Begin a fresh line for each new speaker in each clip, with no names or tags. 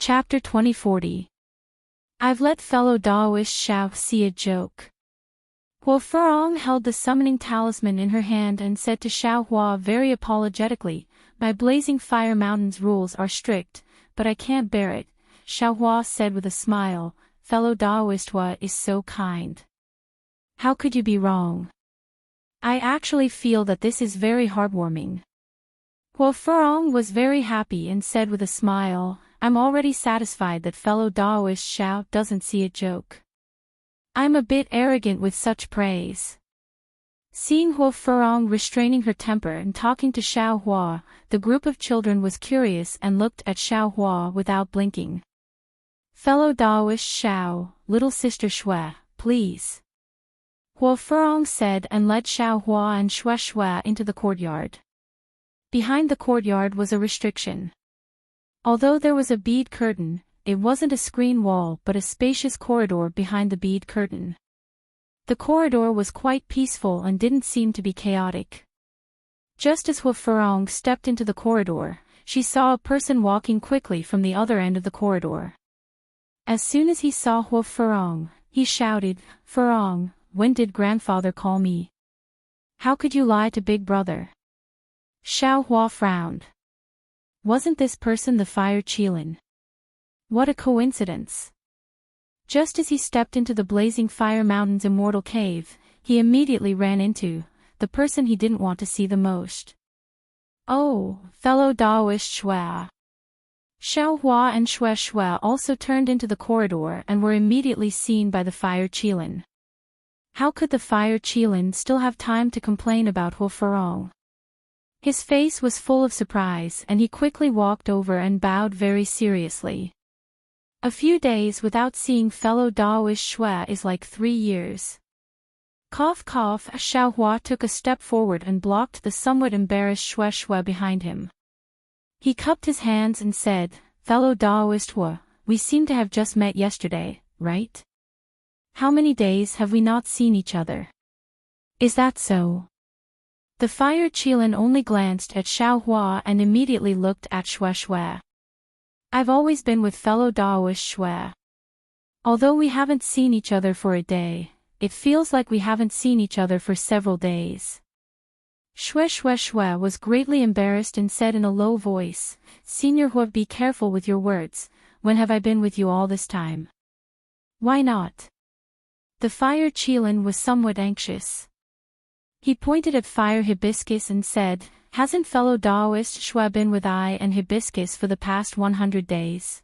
Chapter 2040. I've let fellow Daoist Xiao see a joke. Huo Furong held the summoning talisman in her hand and said to Xiao Hua very apologetically, "My Blazing Fire Mountain's rules are strict, but I can't bear it." Xiao Hua said with a smile, "Fellow Daoist Hua is so kind. How could you be wrong? I actually feel that this is very heartwarming." Huo Furong was very happy and said with a smile, "I'm already satisfied that fellow Daoist Xiao doesn't see a joke. I'm a bit arrogant with such praise." Seeing Huo Furong restraining her temper and talking to Xiao Hua, the group of children was curious and looked at Xiao Hua without blinking. "Fellow Daoist Xiao, little sister Shui, please," Huo Furong said and led Xiao Hua and Shui into the courtyard. Behind the courtyard was a restriction. Although there was a bead curtain, it wasn't a screen wall but a spacious corridor behind the bead curtain. The corridor was quite peaceful and didn't seem to be chaotic. Just as Huo Furong stepped into the corridor, she saw a person walking quickly from the other end of the corridor. As soon as he saw Huo Furong, he shouted, "Furong, when did grandfather call me? How could you lie to Big Brother?" Xiao Hua frowned. Wasn't this person the Fire Qilin? What a coincidence. Just as he stepped into the Blazing Fire Mountain's immortal cave, he immediately ran into the person he didn't want to see the most. "Oh, fellow Daoist Shui." Xiao Hua and Shui also turned into the corridor and were immediately seen by the Fire Qilin. How could the Fire Qilin still have time to complain about Huo Furong? His face was full of surprise and he quickly walked over and bowed very seriously. A few days without seeing fellow Daoist Shui is like 3 years. Cough cough. Xiao Hua took a step forward and blocked the somewhat embarrassed Shui behind him. He cupped his hands and said, "Fellow Daoist Hua, we seem to have just met yesterday, right? How many days have we not seen each other?" "Is that so?" The Fire Qilin only glanced at Xiao Hua and immediately looked at Shui. "I've always been with fellow Daoist Shui. Although we haven't seen each other for a day, it feels like we haven't seen each other for several days." Shui was greatly embarrassed and said in a low voice, "Senior Hua, be careful with your words. When have I been with you all this time?" "Why not?" The Fire Qilin was somewhat anxious. He pointed at Fire Hibiscus and said, "Hasn't fellow Daoist Shui been with I and Hibiscus for the past 100 days?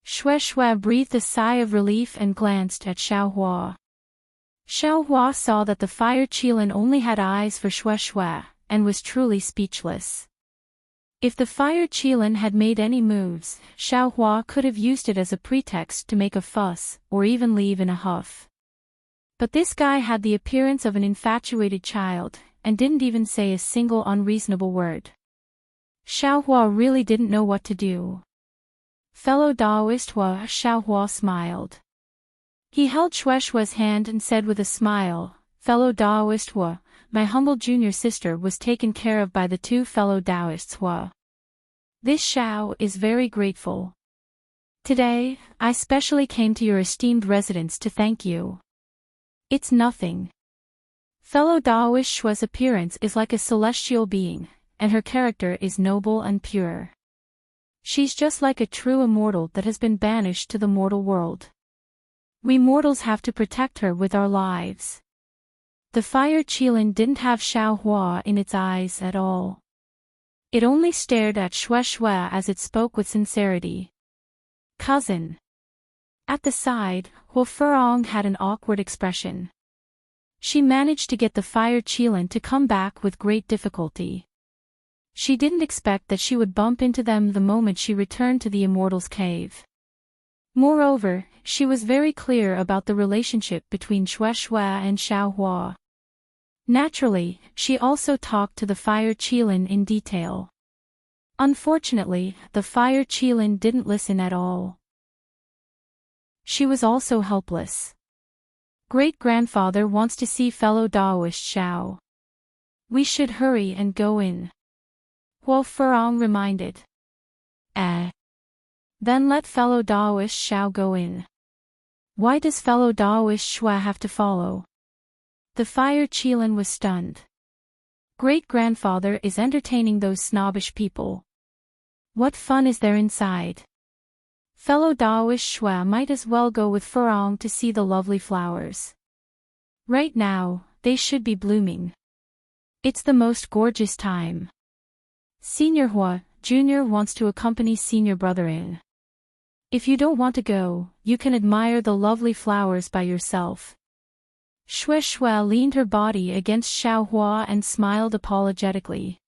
Shui breathed a sigh of relief and glanced at Xiao Hua. Xiao Hua saw that the Fire Qilin only had eyes for Shui and was truly speechless. If the Fire Qilin had made any moves, Xiao Hua could have used it as a pretext to make a fuss or even leave in a huff. But this guy had the appearance of an infatuated child, and didn't even say a single unreasonable word. Xiao Hua really didn't know what to do. "Fellow Daoist Hua," Xiao Hua smiled. He held Shui's hand and said with a smile, "Fellow Daoist Hua, my humble junior sister was taken care of by the 2 fellow Daoists Hua. This Xiao is very grateful. Today, I specially came to your esteemed residence to thank you." "It's nothing." Fellow Daoist Shui's appearance is like a celestial being, and her character is noble and pure. She's just like a true immortal that has been banished to the mortal world. We mortals have to protect her with our lives. The Fire Qilin didn't have Xiao Hua in its eyes at all. It only stared at Shui as it spoke with sincerity. "Cousin." At the side, Huo Furong had an awkward expression. She managed to get the Fire Qilin to come back with great difficulty. She didn't expect that she would bump into them the moment she returned to the Immortal's cave. Moreover, she was very clear about the relationship between Shui and Xiao Hua. Naturally, she also talked to the Fire Qilin in detail. Unfortunately, the Fire Qilin didn't listen at all. She was also helpless. "Great-grandfather wants to see fellow Daoist Xiao. We should hurry and go in," Huo Furong reminded. Then let fellow Daoist Xiao go in. Why does fellow Daoist Xue have to follow? The fire Qilin was stunned. Great-grandfather is entertaining those snobbish people. What fun is there inside? Fellow Daoist Xue might as well go with Furong to see the lovely flowers. Right now, they should be blooming. It's the most gorgeous time. Senior Hua, Junior wants to accompany senior brother in. If you don't want to go, you can admire the lovely flowers by yourself. Xue Xue leaned her body against Xiao Hua and smiled apologetically.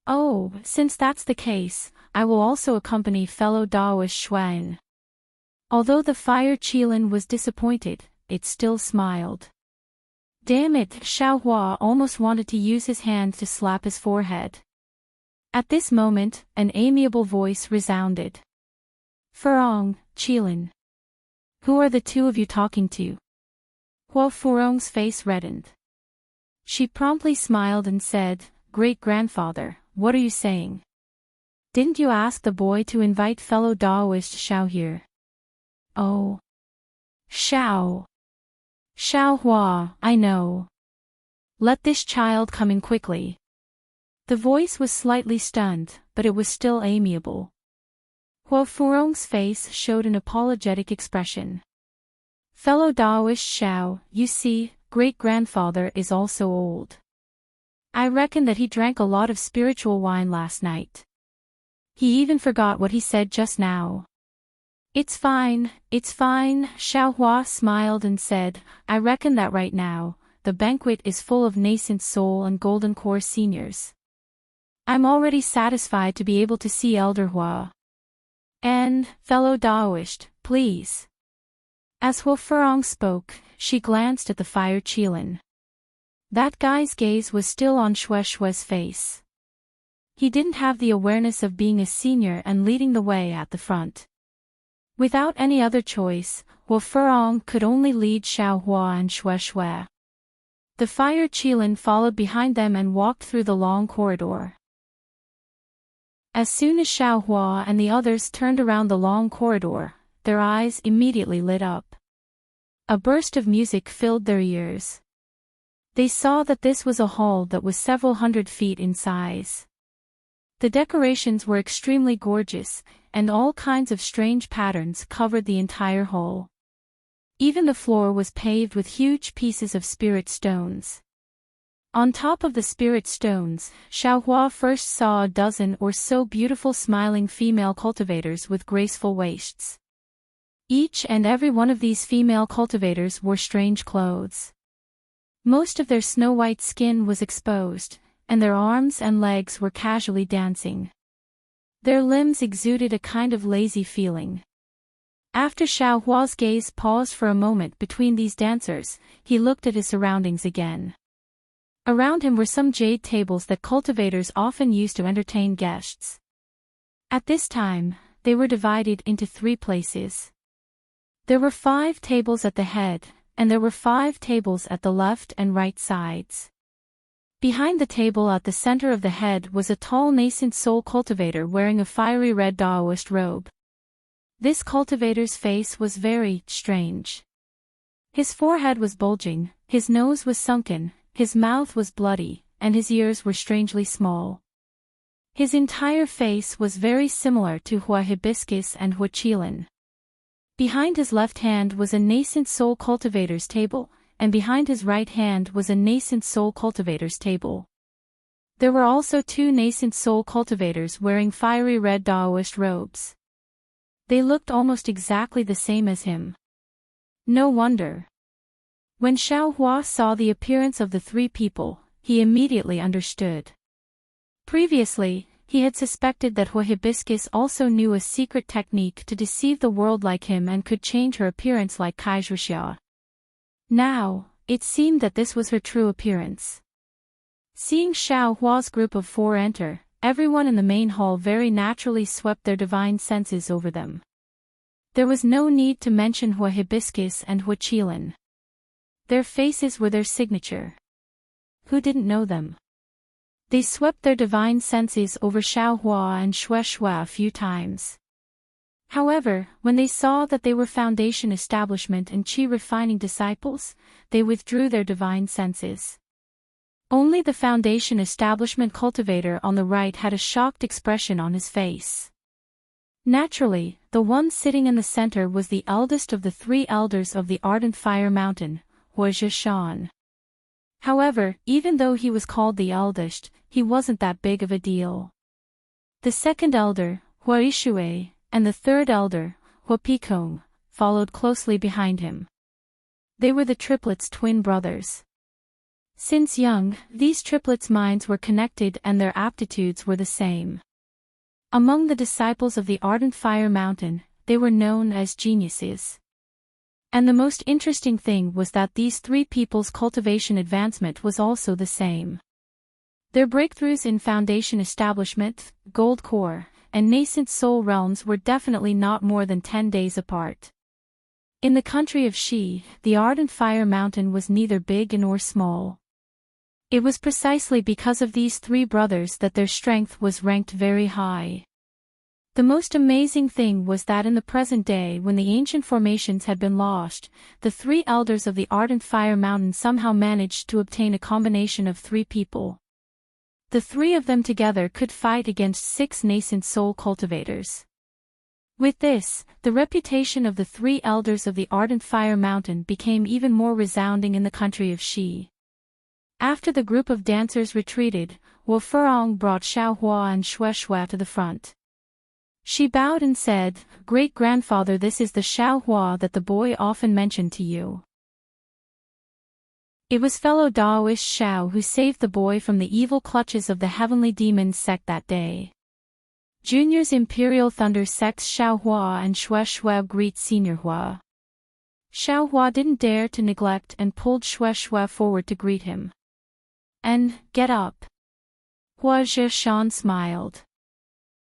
Oh, since that's the case, I will also accompany fellow Daoist Xue in. Although the fire Qilin was disappointed, it still smiled. Damn it, Xiao Hua almost wanted to use his hand to slap his forehead. At this moment, an amiable voice resounded. Furong, Qilin. Who are the two of you talking to? Hua Furong's face reddened. She promptly smiled and said, Great-grandfather, what are you saying? Didn't you ask the boy to invite fellow Daoist Xiao here? Oh. Xiao. Xiao Hua, I know. Let this child come in quickly. The voice was slightly stunned, but it was still amiable. Hua Furong's face showed an apologetic expression. Fellow Daoist Xiao, you see, great-grandfather is also old. I reckon that he drank a lot of spiritual wine last night. He even forgot what he said just now. It's fine, Xiao Hua smiled and said, I reckon that right now, the banquet is full of nascent soul and golden core seniors. I'm already satisfied to be able to see Elder Hua. And, fellow Daoist, please. As Hua Furong spoke, she glanced at the fire Qilin. That guy's gaze was still on Xue Xue's face. He didn't have the awareness of being a senior and leading the way at the front. Without any other choice, Hua Furong could only lead Xiao Hua and Xue Xue. The fire Qilin followed behind them and walked through the long corridor. As soon as Xiao Hua and the others turned around the long corridor, their eyes immediately lit up. A burst of music filled their ears. They saw that this was a hall that was several hundred feet in size. The decorations were extremely gorgeous, and all kinds of strange patterns covered the entire hall. Even the floor was paved with huge pieces of spirit stones. On top of the spirit stones, Xiao Hua first saw a dozen or so beautiful smiling female cultivators with graceful waists. Each and every one of these female cultivators wore strange clothes. Most of their snow-white skin was exposed, and their arms and legs were casually dancing. Their limbs exuded a kind of lazy feeling. After Xiao Hua's gaze paused for a moment between these dancers, he looked at his surroundings again. Around him were some jade tables that cultivators often used to entertain guests. At this time, they were divided into 3 places. There were 5 tables at the head, and there were 5 tables at the left and right sides. Behind the table at the center of the head was a tall nascent soul cultivator wearing a fiery red Daoist robe. This cultivator's face was very strange. His forehead was bulging, his nose was sunken, his mouth was bloody, and his ears were strangely small. His entire face was very similar to Hua Hibiscus and Hua Qilin. Behind his left hand was a nascent soul cultivator's table, and behind his right hand was a nascent soul cultivator's table. There were also 2 nascent soul cultivators wearing fiery red Daoist robes. They looked almost exactly the same as him. No wonder. When Xiao Hua saw the appearance of the 3 people, he immediately understood. Previously, he had suspected that Hua Hibiscus also knew a secret technique to deceive the world like him and could change her appearance like Kaizhuxia. Now, it seemed that this was her true appearance. Seeing Xiao Hua's group of 4 enter, everyone in the main hall very naturally swept their divine senses over them. There was no need to mention Hua Hibiscus and Hua Qilin. Their faces were their signature. Who didn't know them? They swept their divine senses over Xiao Hua and Xue Xue a few times. However, when they saw that they were Foundation Establishment and Chi Refining disciples, they withdrew their divine senses. Only the Foundation Establishment cultivator on the right had a shocked expression on his face. Naturally, the one sitting in the center was the eldest of the three elders of the Ardent Fire Mountain, Huozhi Shan. However, even though he was called the eldest, he wasn't that big of a deal. The second elder, Huoishui, and the third elder, Huopikong, followed closely behind him. They were the triplets' twin brothers. Since young, these triplets' minds were connected and their aptitudes were the same. Among the disciples of the Ardent Fire Mountain, they were known as geniuses. And the most interesting thing was that these three people's cultivation advancement was also the same. Their breakthroughs in Foundation Establishment, Gold Core, and Nascent Soul realms were definitely not more than 10 days apart. In the country of Shi, the Ardent Fire Mountain was neither big nor small. It was precisely because of these three brothers that their strength was ranked very high. The most amazing thing was that in the present day when the ancient formations had been lost, the three elders of the Ardent Fire Mountain somehow managed to obtain a combination of three people. The three of them together could fight against 6 nascent soul cultivators. With this, the reputation of the three elders of the Ardent Fire Mountain became even more resounding in the country of Shi. After the group of dancers retreated, Wu Furong brought Xiaohua and Shueshua to the front. She bowed and said, "Great-grandfather, this is the Xiaohua that the boy often mentioned to you." It was fellow Daoist Xiao who saved the boy from the evil clutches of the heavenly demons sect that day. Junior's Imperial Thunder sect's Xiaohua and Shueshua greet Senior Hua. Xiaohua didn't dare to neglect and pulled Shueshua forward to greet him. "And, get up." Huozhi Shan smiled.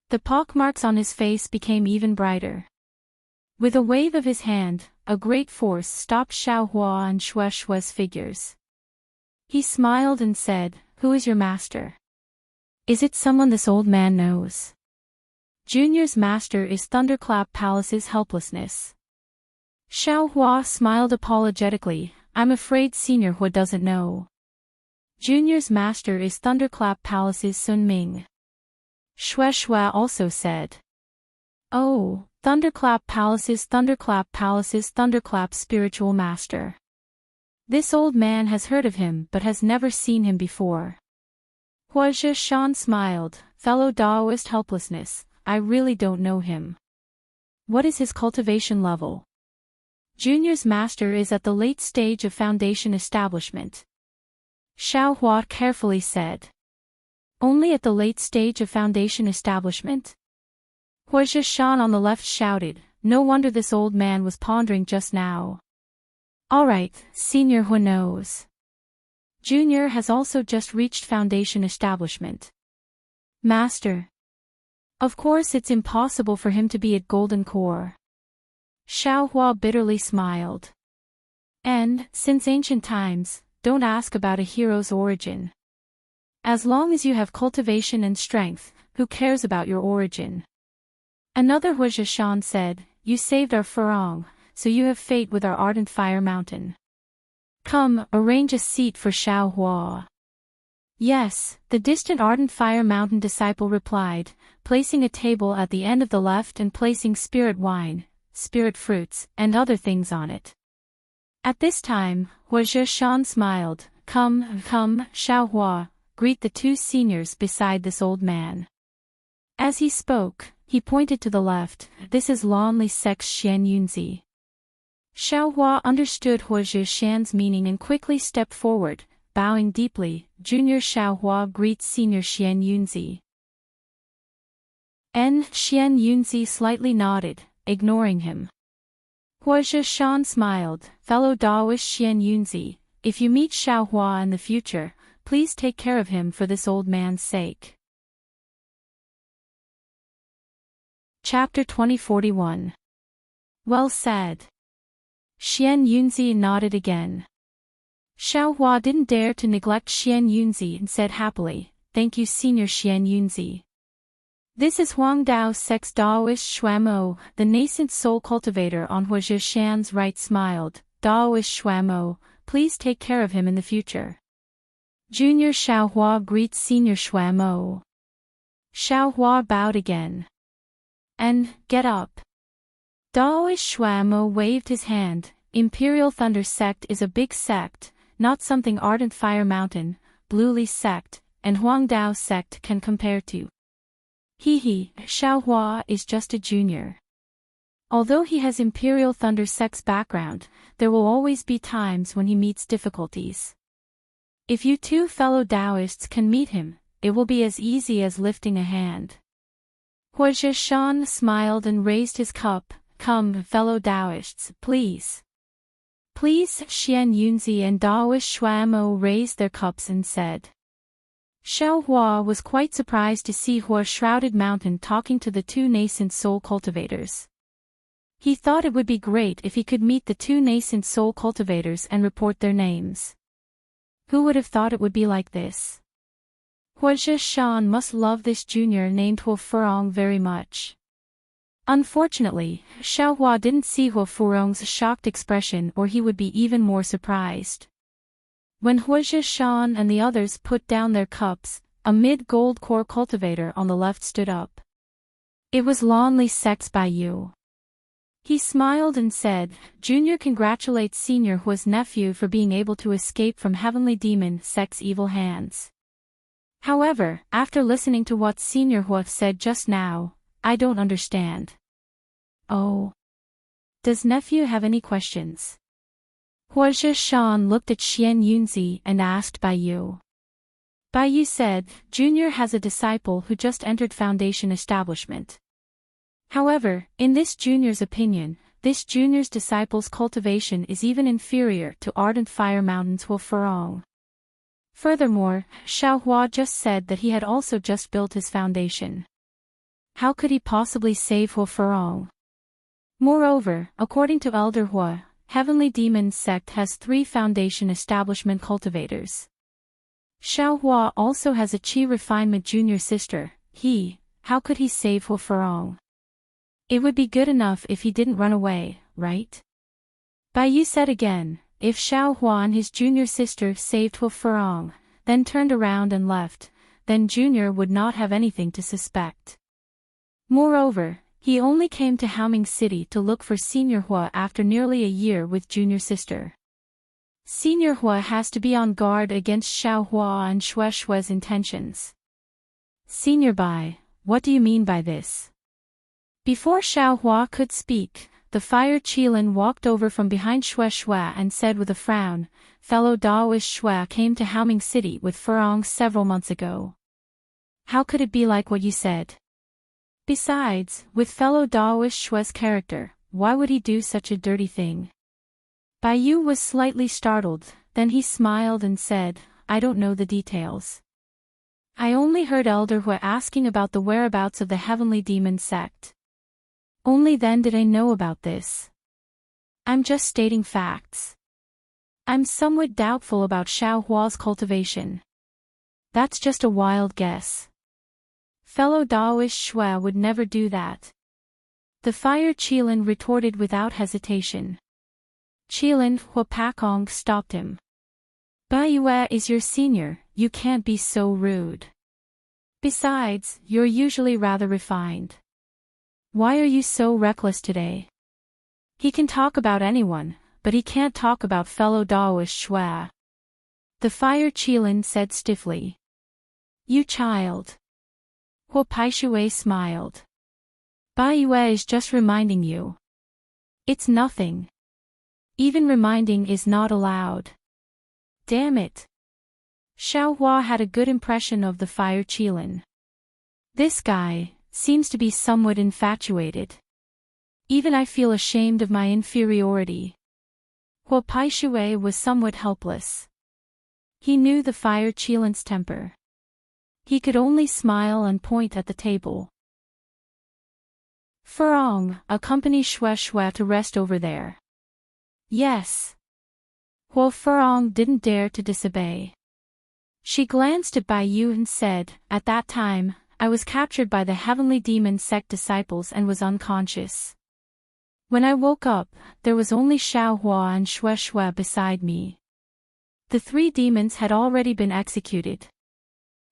The pockmarks on his face became even brighter. With a wave of his hand, a great force stopped Xiaohua and Shueshua's figures. He smiled and said, "Who is your master? Is it someone this old man knows?" Junior's master is Thunderclap Palace's helplessness. Xiaohua smiled apologetically, "I'm afraid Senior Hua doesn't know." Junior's master is Thunderclap Palace's Sun Ming. Shueshua also said, "Oh, Thunderclap Palace's Thunderclap spiritual master. This old man has heard of him but has never seen him before." Huozhi Shan smiled, "Fellow Daoist helplessness, I really don't know him. What is his cultivation level?" Junior's master is at the late stage of Foundation Establishment. Xiaohua carefully said. "Only at the late stage of Foundation Establishment?" Huozhi Shan on the left shouted, "No wonder this old man was pondering just now. All right, Senior Hua knows. Junior has also just reached Foundation Establishment." "Master. Of course it's impossible for him to be at Golden Core." Xiaohua bitterly smiled. "And, since ancient times, don't ask about a hero's origin. As long as you have cultivation and strength, who cares about your origin?" Another Huozhi Shan said, "You saved our Furong, so you have fate with our Ardent Fire Mountain. Come, arrange a seat for Xiaohua." "Yes," the distant Ardent Fire Mountain disciple replied, placing a table at the end of the left and placing spirit wine, spirit fruits, and other things on it. At this time, Huozhi Shan smiled, come, Xiaohua, greet the two seniors beside this old man." As he spoke, he pointed to the left, "This is Lonely Sect's Xian Yunzi." Xiaohua understood Huozhi Shan's meaning and quickly stepped forward, bowing deeply. "Junior Xiaohua greets Senior Xian Yunzi." Xian Yunzi slightly nodded, ignoring him. Huozhi Shan smiled, "Fellow Daoist Xian Yunzi, if you meet Xiaohua in the future, please take care of him for this old man's sake." Chapter 2041. Well said. Xian Yunzi nodded again. Xiaohua didn't dare to neglect Xian Yunzi and said happily, "Thank you Senior Xian Yunzi." This is Huang Dao Sex Daoist Shuamo, the nascent soul cultivator on Hua Zhishan's right smiled. Daoist Shuamo, please take care of him in the future. Junior Xiaohua greets Senior Shuamo. Xiaohua bowed again. And, get up. Daoist Shuamo waved his hand. Imperial Thunder Sect is a big sect, not something Ardent Fire Mountain, Bluely Sect, and Huang Dao Sect can compare to. Xiaohua is just a junior. Although he has Imperial Thunder Sect's background, there will always be times when he meets difficulties. If you two fellow Taoists can meet him, it will be as easy as lifting a hand. Hua Zhishan smiled and raised his cup. Come, fellow Taoists, please. Please. Xian Yunzi and Daoist Shuamo raised their cups and said. Xiaohua was quite surprised to see Hua Shrouded Mountain talking to the two nascent soul cultivators. He thought it would be great if he could meet the two nascent soul cultivators and report their names. Who would have thought it would be like this? Hua Zhishan must love this junior named Hua Furong very much. Unfortunately, Xiaohua didn't see Hua Furong's shocked expression, or he would be even more surprised. When Hua Zhishan and the others put down their cups, a mid-gold core cultivator on the left stood up. It was Lonely Sect's Baiyu. He smiled and said, Junior congratulates Senior Hua's nephew for being able to escape from Heavenly Demon Sect's evil hands. However, after listening to what Senior Hua said just now, I don't understand. Oh. Does nephew have any questions? Hua Zhishan looked at Xian Yunzi and asked Baiyu. Baiyu said, Junior has a disciple who just entered Foundation establishment. However, in this junior's opinion, this junior's disciple's cultivation is even inferior to Ardent Fire Mountain's Hua Furong. Furthermore, Xiaohua just said that he had also just built his foundation. How could he possibly save Hua Furong? Moreover, according to Elder Hua, Heavenly Demon Sect has 3 foundation establishment cultivators. Xiaohua also has a Qi Refinement junior sister. How could he save Hua Furong? It would be good enough if he didn't run away, right? Baiyu said again, if Xiaohua and his junior sister saved Hua Furong, then turned around and left, then Junior would not have anything to suspect. Moreover, he only came to Haoming City to look for Senior Hua after nearly a year with junior sister. Senior Hua has to be on guard against Xiaohua and Shue's intentions. Senior Bai, what do you mean by this? Before Xiaohua could speak, the Fire Qilin walked over from behind Shui and said with a frown, fellow Daoist Shui came to Haoming City with Furong several months ago. How could it be like what you said? Besides, with fellow Daoist Shui's character, why would he do such a dirty thing? Baiyu was slightly startled, then he smiled and said, I don't know the details. I only heard Elder Hua asking about the whereabouts of the Heavenly Demon Sect. Only then did I know about this. I'm just stating facts. I'm somewhat doubtful about Xiaohua's cultivation. That's just a wild guess. Fellow Daoist Shui would never do that. The Fire Qilin retorted without hesitation. Qilin Hua Pakong stopped him. Baiyu is your senior, you can't be so rude. Besides, you're usually rather refined. Why are you so reckless today? He can talk about anyone, but he can't talk about fellow Daoist Shui. The Fire Qilin said stiffly. You child. Hua Paishui smiled. Baiyu is just reminding you. It's nothing. Even reminding is not allowed. Damn it. Xiaohua had a good impression of the Fire Qilin. This guy seems to be somewhat infatuated. Even I feel ashamed of my inferiority. Hua Paishui was somewhat helpless. He knew the Fire Qilin's temper. He could only smile and point at the table. Furong, accompany Shui to rest over there. Yes. Hua Furong didn't dare to disobey. She glanced at Baiyu and said, at that time, I was captured by the Heavenly Demon sect disciples and was unconscious. When I woke up, there was only Xiaohua and Shui beside me. The 3 demons had already been executed.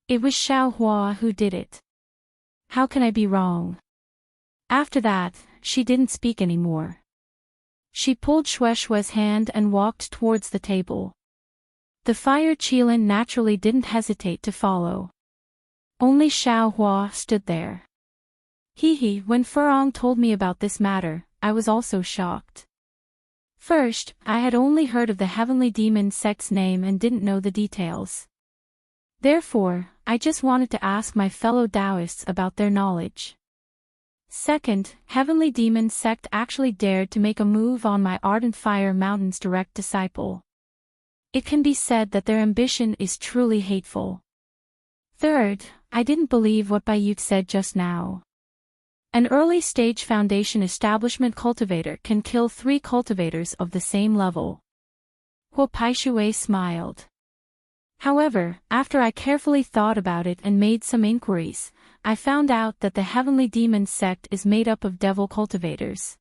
It was Xiaohua who did it. How can I be wrong? After that, she didn't speak anymore. She pulled Shui's hand and walked towards the table. The fire Qilin naturally didn't hesitate to follow. Only Xiaohua stood there. When Furong told me about this matter, I was also shocked. First, I had only heard of the Heavenly Demon sect's name and didn't know the details. Therefore, I just wanted to ask my fellow Taoists about their knowledge. Second, Heavenly Demon sect actually dared to make a move on my Ardent Fire Mountain's direct disciple. It can be said that their ambition is truly hateful. Third, I didn't believe what Bayut said just now. An early-stage foundation establishment cultivator can kill 3 cultivators of the same level. Huo Paishui smiled. However, after I carefully thought about it and made some inquiries, I found out that the Heavenly Demon sect is made up of devil cultivators.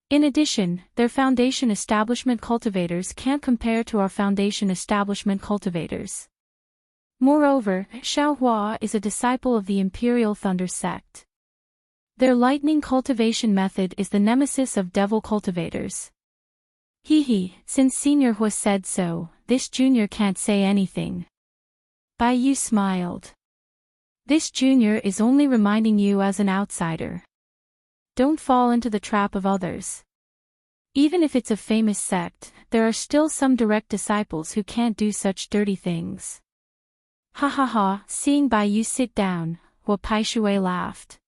In addition, their foundation establishment cultivators can't compare to our foundation establishment cultivators. Moreover, Xiaohua is a disciple of the Imperial Thunder sect. Their lightning cultivation method is the nemesis of devil cultivators. Since Senior Hua said so, this junior can't say anything. Bai Yu smiled. This junior is only reminding you as an outsider. Don't fall into the trap of others. Even if it's a famous sect, there are still some direct disciples who can't do such dirty things. Seeing Bai Yu sit down, Huo Paishui laughed.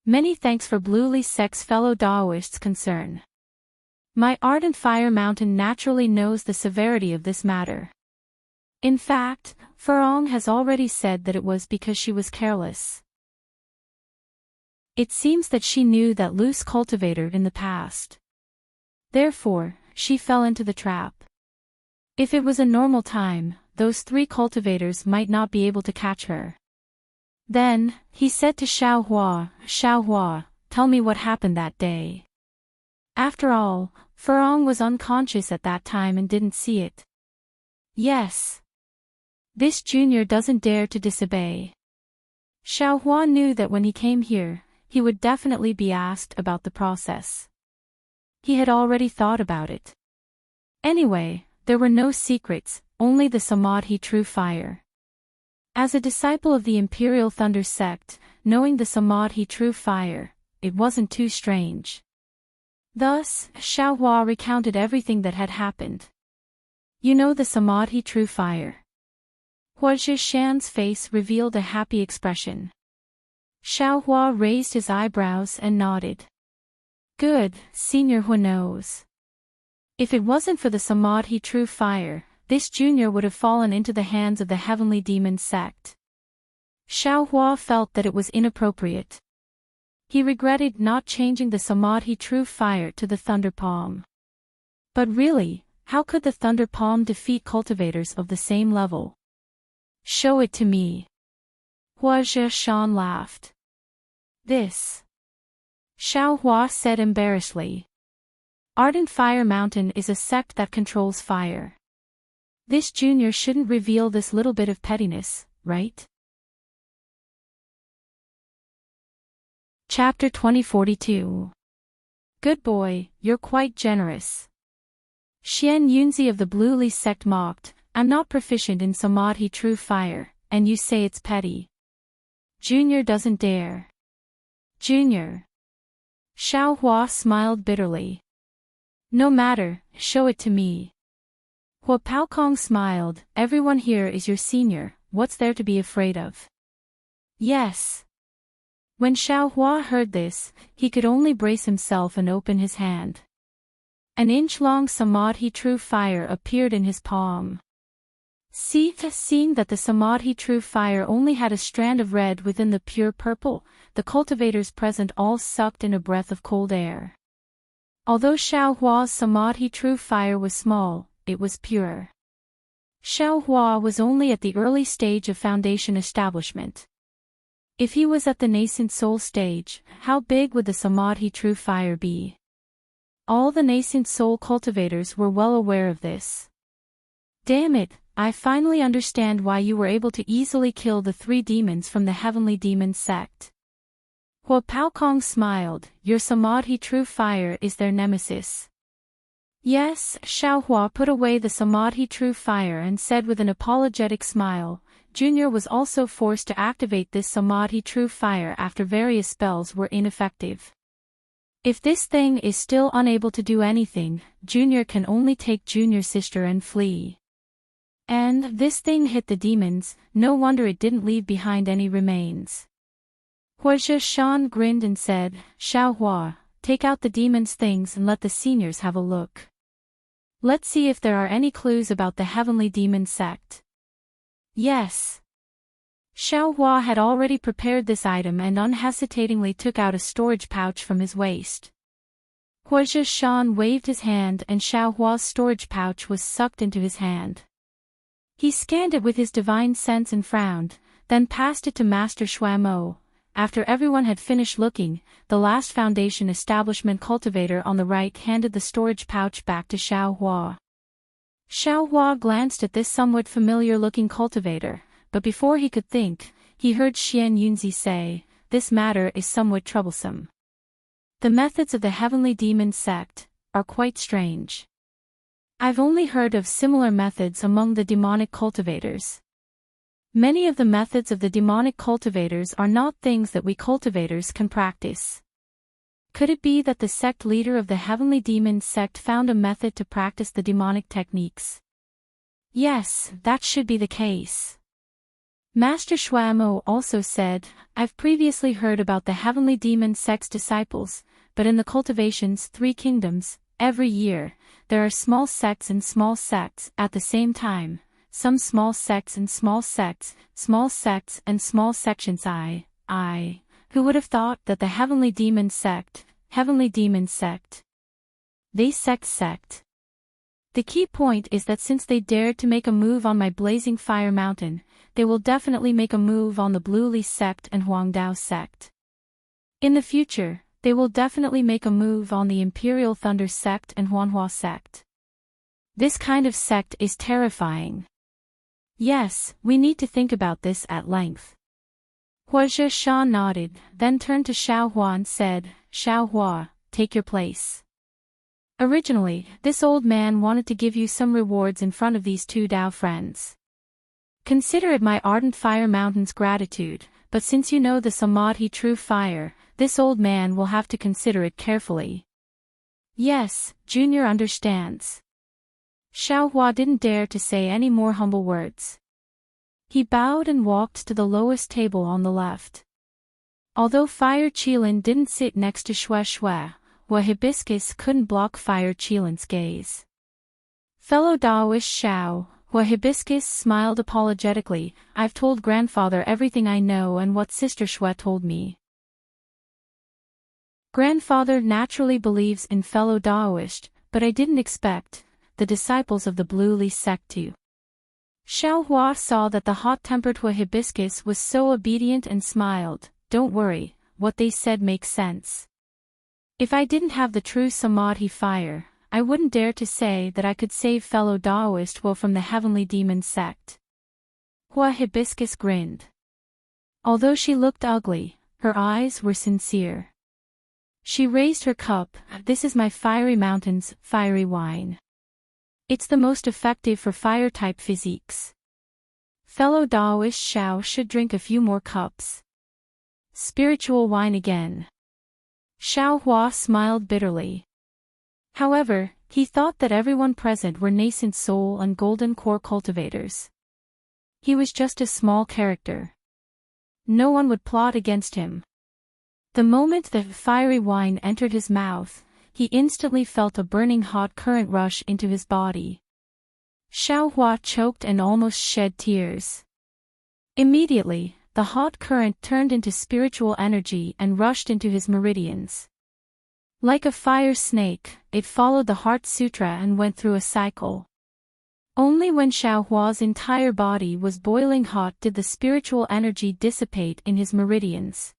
Many thanks for Bluely sect's fellow Daoists' concern. My Ardent Fire Mountain naturally knows the severity of this matter. In fact, Furong has already said that it was because she was careless. It seems that she knew that loose cultivator in the past. Therefore, she fell into the trap. If it was a normal time, those 3 cultivators might not be able to catch her. Then, he said to Xiaohua, tell me what happened that day. After all, Furong was unconscious at that time and didn't see it. Yes. This junior doesn't dare to disobey. Xiaohua knew that when he came here, he would definitely be asked about the process. He had already thought about it. Anyway, there were no secrets, only the Samadhi true fire. As a disciple of the Imperial Thunder sect, knowing the Samadhi true fire, it wasn't too strange. Thus, Xiaohua recounted everything that had happened. You know the Samadhi true fire. Hua Zhishan's face revealed a happy expression. Xiaohua raised his eyebrows and nodded. Good, Senior Hua knows. If it wasn't for the Samadhi true fire, this junior would have fallen into the hands of the Heavenly Demon sect. Xiaohua felt that it was inappropriate. He regretted not changing the Samadhi true fire to the Thunder Palm. But really, how could the Thunder Palm defeat cultivators of the same level? Show it to me. Hua Zhishan laughed. This. Xiaohua said embarrassedly. Ardent Fire Mountain is a sect that controls fire. This junior shouldn't reveal this little bit of pettiness, right? Chapter 2042. Good boy, you're quite generous. Xian Yunzi of the Bluely sect mocked, I'm not proficient in Samadhi true fire, and you say it's petty. Junior doesn't dare. Junior. Xiaohua smiled bitterly. No matter, show it to me. Hua Paokong smiled, everyone here is your senior, what's there to be afraid of? Yes. When Xiaohua heard this, he could only brace himself and open his hand. An inch-long Samadhi true fire appeared in his palm. Seeing that the Samadhi true fire only had a strand of red within the pure purple, the cultivators present all sucked in a breath of cold air. Although Xiaohua's Samadhi true fire was small, it was pure. Xiaohua was only at the early stage of foundation establishment. If he was at the nascent soul stage, how big would the Samadhi true fire be? All the nascent soul cultivators were well aware of this. Damn it, I finally understand why you were able to easily kill the 3 demons from the heavenly demon sect. Hua Paokong smiled, your Samadhi true fire is their nemesis. Yes, Xiaohua put away the Samadhi true fire and said with an apologetic smile, Junior was also forced to activate this Samadhi true fire after various spells were ineffective. If this thing is still unable to do anything, Junior can only take Junior's sister and flee. And this thing hit the demons, no wonder it didn't leave behind any remains. Huozhi Shan grinned and said, Xiaohua, take out the demons' things and let the seniors have a look. Let's see if there are any clues about the heavenly demon sect. Yes. Xiaohua had already prepared this item and unhesitatingly took out a storage pouch from his waist. Huozhi Shan waved his hand and Xiaohua's storage pouch was sucked into his hand. He scanned it with his divine sense and frowned, then passed it to Master Xuemo. After everyone had finished looking, the last Foundation Establishment cultivator on the right handed the storage pouch back to Xiaohua. Xiaohua glanced at this somewhat familiar-looking cultivator, but before he could think, he heard Xian Yunzi say, this matter is somewhat troublesome. The methods of the heavenly demon sect are quite strange. I've only heard of similar methods among the demonic cultivators. Many of the methods of the demonic cultivators are not things that we cultivators can practice. Could it be that the sect leader of the heavenly demon sect found a method to practice the demonic techniques? Yes, that should be the case. Master Xuemo also said, I've previously heard about the heavenly demon sect's disciples, but in the cultivation's 3 kingdoms, every year, there are small sects and small sects at the same time, some small sects and small sects and small sections. Who would have thought that the heavenly demon sect, they sect. The key point is that since they dared to make a move on my blazing fire mountain, they will definitely make a move on the Blue Li sect and Huangdao sect. In the future, they will definitely make a move on the Imperial Thunder sect and Huanhua sect. This kind of sect is terrifying. Yes, we need to think about this at length. Huozhi Shan nodded, then turned to Xiaohua and said, Xiaohua, take your place. Originally, this old man wanted to give you some rewards in front of these 2 Dao friends. Consider it my ardent fire mountain's gratitude, but since you know the Samadhi true fire, this old man will have to consider it carefully. Yes, Junior understands. Xiaohua didn't dare to say any more humble words. He bowed and walked to the lowest table on the left. Although Fire Qilin didn't sit next to Xue, Hua Hibiscus couldn't block Fire Qilin's gaze. Fellow Daoist Xiao, Hua Hibiscus smiled apologetically, I've told grandfather everything I know and what Sister Xue told me. Grandfather naturally believes in fellow Daoist, but I didn't expect the disciples of the Blue Li sect to. Xiaohua saw that the hot-tempered Hua Hibiscus was so obedient and smiled, don't worry, what they said makes sense. If I didn't have the true Samadhi fire, I wouldn't dare to say that I could save fellow Daoist Hua from the heavenly demon sect. Hua Hibiscus grinned. Although she looked ugly, her eyes were sincere. She raised her cup, this is my fiery mountain's fiery wine. It's the most effective for fire-type physiques. Fellow Daoist Xiao should drink a few more cups. Spiritual wine again. Xiaohua smiled bitterly. However, he thought that everyone present were nascent soul and golden core cultivators. He was just a small character. No one would plot against him. The moment the fiery wine entered his mouth, he instantly felt a burning hot current rush into his body. Xiaohua choked and almost shed tears. Immediately, the hot current turned into spiritual energy and rushed into his meridians. Like a fire snake, it followed the Heart Sutra and went through a cycle. Only when Xiao Hua's entire body was boiling hot did the spiritual energy dissipate in his meridians.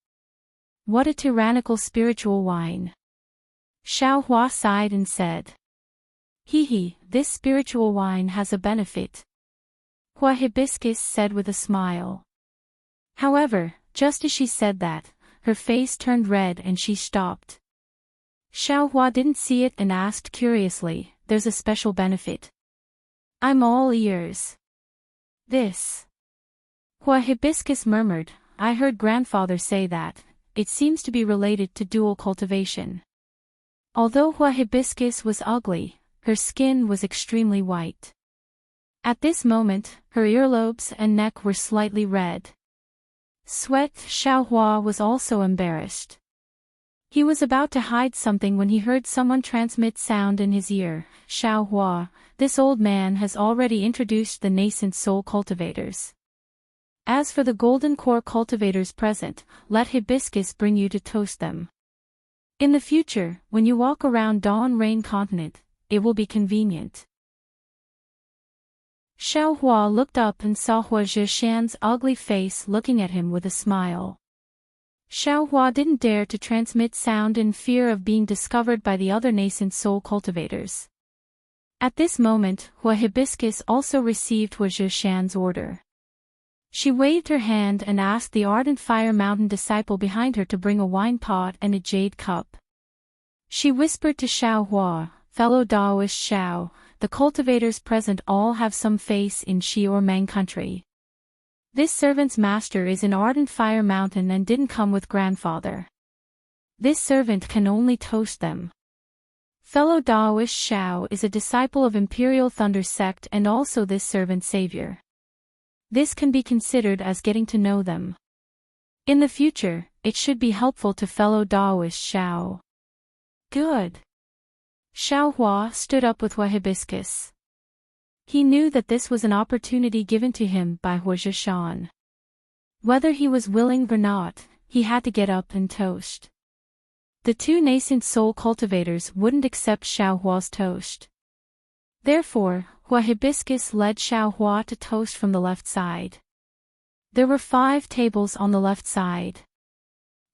What a tyrannical spiritual wine. Xiao Hua sighed and said. This spiritual wine has a benefit. Hua Hibiscus said with a smile. However, just as she said that, her face turned red and she stopped. Xiao Hua didn't see it and asked curiously, there's a special benefit. I'm all ears. This. Hua Hibiscus murmured, I heard grandfather say that, it seems to be related to dual cultivation. Although Hua Hibiscus was ugly, her skin was extremely white. At this moment, her earlobes and neck were slightly red. Sweat. Xiao Hua was also embarrassed. He was about to hide something when he heard someone transmit sound in his ear. Xiao Hua, this old man has already introduced the nascent soul cultivators. As for the golden core cultivators present, let Hibiscus bring you to toast them. In the future, when you walk around Dawn Rain Continent, it will be convenient. Xiao Hua looked up and saw Hua Zhishan's ugly face looking at him with a smile. Xiao Hua didn't dare to transmit sound in fear of being discovered by the other nascent soul cultivators. At this moment, Hua Hibiscus also received Hua Zhishan's order. She waved her hand and asked the ardent Fire Mountain disciple behind her to bring a wine pot and a jade cup. She whispered to Xiao Hua, fellow Daoist Xiao, the cultivators present all have some face in Xi or Meng country. This servant's master is in ardent Fire Mountain and didn't come with grandfather. This servant can only toast them. Fellow Daoist Xiao is a disciple of Imperial Thunder sect and also this servant's savior. This can be considered as getting to know them. In the future, it should be helpful to fellow Daoist Xiao. Good. Xiao Hua stood up with Hua Hibiscus. He knew that this was an opportunity given to him by Hua Zhishan. Whether he was willing or not, he had to get up and toast. The two nascent soul cultivators wouldn't accept Xiao Hua's toast. Therefore, Hua Hibiscus led Xiao Hua to toast from the left side. There were 5 tables on the left side.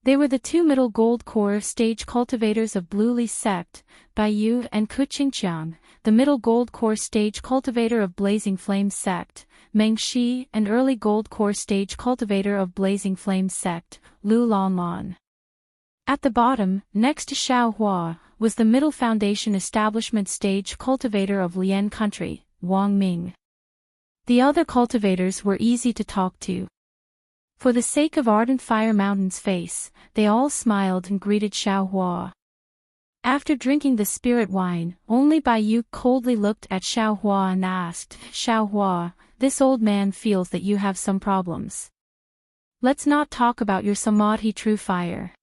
They were the 2 middle gold core stage cultivators of Blue Li sect, Bai Yu and Ku Qingqiang, the middle gold core stage cultivator of Blazing Flame sect, Meng Shi, and early gold core stage cultivator of Blazing Flame sect, Lu Lanlan. At the bottom, next to Xiao Hua, was the middle foundation establishment stage cultivator of Lian country, Wang Ming. The other cultivators were easy to talk to. For the sake of ardent Fire Mountain's face, they all smiled and greeted Xiao Hua. After drinking the spirit wine, only Bai Yu coldly looked at Xiao Hua and asked, Xiao Hua, this old man feels that you have some problems. Let's not talk about your Samadhi true fire.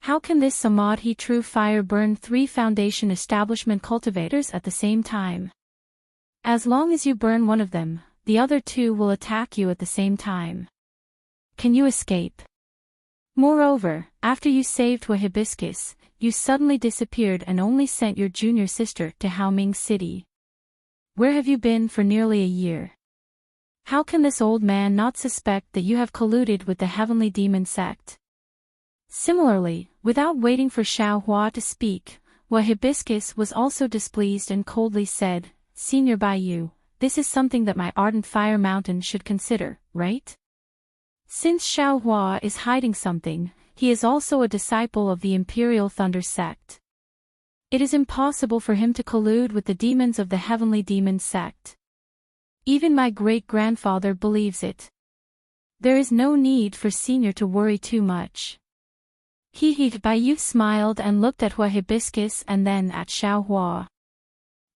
How can this Samadhi true fire burn 3 foundation establishment cultivators at the same time? As long as you burn one of them, the other 2 will attack you at the same time. Can you escape? Moreover, after you saved Hua Hibiscus, you suddenly disappeared and only sent your junior sister to Haoming City. Where have you been for nearly a year? How can this old man not suspect that you have colluded with the Heavenly Demon sect? Similarly, without waiting for Xiao Hua to speak, Hua Hibiscus was also displeased and coldly said, Senior Bai Yu, this is something that my ardent Fire Mountain should consider, right? Since Xiao Hua is hiding something, he is also a disciple of the Imperial Thunder sect. It is impossible for him to collude with the demons of the Heavenly Demon sect. Even my great-grandfather believes it. There is no need for Senior to worry too much. Bai Yu smiled and looked at Hua Hibiscus and then at Xiao Hua.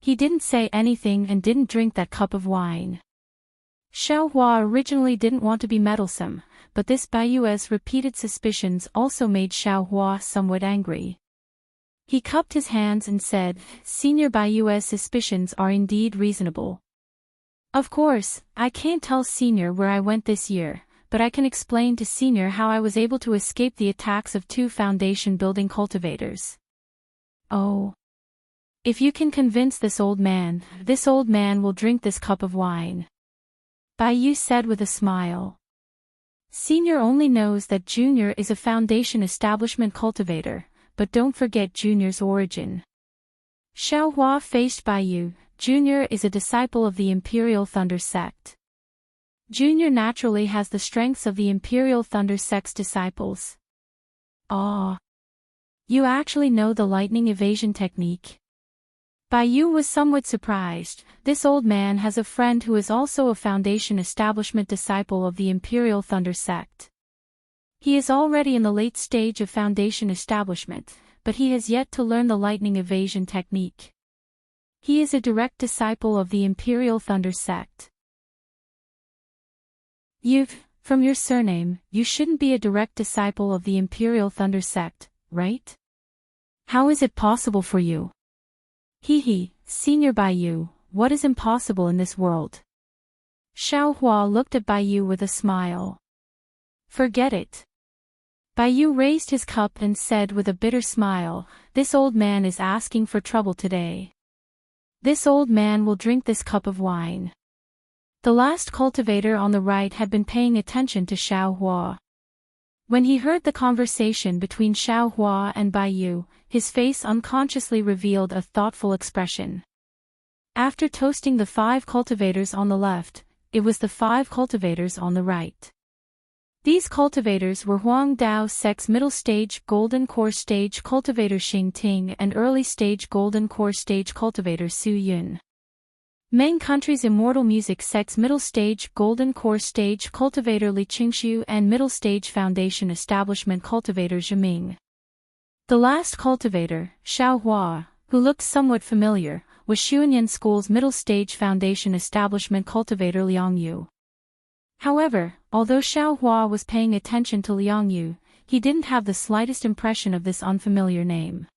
He didn't say anything and didn't drink that cup of wine. Xiao Hua originally didn't want to be meddlesome, but this Bai Yu's repeated suspicions also made Xiao Hua somewhat angry. He cupped his hands and said, Senior Bai Yu's suspicions are indeed reasonable. Of course, I can't tell Senior where I went this year, but I can explain to Senior how I was able to escape the attacks of 2 foundation building cultivators. Oh. If you can convince this old man will drink this cup of wine. Bai Yu said with a smile. Senior only knows that Junior is a Foundation establishment cultivator, but don't forget Junior's origin. Xiaohua faced Bai Yu. Junior is a disciple of the Imperial Thunder sect. Junior naturally has the strengths of the Imperial Thunder sect's disciples. Ah. You actually know the lightning evasion technique? Bai Yu was somewhat surprised. This old man has a friend who is also a Foundation establishment disciple of the Imperial Thunder sect. He is already in the late stage of Foundation establishment, but he has yet to learn the lightning evasion technique. He is a direct disciple of the Imperial Thunder sect. From your surname, you shouldn't be a direct disciple of the Imperial Thunder sect, right? How is it possible for you? Senior Bai Yu, what is impossible in this world? Xiaohua looked at Bai Yu with a smile. Forget it. Bai Yu raised his cup and said with a bitter smile, this old man is asking for trouble today. This old man will drink this cup of wine. The last cultivator on the right had been paying attention to Xiaohua. When he heard the conversation between Xiaohua and Bai Yu, his face unconsciously revealed a thoughtful expression. After toasting the 5 cultivators on the left, it was the 5 cultivators on the right. These cultivators were Huang Dao Sect's middle stage golden core stage cultivator Xing Ting and early stage golden core stage cultivator Su Yun. Meng Country's Immortal Music Sect's middle stage golden core stage cultivator Li Qingshu and middle stage Foundation establishment cultivator Zhiming. The last cultivator, Xiaohua, who looked somewhat familiar, was Xuanyan School's middle stage Foundation establishment cultivator Liang Yu. However, although Xiaohua was paying attention to Liang Yu, he didn't have the slightest impression of this unfamiliar name.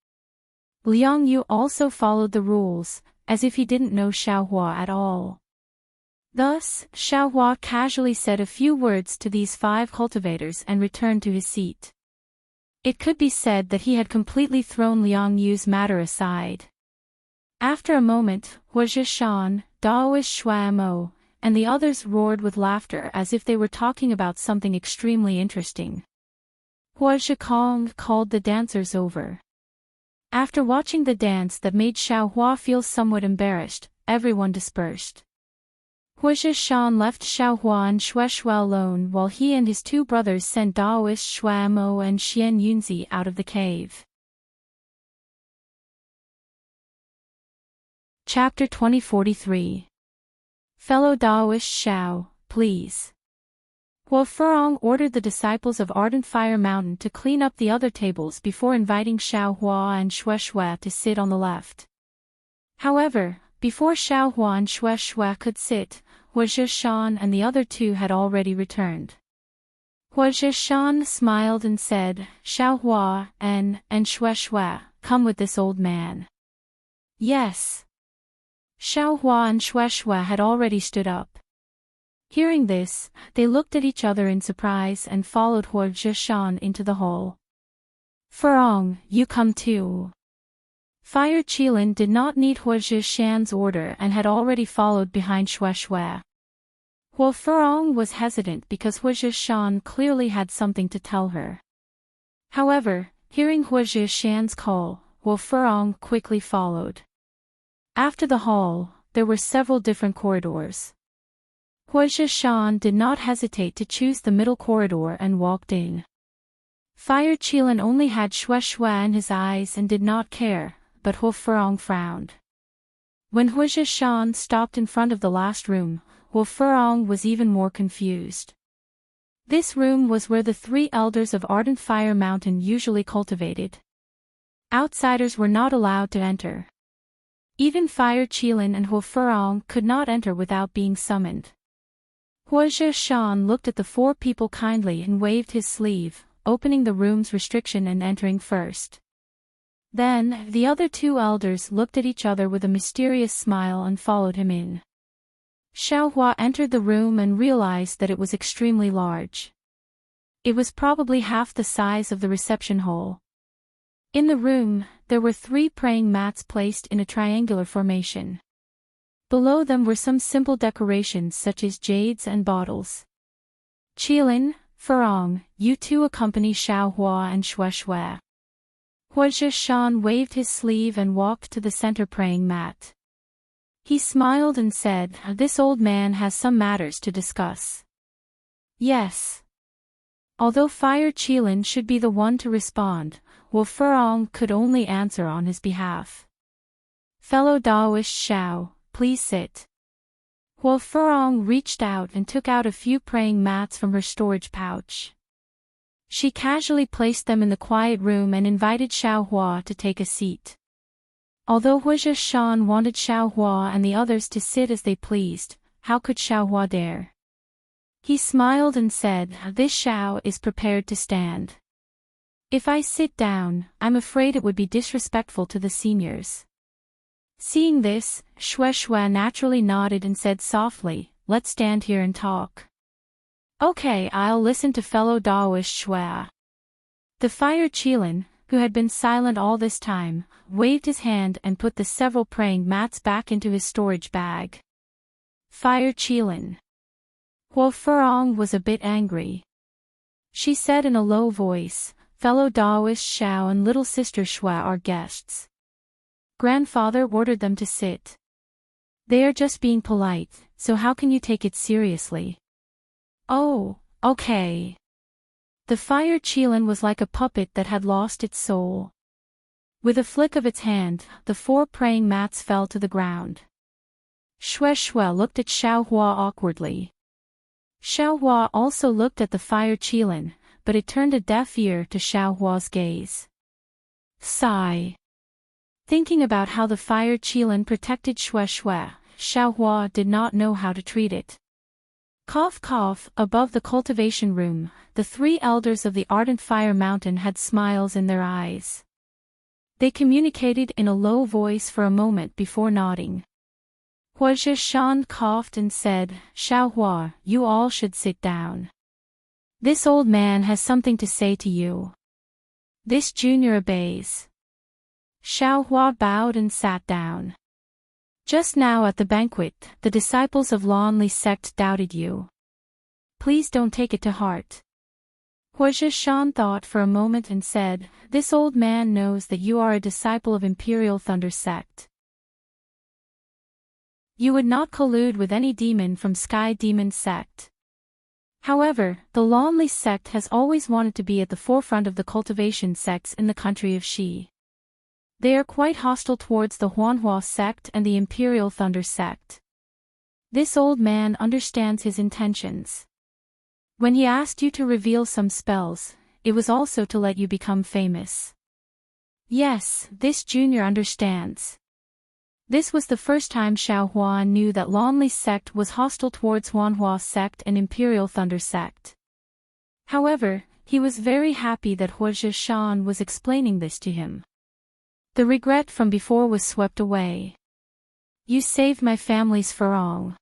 Liang Yu also followed the rules, as if he didn't know Xiaohua at all. Thus, Xiaohua casually said a few words to these 5 cultivators and returned to his seat. It could be said that he had completely thrown Liang Yu's matter aside. After a moment, Huozhi Shan, Daoist Shuamo, and the others roared with laughter as if they were talking about something extremely interesting. Huozhi Kong called the dancers over. After watching the dance that made Xiaohua feel somewhat embarrassed, everyone dispersed. Huozhi Shan left Xiaohua and Shueshue alone while he and his 2 brothers sent Daoist Shuamo and Xian Yunzi out of the cave. Chapter 2043. Fellow Daoist Xiao, please. Huo Furong ordered the disciples of Ardent Fire Mountain to clean up the other tables before inviting Xiaohua and Shueshue to sit on the left. However, before Xiaohua and Shueshue could sit, Huozhi Shan and the other 2 had already returned. Huozhi Shan smiled and said, Xiaohua and Shueshue, come with this old man. Yes. Xiaohua and Shueshue had already stood up. Hearing this, they looked at each other in surprise and followed Huozhi Shan into the hall. Furong, you come too. Fire Qilin did not need Huozhi Shan's order and had already followed behind Shueshue. Huo Furong was hesitant because Huozhi Shan clearly had something to tell her. However, hearing Huozhi Shan's call, Huo Furong quickly followed. After the hall, there were several different corridors. Huozhi Shan did not hesitate to choose the middle corridor and walked in. Fire Qilin only had Shueshue in his eyes and did not care, but Huo Furong frowned. When Huozhi Shan stopped in front of the last room, Huo Furong was even more confused. This room was where the 3 elders of Ardent Fire Mountain usually cultivated. Outsiders were not allowed to enter. Even Fire Qilin and Huo Furong could not enter without being summoned. Huozhi Shan looked at the 4 people kindly and waved his sleeve, opening the room's restriction and entering first. Then, the other 2 elders looked at each other with a mysterious smile and followed him in. Xiaohua entered the room and realized that it was extremely large. It was probably half the size of the reception hall. In the room, there were 3 praying mats placed in a triangular formation. Below them were some simple decorations such as jades and bottles. Qilin, Furong, you two accompany Xiaohua and Shueshui. Huozhi Shan waved his sleeve and walked to the center praying mat. He smiled and said, "This old man has some matters to discuss." Yes. Although Fire Qilin should be the one to respond, Wu Furong could only answer on his behalf. "Fellow Daoist Xiao, please sit." Wu Furong reached out and took out a few praying mats from her storage pouch. She casually placed them in the quiet room and invited Xiaohua to take a seat. Although Huozhi Shan wanted Xiaohua and the others to sit as they pleased, how could Xiaohua dare? He smiled and said, "This Xiao is prepared to stand. If I sit down, I'm afraid it would be disrespectful to the seniors." Seeing this, Shueshui naturally nodded and said softly, "Let's stand here and talk." "Okay, I'll listen to fellow Daoist Shui." The Fire Qilin, who had been silent all this time, waved his hand and put the several praying mats back into his storage bag. Fire Qilin. Wu Furong was a bit angry. She said in a low voice, "Fellow Daoist Xiao and little sister Shui are guests. Grandfather ordered them to sit. They are just being polite, so how can you take it seriously?" "Oh, okay." The Fire Qilin was like a puppet that had lost its soul. With a flick of its hand, the 4 praying mats fell to the ground. Shueshui looked at Xiaohua awkwardly. Xiaohua also looked at the Fire Qilin, but it turned a deaf ear to Xiaohua's gaze. Sigh. Thinking about how the Fire Qilin protected Shueshui, Xiaohua did not know how to treat it. Cough cough, above the cultivation room, the 3 elders of the Ardent Fire Mountain had smiles in their eyes. They communicated in a low voice for a moment before nodding. Huozhi Shan coughed and said, "Xiaohua, you all should sit down. This old man has something to say to you." This junior obeys. Xiaohua bowed and sat down. "Just now at the banquet, the disciples of Lonely sect doubted you. Please don't take it to heart." Huozhi Shan thought for a moment and said, "This old man knows that you are a disciple of Imperial Thunder sect. You would not collude with any demon from Sky Demon sect. However, the Lonely sect has always wanted to be at the forefront of the cultivation sects in the country of Xi. They are quite hostile towards the Huanhua sect and the Imperial Thunder sect. This old man understands his intentions. When he asked you to reveal some spells, it was also to let you become famous." Yes, this junior understands. This was the first time Xiaohua knew that Lonely sect was hostile towards Huanhua sect and Imperial Thunder sect. However, he was very happy that Huozhi Shan was explaining this to him. The regret from before was swept away. "You saved my family's Furong.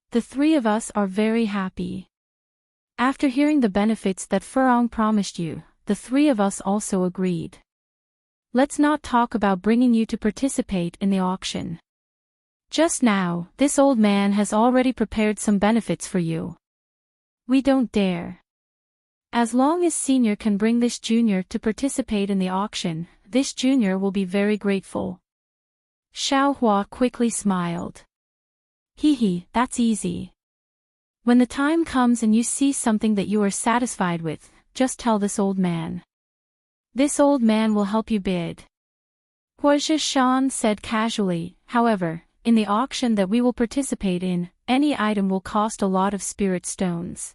The 3 of us are very happy. After hearing the benefits that Furong promised you, the 3 of us also agreed. Let's not talk about bringing you to participate in the auction. Just now, this old man has already prepared some benefits for you. We don't dare. As long as senior can bring this junior to participate in the auction, this junior will be very grateful." Xiaohua quickly smiled. "Hee, that's easy. When the time comes and you see something that you are satisfied with, just tell this old man. This old man will help you bid." Huozhi Shan said casually, "However, in the auction that we will participate in, any item will cost a lot of spirit stones.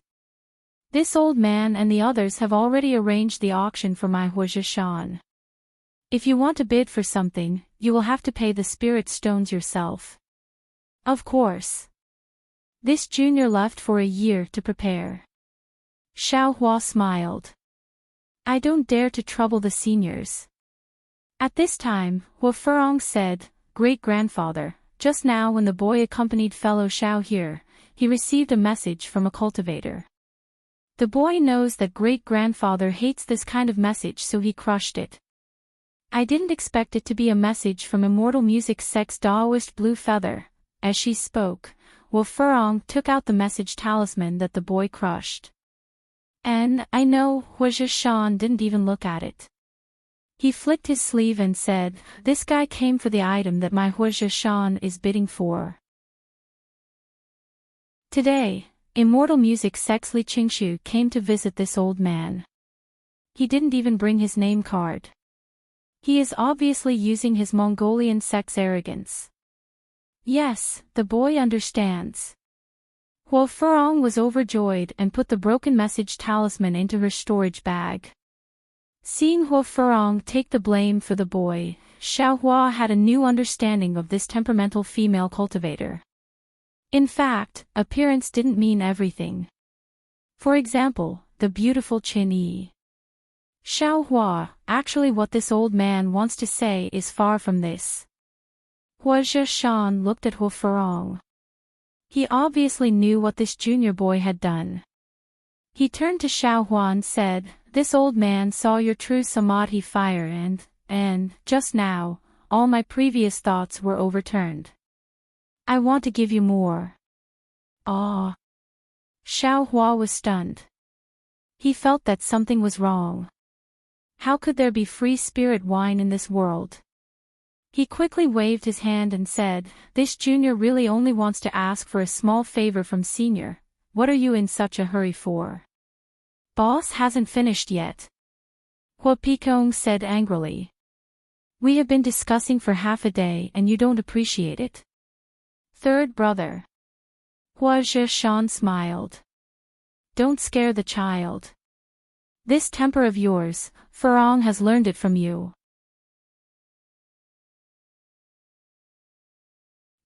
This old man and the others have already arranged the auction for my Huozhi Shan. If you want to bid for something, you will have to pay the spirit stones yourself." "Of course." This junior left for a year to prepare. Xiaohua smiled. "I don't dare to trouble the seniors." At this time, Wu Furong said, "Great-grandfather, just now when the boy accompanied fellow Xiao here, he received a message from a cultivator. The boy knows that great-grandfather hates this kind of message, so he crushed it. I didn't expect it to be a message from Immortal Music Sect's Daoist Blue Feather. As she spoke, Wu Furong took out the message talisman that the boy crushed. And, I know, Huizhi Shan didn't even look at it. He flicked his sleeve and said, "This guy came for the item that my Huizhi Shan is bidding for." Today, Immortal Music Sect's Li Qingshu came to visit this old man. He didn't even bring his name card. He is obviously using his Mongolian sect's arrogance. Yes, the boy understands. Wu Furong was overjoyed and put the broken message talisman into her storage bag. Seeing Wu Furong take the blame for the boy, Xiaohua had a new understanding of this temperamental female cultivator. In fact, appearance didn't mean everything. For example, the beautiful Qin Yi. Xiaohua, actually what this old man wants to say is far from this. Huizhi Shan looked at Wu Furong. He obviously knew what this junior boy had done. He turned to Xiaohua and said, "This old man saw your true samadhi fire and, just now, all my previous thoughts were overturned. I want to give you more." Ah! Xiaohua was stunned. He felt that something was wrong. How could there be free spirit wine in this world? He quickly waved his hand and said, "This junior really only wants to ask for a small favor from senior. What are you in such a hurry for?" "Boss hasn't finished yet," Hu Pekong said angrily. "We have been discussing for half a day and you don't appreciate it?" "Third brother." Huizhi Shan smiled. "Don't scare the child. This temper of yours, Furong has learned it from you."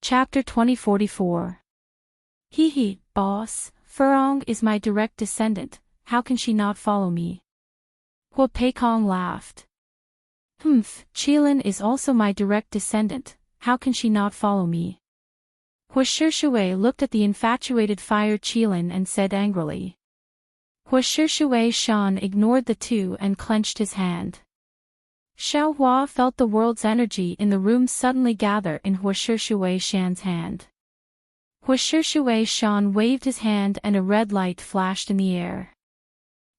Chapter 2044. Hee, boss, Furong is my direct descendant, how can she not follow me? Hu Pekong laughed. Qilin is also my direct descendant, how can she not follow me? Hu Shishui looked at the infatuated fire Qilin and said angrily. Hu Shishui Shan ignored the two and clenched his hand. Xiaohua felt the world's energy in the room suddenly gather in Hu Shishui Shan's hand. Hu Shishui Shan waved his hand and a red light flashed in the air.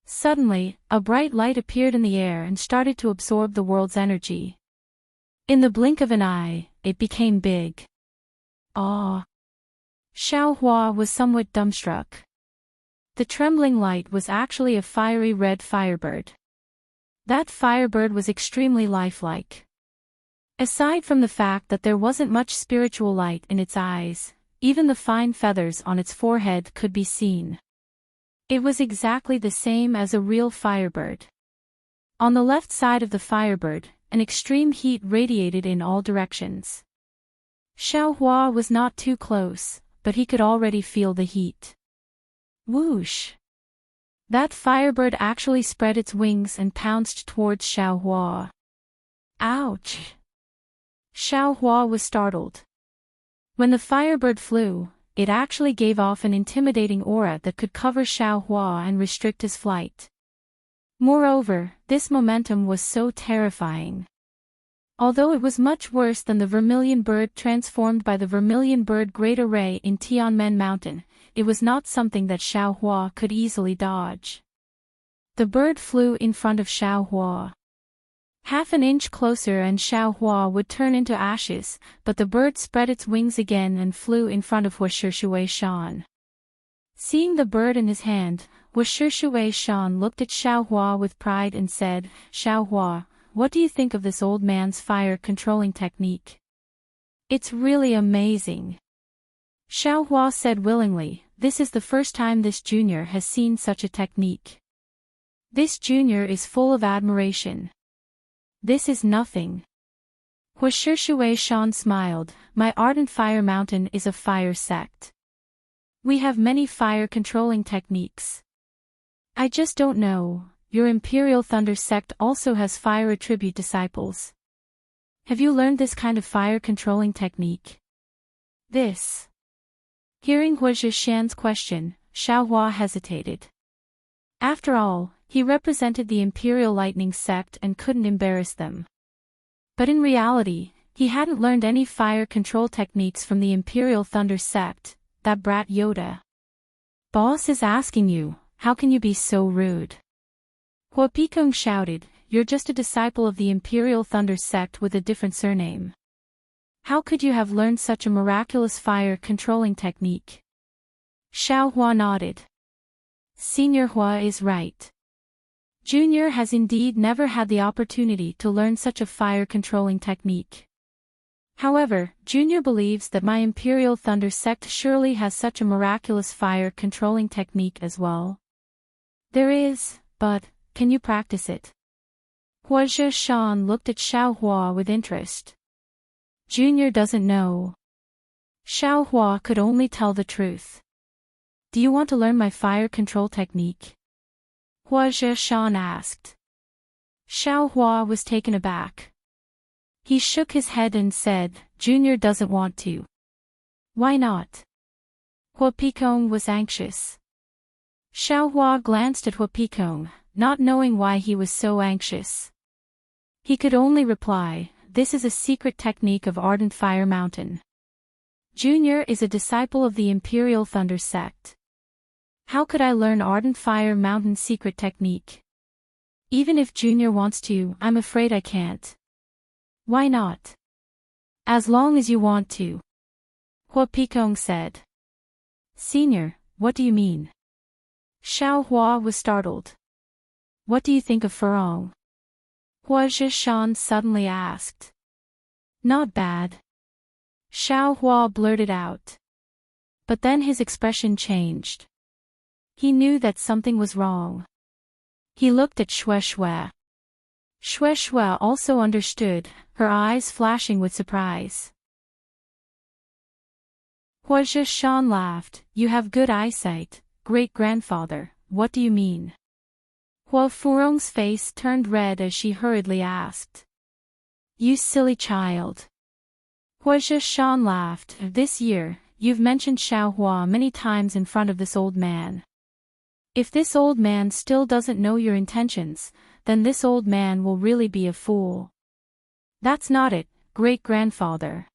Suddenly, a bright light appeared in the air and started to absorb the world's energy. In the blink of an eye, it became big. Ah! Xiaohua was somewhat dumbstruck. The trembling light was actually a fiery red firebird. That firebird was extremely lifelike. Aside from the fact that there wasn't much spiritual light in its eyes, even the fine feathers on its forehead could be seen. It was exactly the same as a real firebird. On the left side of the firebird, an extreme heat radiated in all directions. Xiaohua was not too close, but he could already feel the heat. Whoosh! That firebird actually spread its wings and pounced towards Xiaohua. Ouch! Xiaohua was startled. When the firebird flew, it actually gave off an intimidating aura that could cover Xiaohua and restrict his flight. Moreover, this momentum was so terrifying. Although it was much worse than the vermilion bird transformed by the vermilion bird Great Array in Tianmen Mountain, it was not something that Xiaohua could easily dodge. The bird flew in front of Xiaohua. Half an inch closer and Xiaohua would turn into ashes, but the bird spread its wings again and flew in front of Wu Shishui Shan. Seeing the bird in his hand, Wu Shishui Shan looked at Xiaohua with pride and said, "Xiaohua, what do you think of this old man's fire controlling technique?" "It's really amazing." Xiaohua said willingly, "This is the first time this junior has seen such a technique. This junior is full of admiration." "This is nothing." Wu Shishui Shan smiled, "My ardent fire mountain is a fire sect. We have many fire controlling techniques. I just don't know, your Imperial Thunder sect also has fire attribute disciples. Have you learned this kind of fire controlling technique?" "This." Hearing Huizhi Shan's question, Xiaohua hesitated. After all, he represented the Imperial Lightning sect and couldn't embarrass them. But in reality, he hadn't learned any fire control techniques from the Imperial Thunder sect, that brat Yoda. Boss is asking you, how can you be so rude? Hua Picong shouted, you're just a disciple of the Imperial Thunder sect with a different surname. How could you have learned such a miraculous fire controlling technique? Xiao Hua nodded. Senior Hua is right. Junior has indeed never had the opportunity to learn such a fire controlling technique. However, Junior believes that my Imperial Thunder sect surely has such a miraculous fire controlling technique as well. There is, but, can you practice it? Hua Zhishan looked at Xiao Hua with interest. Junior doesn't know. Xiao Hua could only tell the truth. Do you want to learn my fire control technique? Hua Zhishan asked. Xiao Hua was taken aback. He shook his head and said, Junior doesn't want to. Why not? Hua Picong was anxious. Xiao Hua glanced at Hua Picong, not knowing why he was so anxious. He could only reply, this is a secret technique of Ardent Fire Mountain. Junior is a disciple of the Imperial Thunder sect. How could I learn Ardent Fire Mountain secret technique? Even if Junior wants to, I'm afraid I can't. Why not? As long as you want to. Hua Picong said. Senior, what do you mean? Xiao Hua was startled. What do you think of Furong? Hua Zhishan suddenly asked. Not bad. Xiao Hua blurted out. But then his expression changed. He knew that something was wrong. He looked at Xue Xue. Xue Xue also understood, her eyes flashing with surprise. Hua Zhishan laughed, you have good eyesight, great-grandfather, what do you mean? Hua Furong's face turned red as she hurriedly asked. You silly child. Hua Zhishan laughed, this year, you've mentioned Xiao Hua many times in front of this old man. If this old man still doesn't know your intentions, then this old man will really be a fool. That's not it, great-grandfather.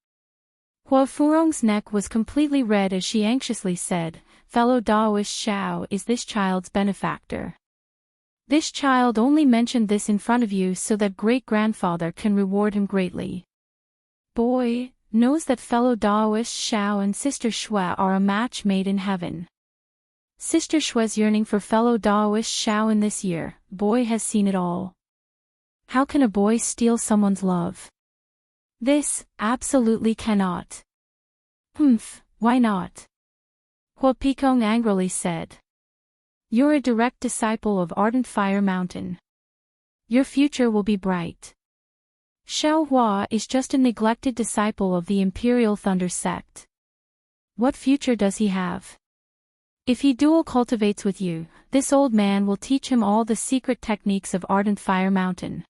Hua Furong's neck was completely red as she anxiously said, fellow Daoist Xiao is this child's benefactor. This child only mentioned this in front of you so that great-grandfather can reward him greatly. Boy knows that fellow Daoist Xiao and Sister Xue are a match made in heaven. Sister Xue's yearning for fellow Daoist Xiao in this year, boy has seen it all. How can a boy steal someone's love? This, absolutely cannot. Why not? Hua Picong angrily said. You're a direct disciple of Ardent Fire Mountain. Your future will be bright. Xiao Hua is just a neglected disciple of the Imperial Thunder sect. What future does he have? If he dual cultivates with you, this old man will teach him all the secret techniques of Ardent Fire Mountain.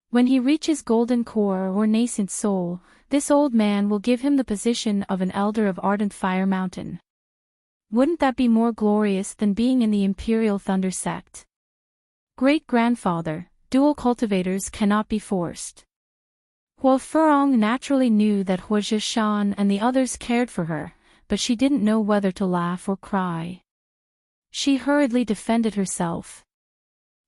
When he reaches Golden Core or Nascent Soul, this old man will give him the position of an elder of Ardent Fire Mountain. Wouldn't that be more glorious than being in the Imperial Thunder sect? Great-grandfather, dual cultivators cannot be forced. Hua Furong naturally knew that Hua Zhishan and the others cared for her, but she didn't know whether to laugh or cry. She hurriedly defended herself.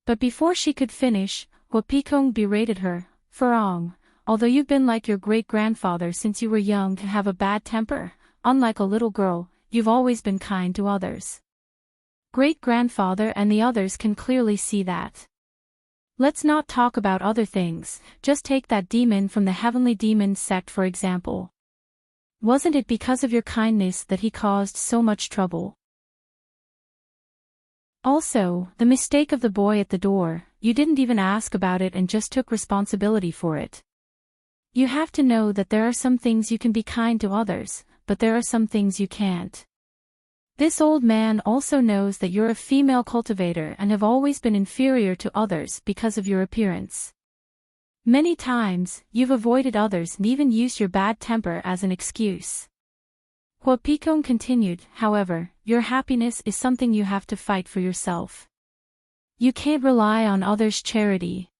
But before she could finish, Hua Picong berated her, Furong, although you've been like your great-grandfather since you were young to have a bad temper, unlike a little girl, you've always been kind to others. Great-grandfather and the others can clearly see that. Let's not talk about other things, just take that demon from the Heavenly Demon sect for example. Wasn't it because of your kindness that he caused so much trouble? Also, the mistake of the boy at the door, you didn't even ask about it and just took responsibility for it. You have to know that there are some things you can be kind to others, but there are some things you can't. This old man also knows that you're a female cultivator and have always been inferior to others because of your appearance. Many times, you've avoided others and even used your bad temper as an excuse. Hua Picong continued, however, your happiness is something you have to fight for yourself. You can't rely on others' charity.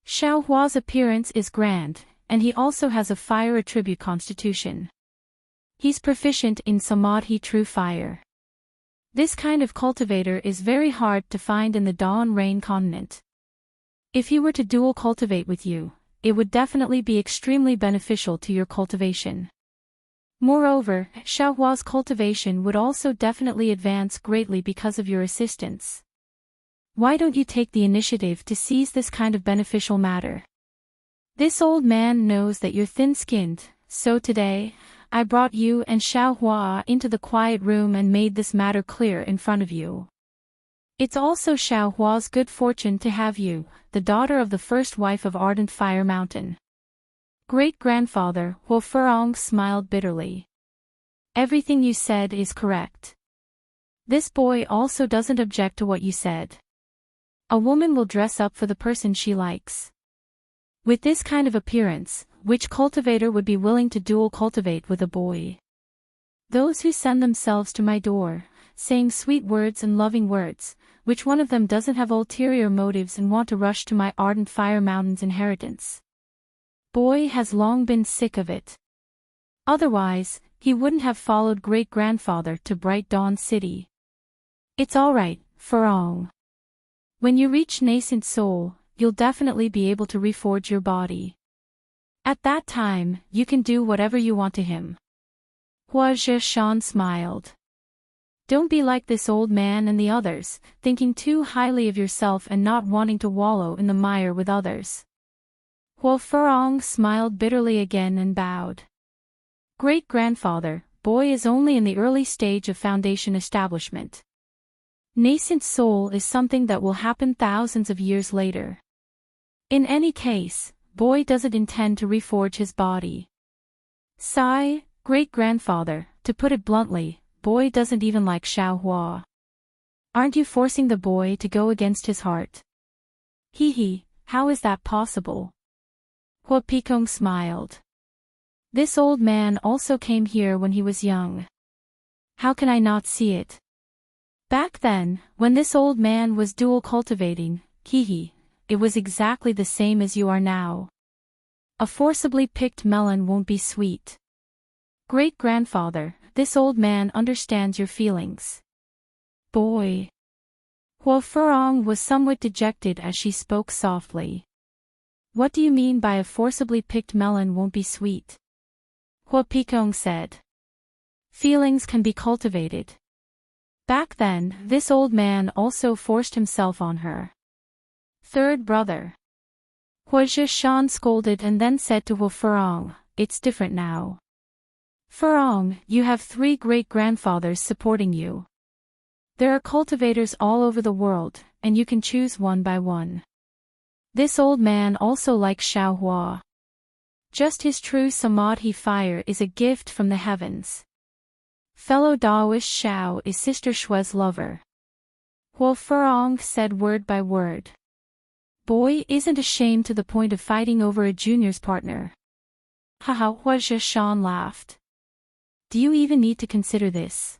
Xiao Hua's appearance is grand, and he also has a fire attribute constitution. He's proficient in Samadhi True Fire. This kind of cultivator is very hard to find in the Dawn Rain continent. If he were to dual cultivate with you, it would definitely be extremely beneficial to your cultivation. Moreover, Xiao Hua's cultivation would also definitely advance greatly because of your assistance. Why don't you take the initiative to seize this kind of beneficial matter? This old man knows that you're thin-skinned, so today, I brought you and Xiao Hua into the quiet room and made this matter clear in front of you. It's also Xiao Hua's good fortune to have you, the daughter of the first wife of Ardent Fire Mountain. Great-grandfather Huo Furong smiled bitterly. Everything you said is correct. This boy also doesn't object to what you said. A woman will dress up for the person she likes. With this kind of appearance, which cultivator would be willing to dual cultivate with a boy? Those who send themselves to my door, saying sweet words and loving words, which one of them doesn't have ulterior motives and want to rush to my Ardent Fire Mountain's inheritance? Boy has long been sick of it. Otherwise, he wouldn't have followed great-grandfather to Bright Dawn City. It's alright, Furong. When you reach nascent soul, you'll definitely be able to reforge your body. At that time, you can do whatever you want to him. Hua Zhishan smiled. Don't be like this old man and the others, thinking too highly of yourself and not wanting to wallow in the mire with others. Huo Furong smiled bitterly again and bowed. Great-grandfather, boy is only in the early stage of foundation establishment. Nascent soul is something that will happen thousands of years later. In any case, boy doesn't intend to reforge his body. Sigh, great-grandfather, to put it bluntly, boy doesn't even like Xiao Hua. Aren't you forcing the boy to go against his heart? Hee, how is that possible? Hua Picong smiled. This old man also came here when he was young. How can I not see it? Back then, when this old man was dual cultivating, it was exactly the same as you are now. A forcibly picked melon won't be sweet. Great-grandfather, this old man understands your feelings. Boy. Huo Furong was somewhat dejected as she spoke softly. What do you mean by a forcibly picked melon won't be sweet? Hua Picong said. Feelings can be cultivated. Back then, this old man also forced himself on her. Third brother. Hua Zhishan scolded and then said to Huo Furong, it's different now. Furong, you have 3 great-grandfathers supporting you. There are cultivators all over the world, and you can choose one by one. This old man also likes Xiao Hua. Just his true Samadhi fire is a gift from the heavens. Fellow Daoist Xiao is Sister Shue's lover. Huo Furong said word by word. Boy isn't ashamed to the point of fighting over a junior's partner. Haha, Hua Zhishan laughed. Do you even need to consider this?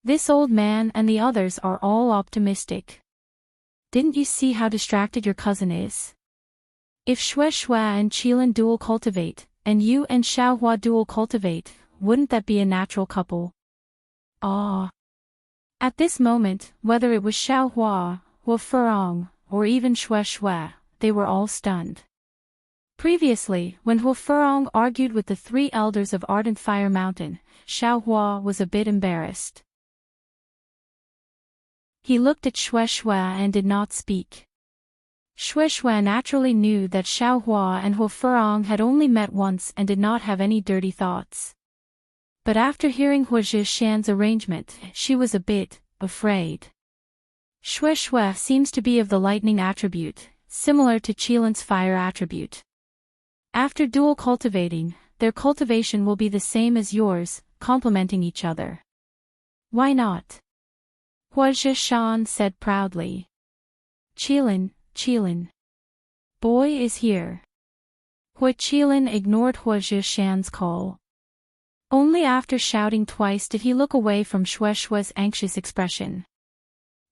This old man and the others are all optimistic. Didn't you see how distracted your cousin is? If Shue and Qilin dual cultivate, and you and Xiao Hua dual cultivate, wouldn't that be a natural couple? Ah. At this moment, whether it was Xiao Hua, Huo Furong, or even Shue, they were all stunned. Previously, when Huo Furong argued with the 3 elders of Ardent Fire Mountain, Xiao Hua was a bit embarrassed. He looked at Shue and did not speak. Shue naturally knew that Xiao Hua and Huo Furong had only met once and did not have any dirty thoughts. But after hearing Hua Zhishan's arrangement, she was a bit afraid. Shue seems to be of the lightning attribute, similar to Qilin's fire attribute. After dual cultivating, their cultivation will be the same as yours, complementing each other. Why not? Hua Zhishan said proudly. Qilin. Boy is here. Hua Qilin ignored Hua Zhishan's call. Only after shouting twice did he look away from Shue's anxious expression.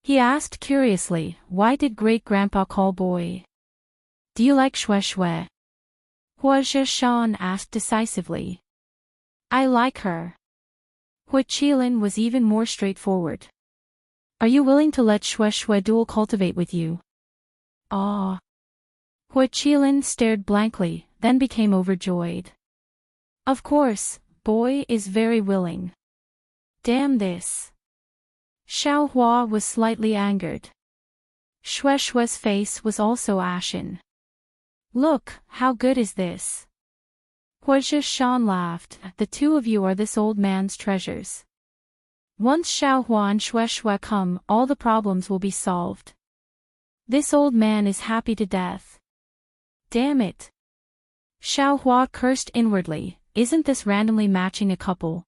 He asked curiously, why did great-grandpa call boy? Do you like Xue Xue? Hua Zhishan asked decisively. I like her. Hua Qilin was even more straightforward. Are you willing to let Xue Xue dual cultivate with you? Ah. Hua Qilin stared blankly, then became overjoyed. Of course, boy is very willing. Damn this. Xiao Hua was slightly angered. Xue Xue's face was also ashen. Look, how good is this? Hua Zhishan laughed. The two of you are this old man's treasures. Once Xiao Hua and Xue Xue come, all the problems will be solved. This old man is happy to death. Damn it. Xiao Hua cursed inwardly. Isn't this randomly matching a couple?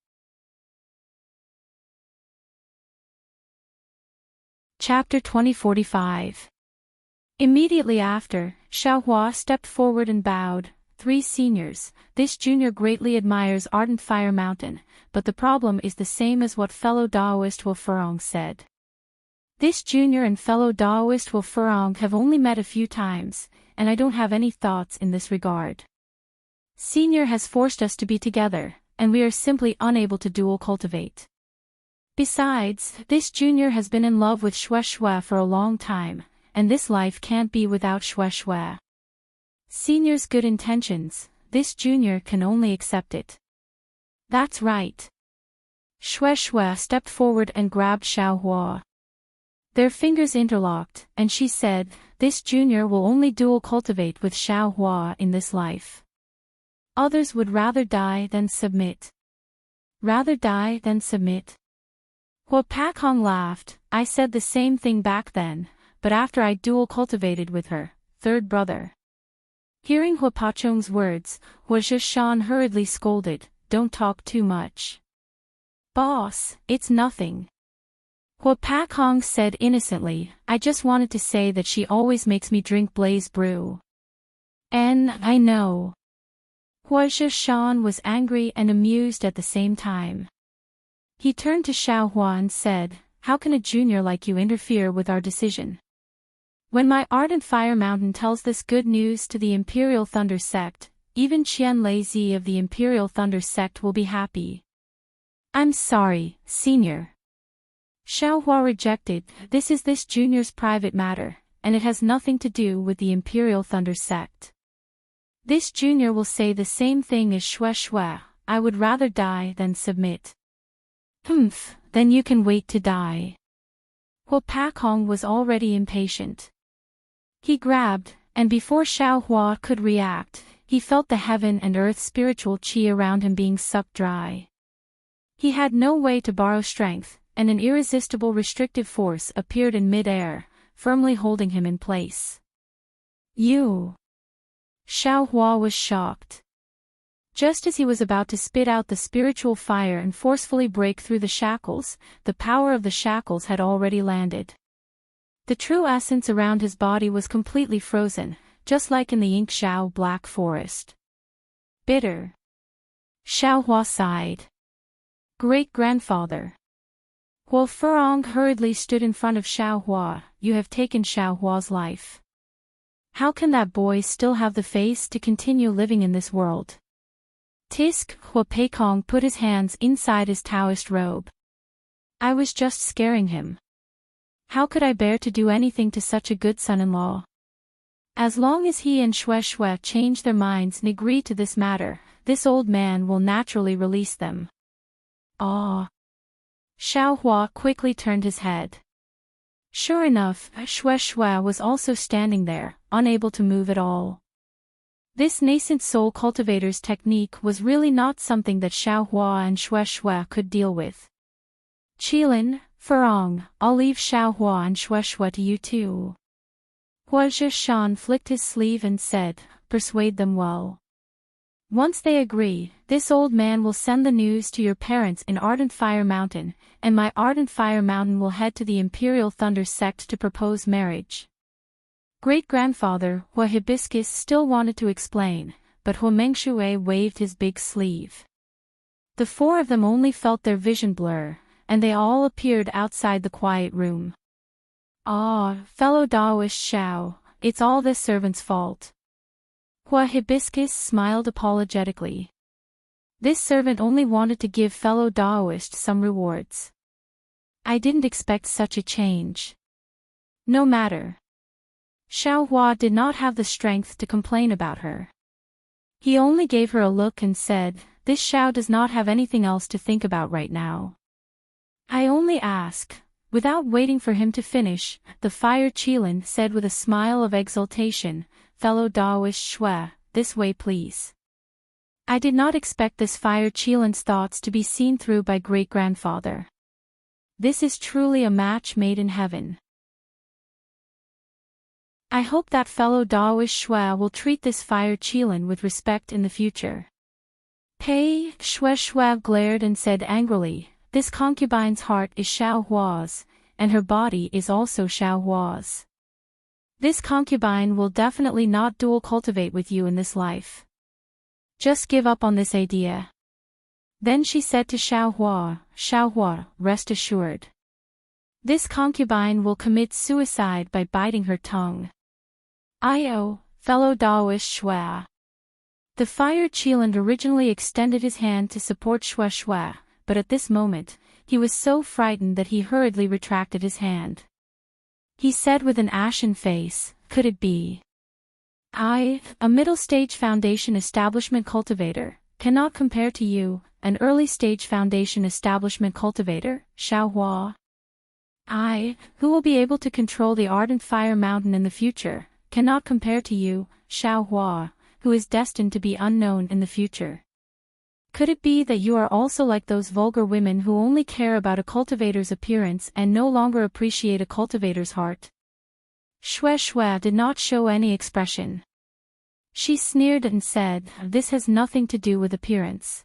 Chapter 2045. Immediately after, Xiao Hua stepped forward and bowed. 3 seniors, this junior greatly admires Ardent Fire Mountain, but the problem is the same as what fellow Daoist Wu Furong said. This junior and fellow Daoist Wu Furong have only met a few times, and I don't have any thoughts in this regard. Senior has forced us to be together, and we are simply unable to dual cultivate. Besides, this junior has been in love with Xue Xue for a long time, and this life can't be without Xue Xue. Senior's good intentions, this junior can only accept it. That's right. Xue Xue stepped forward and grabbed Xiao Hua. Their fingers interlocked, and she said, this junior will only dual cultivate with Xiao Hua in this life. Others would rather die than submit. Rather die than submit. Hua Pakong laughed. I said the same thing back then, but after I dual cultivated with her, third brother. Hearing Hua Pachong's words, Hua Zhishan hurriedly scolded, don't talk too much. Boss, it's nothing. Hua Pakong said innocently, I just wanted to say that she always makes me drink blaze brew. And I know. Hua Zhishan was angry and amused at the same time. He turned to Xiao Hua and said, how can a junior like you interfere with our decision? When my Ardent Fire Mountain tells this good news to the Imperial Thunder Sect, even Qian Lei of the Imperial Thunder Sect will be happy. I'm sorry, Senior. Xiao Hua rejected, this is this junior's private matter, and it has nothing to do with the Imperial Thunder Sect. This junior will say the same thing as Xue Xue, I would rather die than submit. Humph, then you can wait to die. Hua Pakong was already impatient. He grabbed, and before Xiao Hua could react, he felt the heaven and earth spiritual qi around him being sucked dry. He had no way to borrow strength, and an irresistible restrictive force appeared in mid-air, firmly holding him in place. You! Xiao Hua was shocked. Just as he was about to spit out the spiritual fire and forcefully break through the shackles, the power of the shackles had already landed. The true essence around his body was completely frozen, just like in the Ink-Xiao Black Forest. Bitter. Xiao Hua sighed. Great-grandfather. Hua Furong hurriedly stood in front of Xiao Hua, you have taken Xiao Hua's life. How can that boy still have the face to continue living in this world? Tisk, Hua Peikong put his hands inside his Taoist robe. I was just scaring him. How could I bear to do anything to such a good son-in-law? As long as he and Xue Xue change their minds and agree to this matter, this old man will naturally release them. Ah. Xiao Hua quickly turned his head. Sure enough, Xue Xue was also standing there, unable to move at all. This nascent soul cultivator's technique was really not something that Xiao Hua and Xue Xue could deal with. Qilin, Furong, I'll leave Xiao Hua and Xue Xue to you too. Hua Zhishan flicked his sleeve and said, persuade them well. Once they agree, this old man will send the news to your parents in Ardent Fire Mountain, and my Ardent Fire Mountain will head to the Imperial Thunder Sect to propose marriage. Great-grandfather Hua Hibiscus still wanted to explain, but Hua Mengshui waved his big sleeve. The 4 of them only felt their vision blur, and they all appeared outside the quiet room. Ah, fellow Daoist Xiao, it's all this servant's fault. Hua Hibiscus smiled apologetically. This servant only wanted to give fellow Daoist some rewards. I didn't expect such a change. No matter. Xiao Hua did not have the strength to complain about her. He only gave her a look and said, this Xiao does not have anything else to think about right now. I only ask. Without waiting for him to finish, the Fire Qilin said with a smile of exultation, fellow Daoist Shui, this way please. I did not expect this Fire Qilin's thoughts to be seen through by great-grandfather. This is truly a match made in heaven. I hope that fellow Daoist Shui will treat this Fire Qilin with respect in the future. Pei Shui glared and said angrily, this concubine's heart is Xiao Hua's, and her body is also Xiao Hua's. This concubine will definitely not dual cultivate with you in this life. Just give up on this idea. Then she said to Xiao Hua, rest assured. This concubine will commit suicide by biting her tongue. Fellow Daoist Shui. The Fire Qilin originally extended his hand to support Shui, but at this moment, he was so frightened that he hurriedly retracted his hand. He said with an ashen face, could it be? I, a middle-stage foundation establishment cultivator, cannot compare to you, an early-stage foundation establishment cultivator, Xiao Hua. I, who will be able to control the ardent fire mountain in the future, cannot compare to you, Xiao Hua, who is destined to be unknown in the future. Could it be that you are also like those vulgar women who only care about a cultivator's appearance and no longer appreciate a cultivator's heart? Shui did not show any expression. She sneered and said, this has nothing to do with appearance.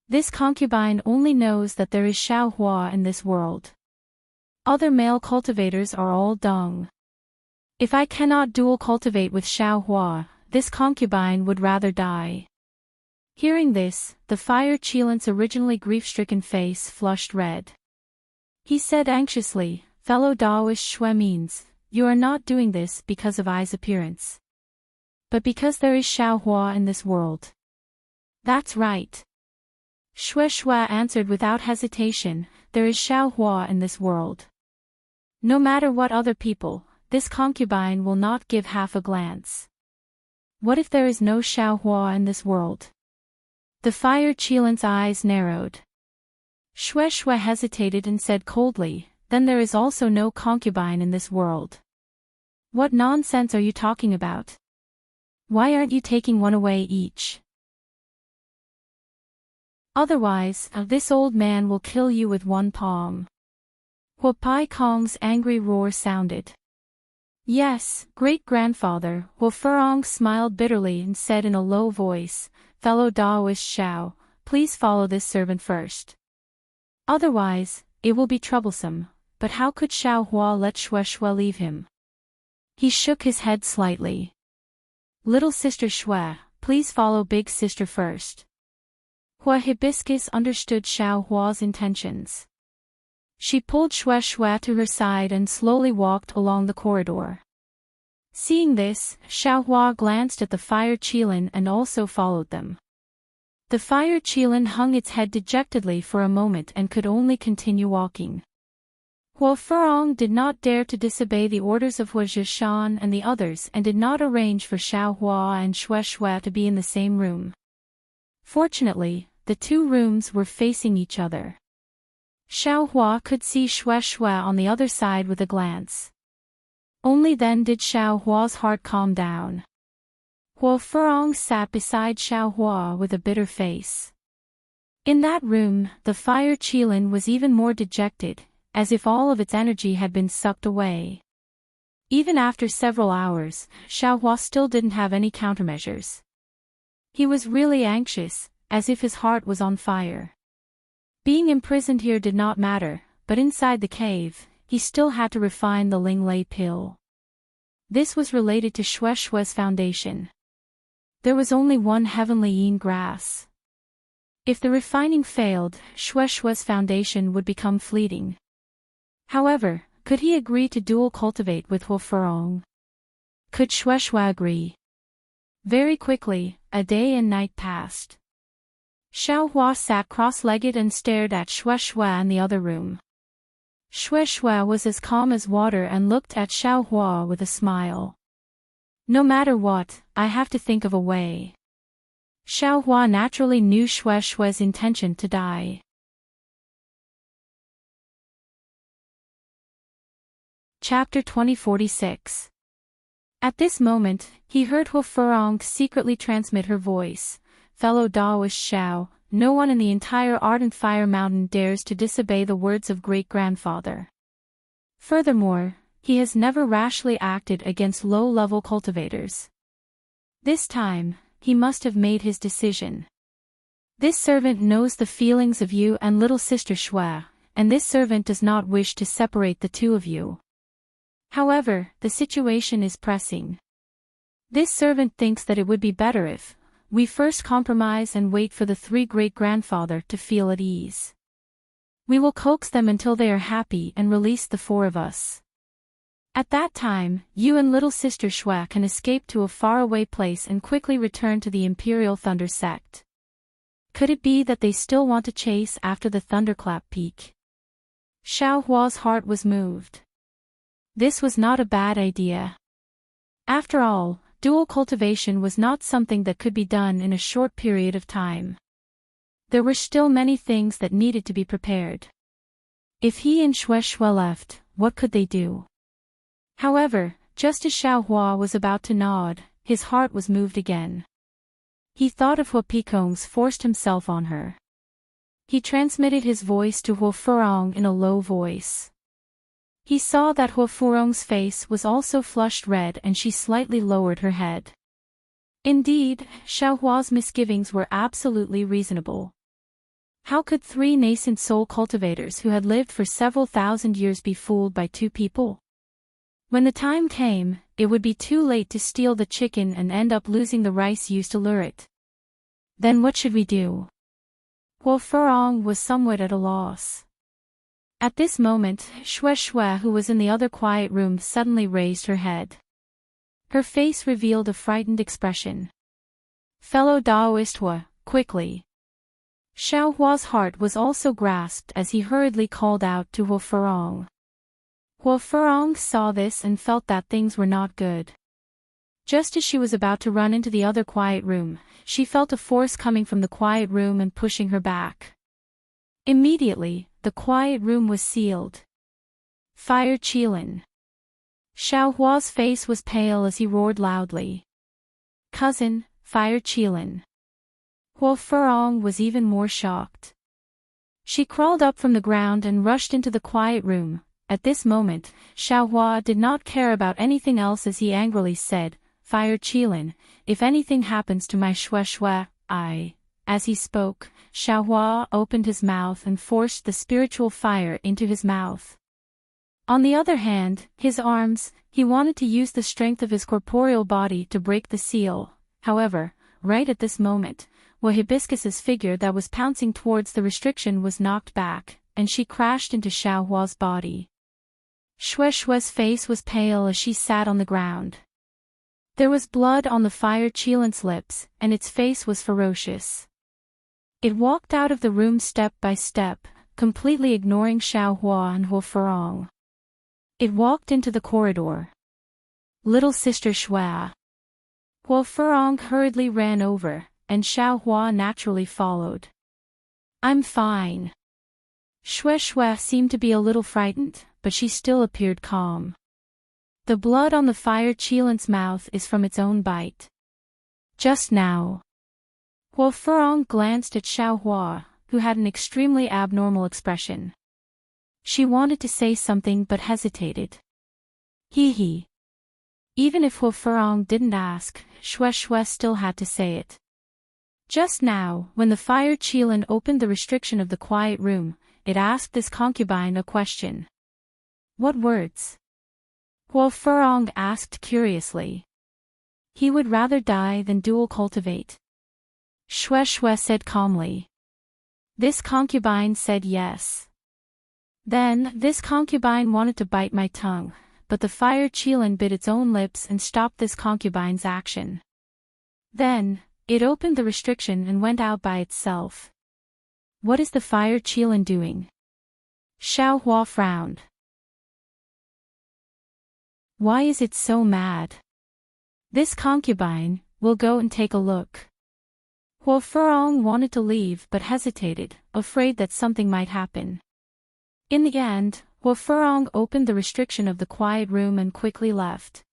This concubine only knows that there is Xiao Hua in this world. Other male cultivators are all dung. If I cannot dual cultivate with Xiao Hua, this concubine would rather die. Hearing this, the Fire Qilin's originally grief-stricken face flushed red. He said anxiously, fellow Daoist Shui means, you are not doing this because of I's appearance. But because there is Xiao Hua in this world. That's right. Shui answered without hesitation, there is Xiao Hua in this world. No matter what other people, this concubine will not give half a glance. What if there is no Xiao Hua in this world? The Fire Qilin's eyes narrowed. Shui hesitated and said coldly, then there is also no concubine in this world. What nonsense are you talking about? Why aren't you taking one away each? Otherwise, this old man will kill you with one palm. Hua Pai Kong's angry roar sounded. Yes, great-grandfather, Hua Furong smiled bitterly and said in a low voice, fellow Daoist Xiao, please follow this servant first. Otherwise, it will be troublesome, but how could Xiao Hua let Shui leave him? He shook his head slightly. Little sister Shui, please follow big sister first. Hua Hibiscus understood Xiao Hua's intentions. She pulled Shui to her side and slowly walked along the corridor. Seeing this, Xiao Hua glanced at the Fire Qilin and also followed them. The Fire Qilin hung its head dejectedly for a moment and could only continue walking. Hua Furong did not dare to disobey the orders of Hua Zhishan and the others and did not arrange for Xiao Hua and Shui to be in the same room. Fortunately, the two rooms were facing each other. Xiao Hua could see Shui on the other side with a glance. Only then did Xiao Hua's heart calm down. Hua Furong sat beside Xiao Hua with a bitter face. In that room, the Fire Qilin was even more dejected, as if all of its energy had been sucked away. Even after several hours, Xiao Hua still didn't have any countermeasures. He was really anxious, as if his heart was on fire. Being imprisoned here did not matter, but inside the cave, he still had to refine the Ling Lei pill. This was related to Shui's foundation. There was only one heavenly yin grass. If the refining failed, Shui's foundation would become fleeting. However, could he agree to dual cultivate with Hua Furong? Could Shue Shue agree? Very quickly, a day and night passed. Xiaohua sat cross-legged and stared at Shue Shue in the other room. Shue Shue was as calm as water and looked at Xiaohua with a smile. No matter what, I have to think of a way. Xiaohua naturally knew Shue Shue's intention to die. Chapter 2046. At this moment, he heard Hu Furong secretly transmit her voice. Fellow Daoist Xiao, no one in the entire Ardent Fire Mountain dares to disobey the words of great-grandfather. Furthermore, he has never rashly acted against low-level cultivators. This time, he must have made his decision. This servant knows the feelings of you and little sister Shue, and this servant does not wish to separate the two of you. However, the situation is pressing. This servant thinks that it would be better if we first compromise and wait for the three great-grandfather to feel at ease. We will coax them until they are happy and release the four of us. At that time, you and little sister Shue can escape to a faraway place and quickly return to the Imperial Thunder sect. Could it be that they still want to chase after the Thunderclap Peak? Xiaohua's heart was moved. This was not a bad idea. After all, dual cultivation was not something that could be done in a short period of time. There were still many things that needed to be prepared. If he and Shue Shue left, what could they do? However, just as Xiaohua was about to nod, his heart was moved again. He thought of Hu Pekong's forced himself on her. He transmitted his voice to Hu Furong in a low voice. He saw that Hu Furong's face was also flushed red and she slightly lowered her head. Indeed, Xiaohua's misgivings were absolutely reasonable. How could three nascent soul cultivators who had lived for several thousand years be fooled by two people? When the time came, it would be too late to steal the chicken and end up losing the rice used to lure it. Then what should we do? Hu Furong was somewhat at a loss. At this moment, Shue Shue, who was in the other quiet room, suddenly raised her head. Her face revealed a frightened expression. Fellow Daoist Hu, quickly. Xiaohua's heart was also grasped as he hurriedly called out to Hu Furong. Hu Furong saw this and felt that things were not good. Just as she was about to run into the other quiet room, she felt a force coming from the quiet room and pushing her back. Immediately, the quiet room was sealed. Fire Qilin. Xiaohua's face was pale as he roared loudly. Cousin, Fire Qilin. Hu Furong was even more shocked. She crawled up from the ground and rushed into the quiet room. At this moment, Xiaohua did not care about anything else as he angrily said, Fire Qilin, if anything happens to my Shue Shue, I. As he spoke, Xiaohua opened his mouth and forced the spiritual fire into his mouth. On the other hand, his arms, he wanted to use the strength of his corporeal body to break the seal. However, right at this moment, Hibiscus's figure that was pouncing towards the restriction was knocked back, and she crashed into Xiaohua's body. Shue Shue's face was pale as she sat on the ground. There was blood on the Fire Qilin's lips, and its face was ferocious. It walked out of the room step by step, completely ignoring Xiaohua and Hu Furong. It walked into the corridor. Little sister Shue. Hu Furong hurriedly ran over, and Xiaohua naturally followed. I'm fine. Shue Shue seemed to be a little frightened, but she still appeared calm. The blood on the Fire Qilin's mouth is from its own bite. Just now. Hu Furong glanced at Xiaohua, who had an extremely abnormal expression. She wanted to say something but hesitated. Hee. Even if Hu Furong didn't ask, Shue Shue still had to say it. Just now, when the Fire Qilin opened the restriction of the quiet room, it asked this concubine a question. What words? Hu Furong asked curiously. He would rather die than dual cultivate. Shue Shue said calmly. This concubine said yes. Then, this concubine wanted to bite my tongue, but the fire Qilin bit its own lips and stopped this concubine's action. Then, it opened the restriction and went out by itself. What is the fire Qilin doing? Xiao Hua frowned. Why is it so mad? This concubine, we'll go and take a look. Huo Furong wanted to leave but hesitated, afraid that something might happen. In the end, Huo Furong opened the restriction of the quiet room and quickly left.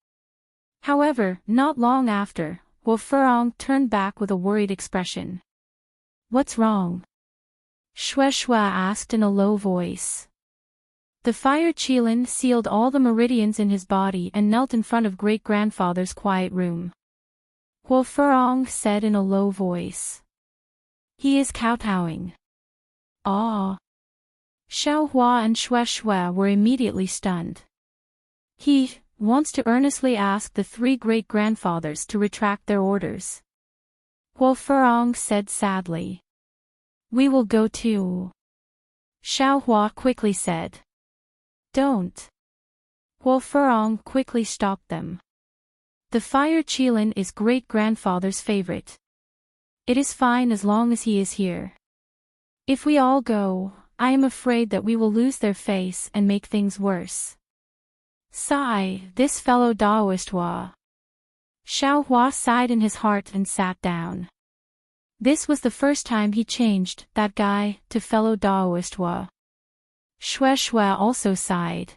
However, not long after, Huo Furong turned back with a worried expression. What's wrong? Shue Shue asked in a low voice. The fire Qilin sealed all the meridians in his body and knelt in front of great-grandfather's quiet room. Huo Furong said in a low voice. He is kowtowing. Ah! Xiao Hua and Shue Shue were immediately stunned. He wants to earnestly ask the three great-grandfathers to retract their orders. Huo Furong said sadly. We will go too. Xiao Hua quickly said. Don't. Huo Furong quickly stopped them. The fire Qilin is great-grandfather's favorite. It is fine as long as he is here. If we all go, I am afraid that we will lose their face and make things worse. Sigh, this fellow Daoist Hua. Xiao Hua sighed in his heart and sat down. This was the first time he changed, that guy, to fellow Daoist Hua. Shue Shue also sighed.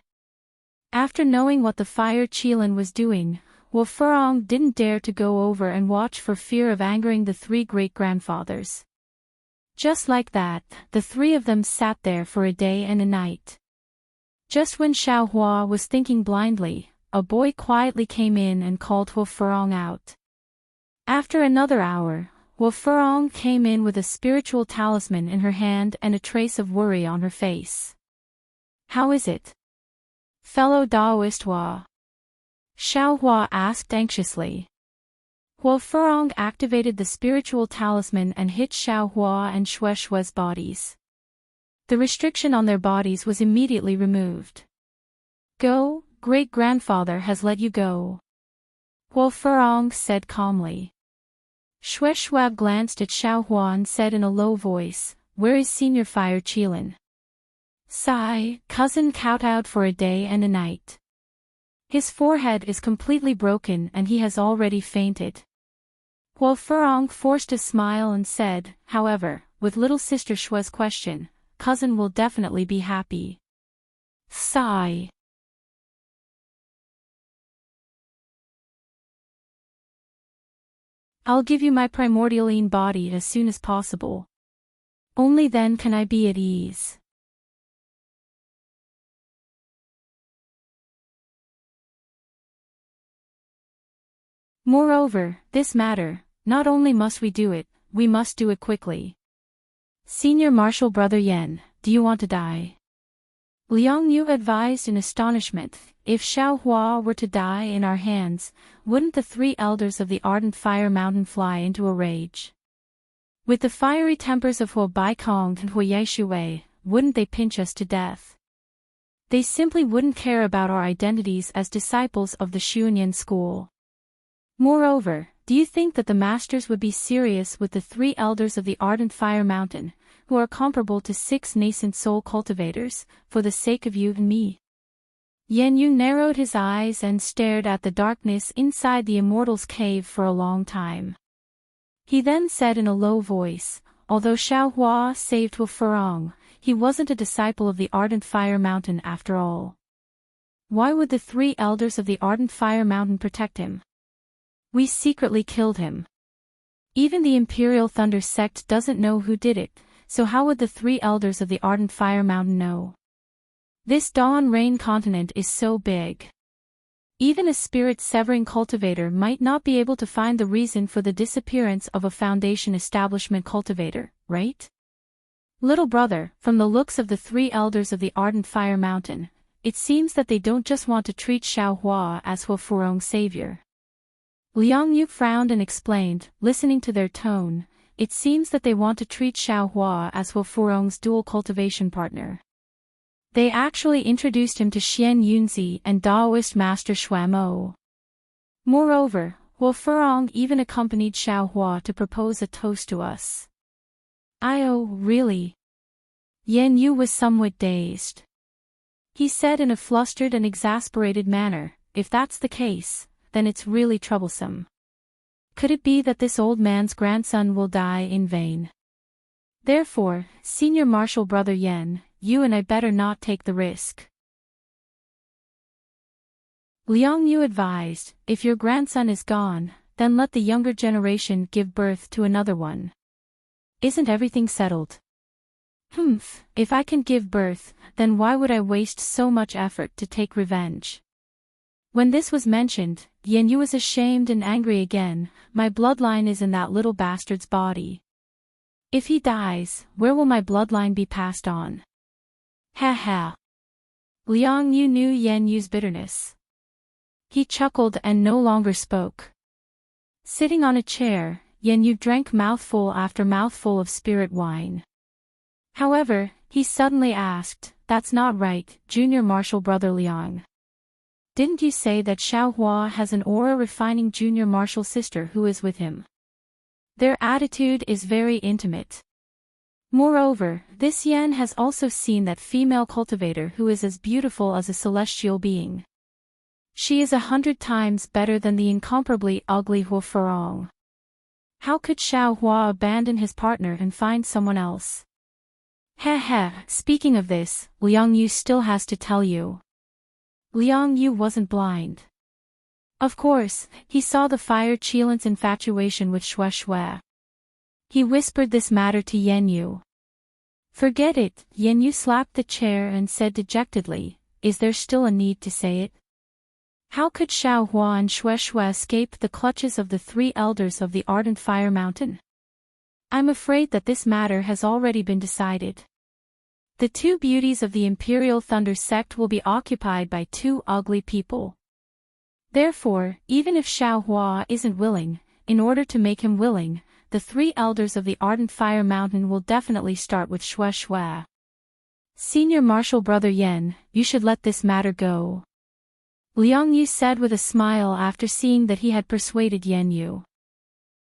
After knowing what the fire Qilin was doing, Huo Furong didn't dare to go over and watch for fear of angering the three great-grandfathers. Just like that, the three of them sat there for a day and a night. Just when Xiao Hua was thinking blindly, a boy quietly came in and called Huo Furong out. After another hour, Huo Furong came in with a spiritual talisman in her hand and a trace of worry on her face. How is it? Fellow Daoist Hua? Xiao Hua asked anxiously. Huo Furong activated the spiritual talisman and hit Xiao Hua and Shue Shue's bodies. The restriction on their bodies was immediately removed. Go, great-grandfather has let you go. Huo Furong said calmly. Shue Shue glanced at Xiao Hua and said in a low voice, Where is Senior Fire Qilin? Sigh, cousin kowtowed for a day and a night. His forehead is completely broken and he has already fainted. Huo Furong forced a smile and said, however, with little sister Shue's question, cousin will definitely be happy. Sigh. I'll give you my primordialine body as soon as possible. Only then can I be at ease. Moreover, this matter, not only must we do it, we must do it quickly. Senior Marshal Brother Yan, do you want to die? Liang Yu advised in astonishment, if Xiao Hua were to die in our hands, wouldn't the three elders of the Ardent Fire Mountain fly into a rage? With the fiery tempers of Huo Baikong and Huo Yaishuwei, wouldn't they pinch us to death? They simply wouldn't care about our identities as disciples of the Xuanyan school. Moreover, do you think that the masters would be serious with the three elders of the Ardent Fire Mountain, who are comparable to 6 nascent soul cultivators, for the sake of you and me? Yan Yu narrowed his eyes and stared at the darkness inside the immortal's cave for a long time. He then said in a low voice, although Xiao Hua saved Huo Furong, he wasn't a disciple of the Ardent Fire Mountain after all. Why would the three elders of the Ardent Fire Mountain protect him? We secretly killed him. Even the Imperial Thunder sect doesn't know who did it, so how would the three elders of the Ardent Fire Mountain know? This Dawn Rain continent is so big. Even a spirit-severing cultivator might not be able to find the reason for the disappearance of a Foundation establishment cultivator, right? Little brother, from the looks of the three elders of the Ardent Fire Mountain, it seems that they don't just want to treat Xiao Hua as Huo Furong's savior. Liang Yu frowned and explained, listening to their tone, it seems that they want to treat Xiao Hua as Huo Furong's dual cultivation partner. They actually introduced him to Xian Yunzi and Daoist master Xuemo. Moreover, Wu Furong even accompanied Xiao Hua to propose a toast to us. Really? Yan Yu was somewhat dazed. He said in a flustered and exasperated manner, if that's the case, then it's really troublesome. Could it be that this old man's grandson will die in vain? Therefore, Senior Marshal Brother Yan, you and I better not take the risk. Liang Yu advised, if your grandson is gone, then let the younger generation give birth to another one. Isn't everything settled? If I can give birth, then why would I waste so much effort to take revenge? When this was mentioned, Yan Yu was ashamed and angry again. My bloodline is in that little bastard's body. If he dies, where will my bloodline be passed on? Ha ha. Liang Yu knew Yan Yu's bitterness. He chuckled and no longer spoke. Sitting on a chair, Yan Yu drank mouthful after mouthful of spirit wine. However, he suddenly asked, that's not right, Junior Marshal Brother Liang. Didn't you say that Xiao Hua has an aura-refining junior marshal sister who is with him? Their attitude is very intimate. Moreover, this Yan has also seen that female cultivator who is as beautiful as a celestial being. She is 100 times better than the incomparably ugly Wu Furong. How could Xiao Hua abandon his partner and find someone else? Speaking of this, Liang Yu still has to tell you. Liang Yu wasn't blind. Of course, he saw the fire Qilin's infatuation with Xue Xue. He whispered this matter to Yan Yu. Forget it, Yan Yu slapped the chair and said dejectedly, is there still a need to say it? How could Xiao Hua and Xue Xue escape the clutches of the three elders of the Ardent Fire Mountain? I'm afraid that this matter has already been decided. The two beauties of the Imperial Thunder sect will be occupied by two ugly people. Therefore, even if Xiao Hua isn't willing, in order to make him willing, the three elders of the Ardent Fire Mountain will definitely start with Xue Xue. Senior Marshal Brother Yan, you should let this matter go. Liang Yu said with a smile after seeing that he had persuaded Yan Yu.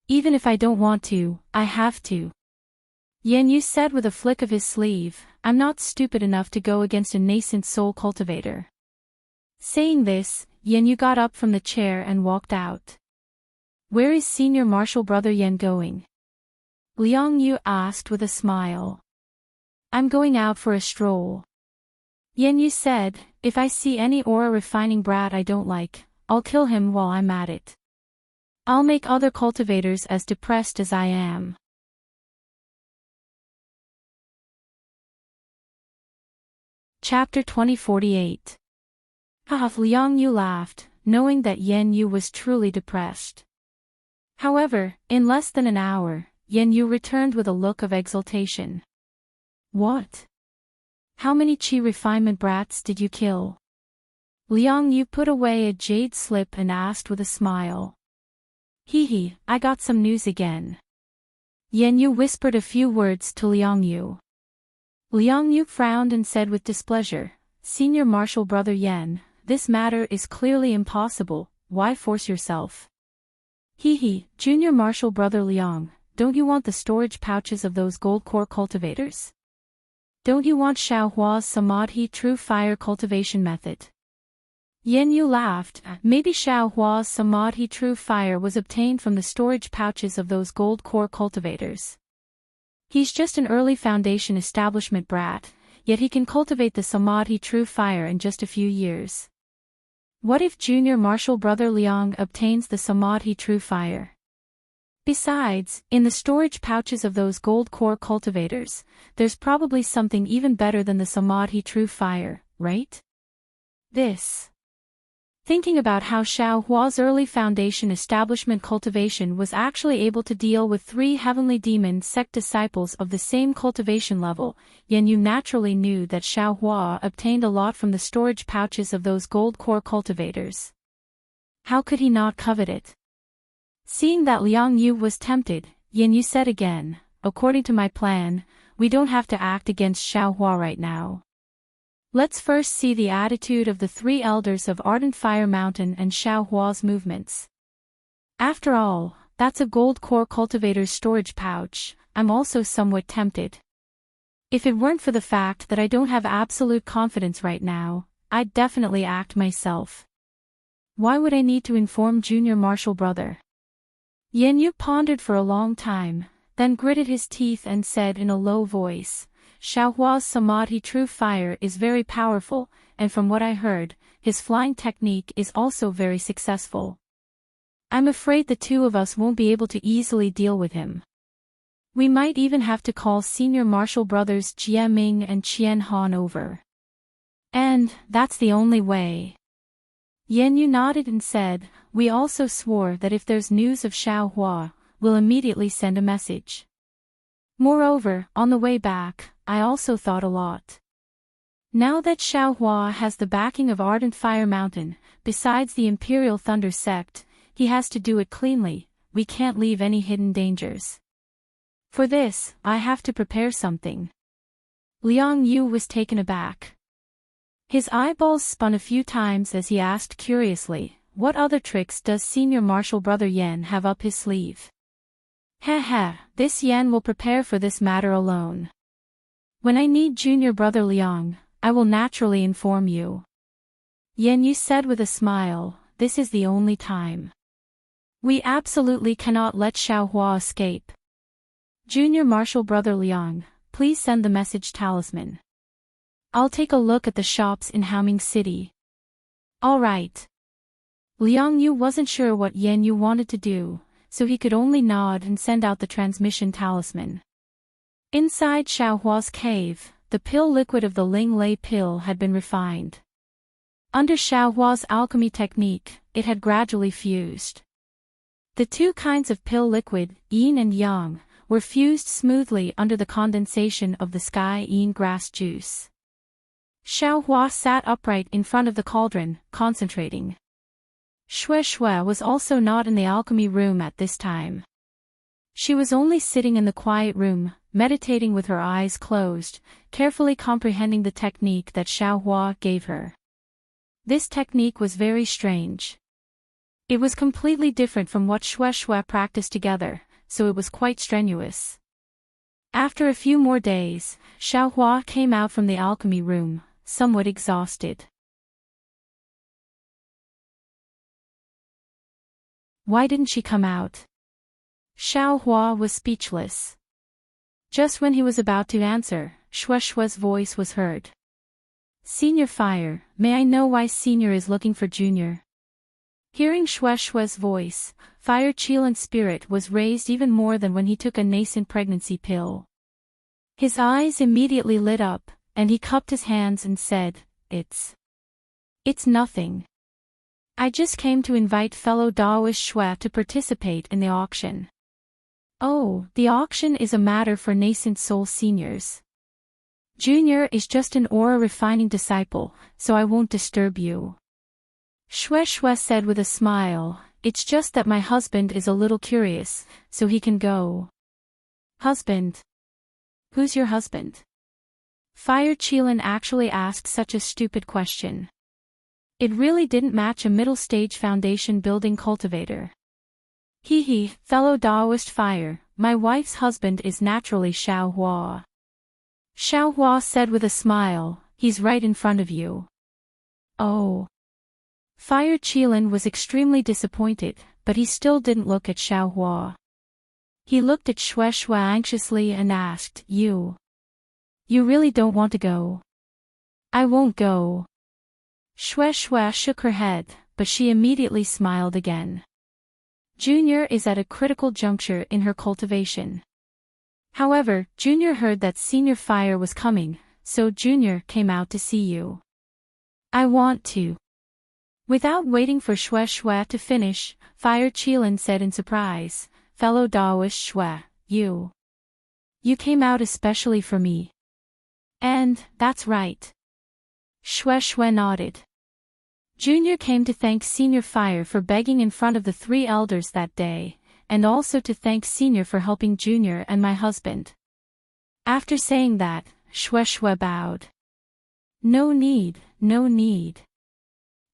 Even if I don't want to, I have to. Yan Yu said with a flick of his sleeve, I'm not stupid enough to go against a nascent soul cultivator. Saying this, Yan Yu got up from the chair and walked out. Where is Senior Marshal Brother Yan going? Liang Yu asked with a smile. I'm going out for a stroll. Yan Yu said, if I see any aura-refining brat I don't like, I'll kill him while I'm at it. I'll make other cultivators as depressed as I am. Chapter 2048. Liang Yu laughed, knowing that Yan Yu was truly depressed. However, in less than an hour, Yan Yu returned with a look of exultation. What? How many qi refinement brats did you kill? Liang Yu put away a jade slip and asked with a smile. I got some news again. Yan Yu whispered a few words to Liang Yu. Liang Yu frowned and said with displeasure, Senior Marshal Brother Yan, this matter is clearly impossible, why force yourself? Junior Marshal Brother Liang, don't you want the storage pouches of those gold core cultivators? Don't you want Xiao Hua's Samadhi True Fire cultivation method? Yan Yu laughed, maybe Xiao Hua's Samadhi True Fire was obtained from the storage pouches of those gold core cultivators. He's just an early foundation establishment brat, yet he can cultivate the Samadhi True Fire in just a few years. What if Junior Marshal Brother Liang obtains the Samadhi True Fire? Besides, in the storage pouches of those gold core cultivators, there's probably something even better than the Samadhi True Fire, right? Thinking about how Xiao Hua's early foundation establishment cultivation was actually able to deal with 3 heavenly demon sect disciples of the same cultivation level, Yan Yu naturally knew that Xiao Hua obtained a lot from the storage pouches of those gold core cultivators. How could he not covet it? Seeing that Liang Yu was tempted, Yan Yu said again, according to my plan, we don't have to act against Xiao Hua right now. Let's first see the attitude of the three elders of Ardent Fire Mountain and Xiao Hua's movements. After all, that's a gold core cultivator's storage pouch. I'm also somewhat tempted. If it weren't for the fact that I don't have absolute confidence right now, I'd definitely act myself. Why would I need to inform Junior Marshall Brother? Yan Yu pondered for a long time, then gritted his teeth and said in a low voice, Xiaohua's Samadhi True Fire is very powerful, and from what I heard, his flying technique is also very successful. I'm afraid the two of us won't be able to easily deal with him. We might even have to call Senior Marshall Brothers Jie Ming and Qian Han over. And that's the only way. Yan Yu nodded and said, we also swore that if there's news of Xiao Hua, we'll immediately send a message. Moreover, on the way back, I also thought a lot. Now that Xiao Hua has the backing of Ardent Fire Mountain, besides the Imperial Thunder Sect, he has to do it cleanly. We can't leave any hidden dangers. For this, I have to prepare something. Liang Yu was taken aback. His eyeballs spun a few times as he asked curiously, what other tricks does Senior Marshal Brother Yan have up his sleeve? Heh, this Yan will prepare for this matter alone. When I need Junior Brother Liang, I will naturally inform you. Yan Yu said with a smile, this is the only time. We absolutely cannot let Xiao Hua escape. Junior Marshal Brother Liang, please send the message talisman. I'll take a look at the shops in Haoming City. All right. Liang Yu wasn't sure what Yan Yu wanted to do, so he could only nod and send out the transmission talisman. Inside Xiao Hua's cave, the pill liquid of the Ling Lei pill had been refined. Under Xiao Hua's alchemy technique, it had gradually fused. The two kinds of pill liquid, yin and yang, were fused smoothly under the condensation of the sky yin grass juice. Xiao Hua sat upright in front of the cauldron, concentrating. Shui was also not in the alchemy room at this time. She was only sitting in the quiet room, meditating with her eyes closed, carefully comprehending the technique that Xiao Hua gave her. This technique was very strange. It was completely different from what Shui practiced together, so it was quite strenuous. After a few more days, Xiao Hua came out from the alchemy room, somewhat exhausted. Why didn't she come out? Xiao Hua was speechless. Just when he was about to answer, Shui's voice was heard. Senior Fire, may I know why Senior is looking for Junior? Hearing Shui's voice, Fire Qilan's spirit was raised even more than when he took a nascent pregnancy pill. His eyes immediately lit up, and he cupped his hands and said, It's nothing. I just came to invite fellow Daoist Shui to participate in the auction. Oh, the auction is a matter for nascent soul seniors. Junior is just an aura refining disciple, so I won't disturb you. Shui said with a smile, it's just that my husband is a little curious, so he can go. Husband? Who's your husband? Fire Qilan actually asked such a stupid question. It really didn't match a middle-stage foundation building cultivator. Hee, fellow Daoist Fire, my wife's husband is naturally Xiao Hua. Xiao Hua said with a smile, he's right in front of you. Oh. Fire Qilan was extremely disappointed, but he still didn't look at Xiao Hua. He looked at Shui anxiously and asked, You really don't want to go? I won't go. Shui shook her head, but she immediately smiled again. Junior is at a critical juncture in her cultivation. However, Junior heard that Senior Fire was coming, so Junior came out to see you. I want to. Without waiting for Shui to finish, Fire Qilan said in surprise, fellow Daoist Shui, you came out especially for me. And, that's right. Shui nodded. Junior came to thank Senior Fire for begging in front of the three elders that day, and also to thank Senior for helping Junior and my husband. After saying that, Shui bowed. No need, no need.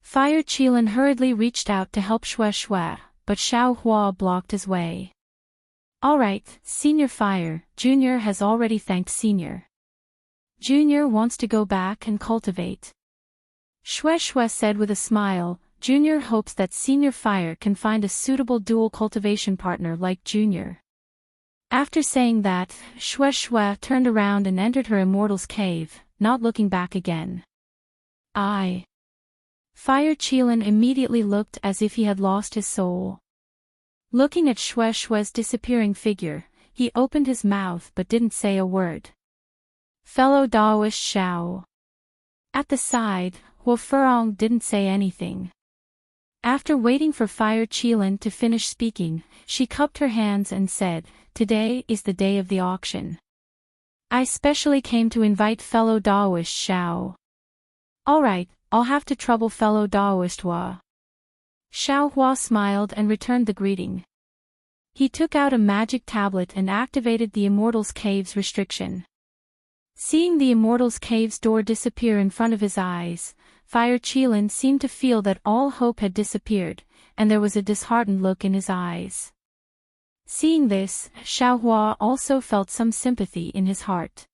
Fire Qilin hurriedly reached out to help Shui Shui, but Xiao Hua blocked his way. Alright, Senior Fire, Junior has already thanked Senior. Junior wants to go back and cultivate. Shui Shui said with a smile. Junior hopes that Senior Fire can find a suitable dual cultivation partner like Junior. After saying that, Shui Shui turned around and entered her immortal's cave, not looking back again. Fire Qilin immediately looked as if he had lost his soul. Looking at Shui Shui's disappearing figure, he opened his mouth but didn't say a word. Fellow Daoist Xiao. At the side, Wu Furong didn't say anything. After waiting for Fire Qilin to finish speaking, she cupped her hands and said, "Today is the day of the auction. I specially came to invite fellow Daoist Xiao." Alright, I'll have to trouble fellow Daoist Hua. Xiao Hua smiled and returned the greeting. He took out a magic tablet and activated the Immortal's Cave's restriction. Seeing the Immortal's Cave's door disappear in front of his eyes, Fire Qilin seemed to feel that all hope had disappeared, and there was a disheartened look in his eyes. Seeing this, Xiao Hua also felt some sympathy in his heart.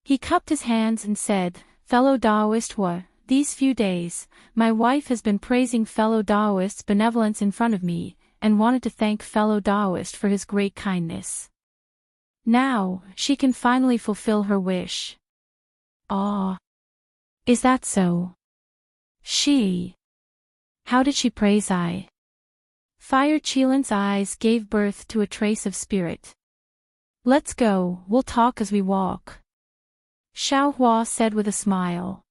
He cupped his hands and said, "Fellow Daoist Hua, these few days, my wife has been praising fellow Daoist's benevolence in front of me, and wanted to thank fellow Daoist for his great kindness. Now, she can finally fulfill her wish." "Ah. Is that so? How did she praise I?" Fire Qilin's eyes gave birth to a trace of spirit. "Let's go, we'll talk as we walk," Xiao Hua said with a smile.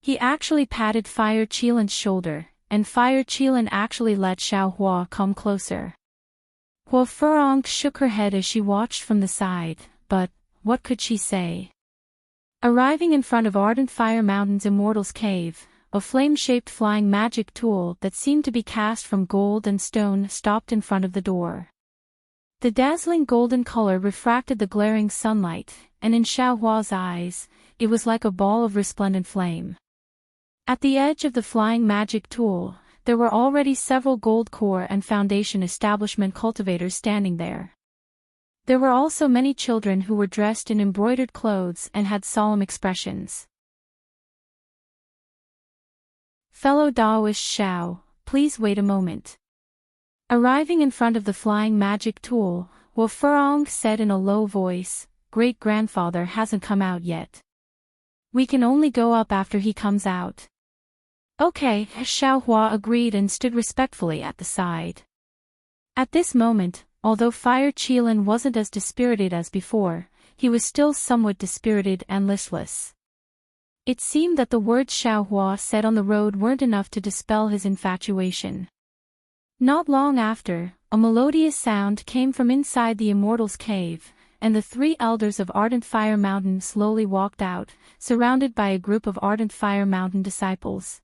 He actually patted Fire Qilin's shoulder, and Fire Qilin actually let Xiao Hua come closer. Wu Furong shook her head as she watched from the side, but what could she say? Arriving in front of Ardent Fire Mountain's Immortal's Cave, a flame-shaped flying magic tool that seemed to be cast from gold and stone stopped in front of the door. The dazzling golden color refracted the glaring sunlight, and in Xiao Hua's eyes, it was like a ball of resplendent flame. At the edge of the flying magic tool, there were already several gold core and foundation establishment cultivators standing there. There were also many children who were dressed in embroidered clothes and had solemn expressions. "Fellow Daoist Xiao, please wait a moment." Arriving in front of the flying magic tool, Wu Furong said in a low voice, "Great-grandfather hasn't come out yet. We can only go up after he comes out." "Okay," Xiao Hua agreed and stood respectfully at the side. At this moment, although Fire Qilin wasn't as dispirited as before, he was still somewhat dispirited and listless. It seemed that the words Xiao Hua said on the road weren't enough to dispel his infatuation. Not long after, a melodious sound came from inside the Immortal's Cave, and the three elders of Ardent Fire Mountain slowly walked out, surrounded by a group of Ardent Fire Mountain disciples.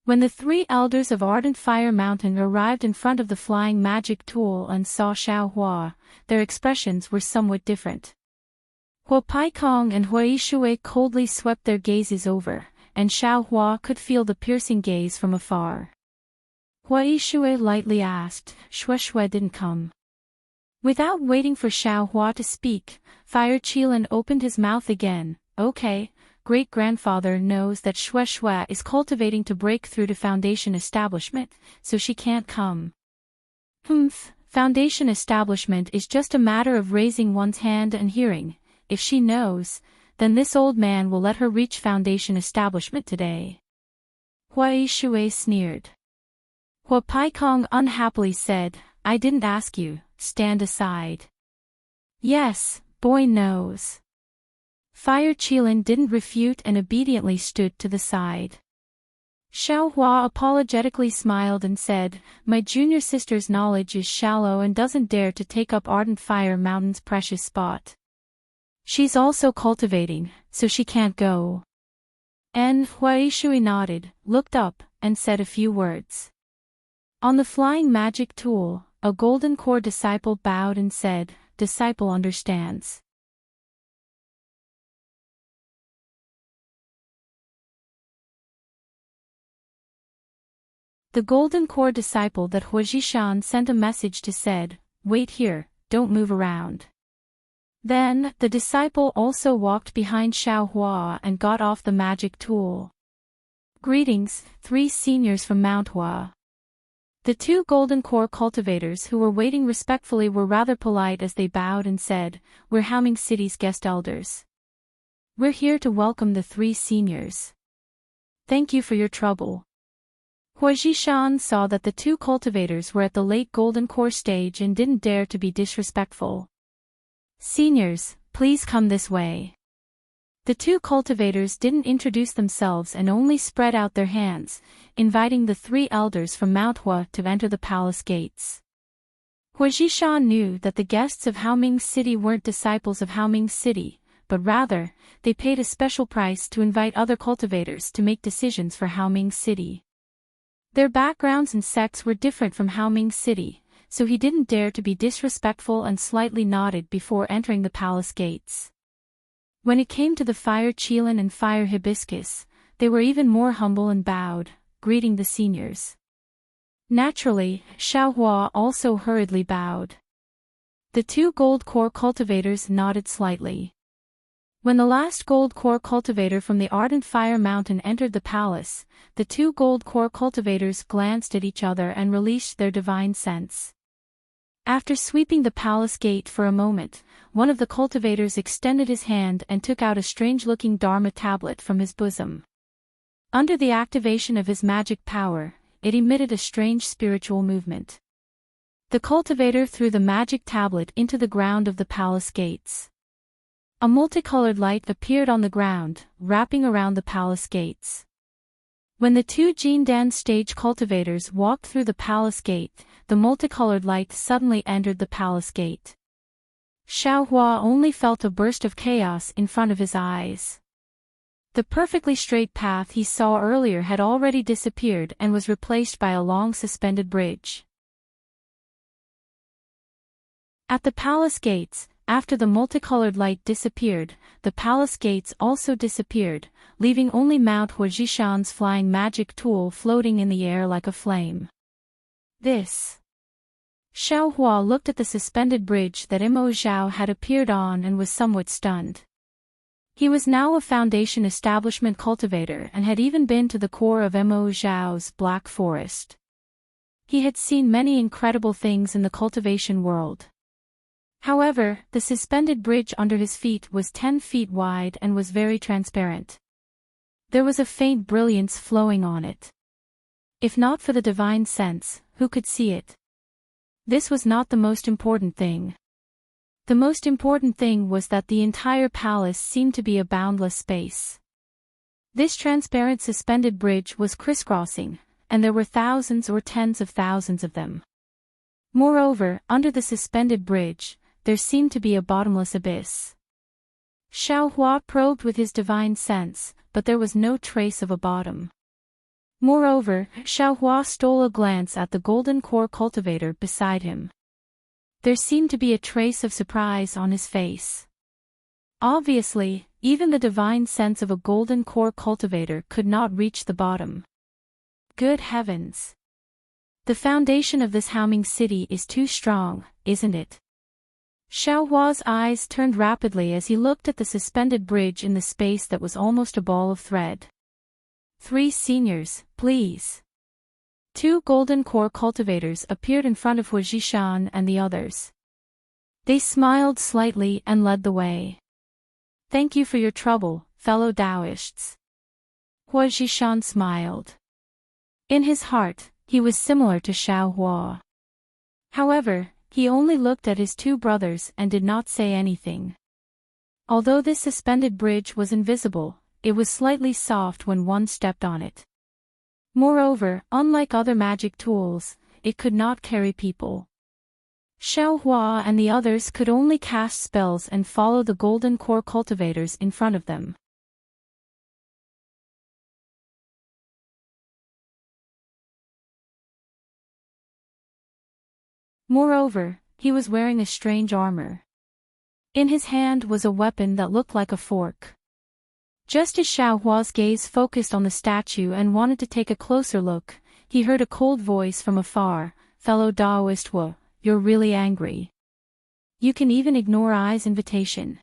When the three elders of Ardent Fire Mountain arrived in front of the flying magic tool and saw Xiao Hua, their expressions were somewhat different. Hu Paikong and Hui Shui coldly swept their gazes over, and Xiao Hua could feel the piercing gaze from afar. Hui Shui lightly asked, "Shui Shui didn't come?" Without waiting for Xiao Hua to speak, Fire Qilin opened his mouth again. "Okay, great-grandfather knows that Shui Shui is cultivating to break through to foundation establishment, so she can't come." Foundation establishment is just a matter of raising one's hand and hearing. If she knows, then this old man will let her reach foundation establishment today. Hui Shui sneered. Hu Paikong unhappily said, "I didn't ask you, stand aside." "Yes, boy knows." Fire Qilin didn't refute and obediently stood to the side. Xiao Hua apologetically smiled and said, "My junior sister's knowledge is shallow and doesn't dare to take up Ardent Fire Mountain's precious spot. She's also cultivating, so she can't go." And Hui Shui nodded, looked up, and said a few words. On the flying magic tool, a golden core disciple bowed and said, "Disciple understands." The golden core disciple that Huajishan sent a message to said, "Wait here, don't move around." Then, the disciple also walked behind Xiaohua and got off the magic tool. Greetings, 3 seniors from Mount Hua. The 2 golden core cultivators who were waiting respectfully were rather polite as they bowed and said, "We're Haoming City's guest elders. We're here to welcome the 3 seniors. Thank you for your trouble." Huajishan saw that the 2 cultivators were at the late golden core stage and didn't dare to be disrespectful. "Seniors, please come this way." The 2 cultivators didn't introduce themselves and only spread out their hands, inviting the 3 elders from Mount Hua to enter the palace gates. Huajishan knew that the guests of Haoming City weren't disciples of Haoming City, but rather, they paid a special price to invite other cultivators to make decisions for Haoming City. Their backgrounds and sects were different from Haoming City, so he didn't dare to be disrespectful and slightly nodded before entering the palace gates. When it came to the Fire Qilin and Fire Hibiscus, they were even more humble and bowed, greeting the seniors. Naturally, Xiaohua also hurriedly bowed. The 2 gold core cultivators nodded slightly. When the last gold core cultivator from the Ardent Fire Mountain entered the palace, the 2 gold core cultivators glanced at each other and released their divine sense. After sweeping the palace gate for a moment, one of the cultivators extended his hand and took out a strange-looking Dharma tablet from his bosom. Under the activation of his magic power, it emitted a strange spiritual movement. The cultivator threw the magic tablet into the ground of the palace gates. A multicolored light appeared on the ground, wrapping around the palace gates. When the 2 Jindan stage cultivators walked through the palace gate, the multicolored light suddenly entered the palace gate. Xiaohua only felt a burst of chaos in front of his eyes. The perfectly straight path he saw earlier had already disappeared and was replaced by a long suspended bridge. At the palace gates, after the multicolored light disappeared, the palace gates also disappeared, leaving only Mount Huajishan's flying magic tool floating in the air like a flame. This. Xiaohua looked at the suspended bridge that Mo Zhao had appeared on and was somewhat stunned. He was now a Foundation Establishment cultivator and had even been to the core of Mo Zhao's Black Forest. He had seen many incredible things in the cultivation world. However, the suspended bridge under his feet was 10 feet wide and was very transparent. There was a faint brilliance flowing on it. If not for the divine sense, who could see it? This was not the most important thing. The most important thing was that the entire palace seemed to be a boundless space. This transparent suspended bridge was crisscrossing, and there were thousands or tens of thousands of them. Moreover, under the suspended bridge, there seemed to be a bottomless abyss. Xiaohua probed with his divine sense, but there was no trace of a bottom. Moreover, Xiaohua stole a glance at the golden core cultivator beside him. There seemed to be a trace of surprise on his face. Obviously, even the divine sense of a golden core cultivator could not reach the bottom. Good heavens! The foundation of this Haoming City is too strong, isn't it? Xiaohua's eyes turned rapidly as he looked at the suspended bridge in the space that was almost a ball of thread. 3 seniors, please. 2 golden core cultivators appeared in front of Huajishan and the others. They smiled slightly and led the way. Thank you for your trouble, fellow Taoists. Huajishan smiled. In his heart, he was similar to Xiaohua. However, he only looked at his 2 brothers and did not say anything. Although this suspended bridge was invisible, it was slightly soft when one stepped on it. Moreover, unlike other magic tools, it could not carry people. Xiaohua and the others could only cast spells and follow the golden core cultivators in front of them. Moreover, he was wearing a strange armor. In his hand was a weapon that looked like a fork. Just as Xiaohua's gaze focused on the statue and wanted to take a closer look, he heard a cold voice from afar, "Fellow Daoist Wu, you're really angry. You can even ignore I's invitation.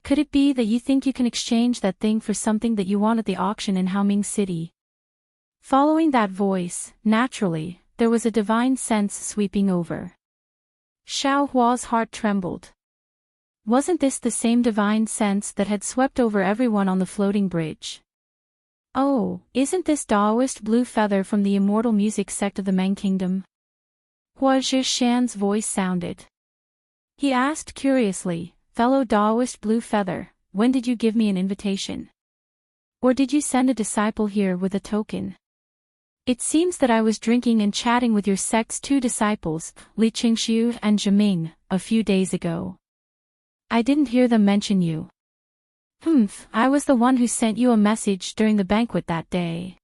Could it be that you think you can exchange that thing for something that you want at the auction in Haoming City?" Following that voice, naturally, there was a divine sense sweeping over. Xiao Hua's heart trembled. Wasn't this the same divine sense that had swept over everyone on the floating bridge? Oh, isn't this Daoist Blue Feather from the immortal music sect of the Meng Kingdom? Hua Zhishan's voice sounded. He asked curiously, "Fellow Daoist Blue Feather, when did you give me an invitation? Or did you send a disciple here with a token? It seems that I was drinking and chatting with your sect's two disciples, Li Qingxiu and Zhiming, a few days ago. I didn't hear them mention you." I was the one who sent you a message during the banquet that day."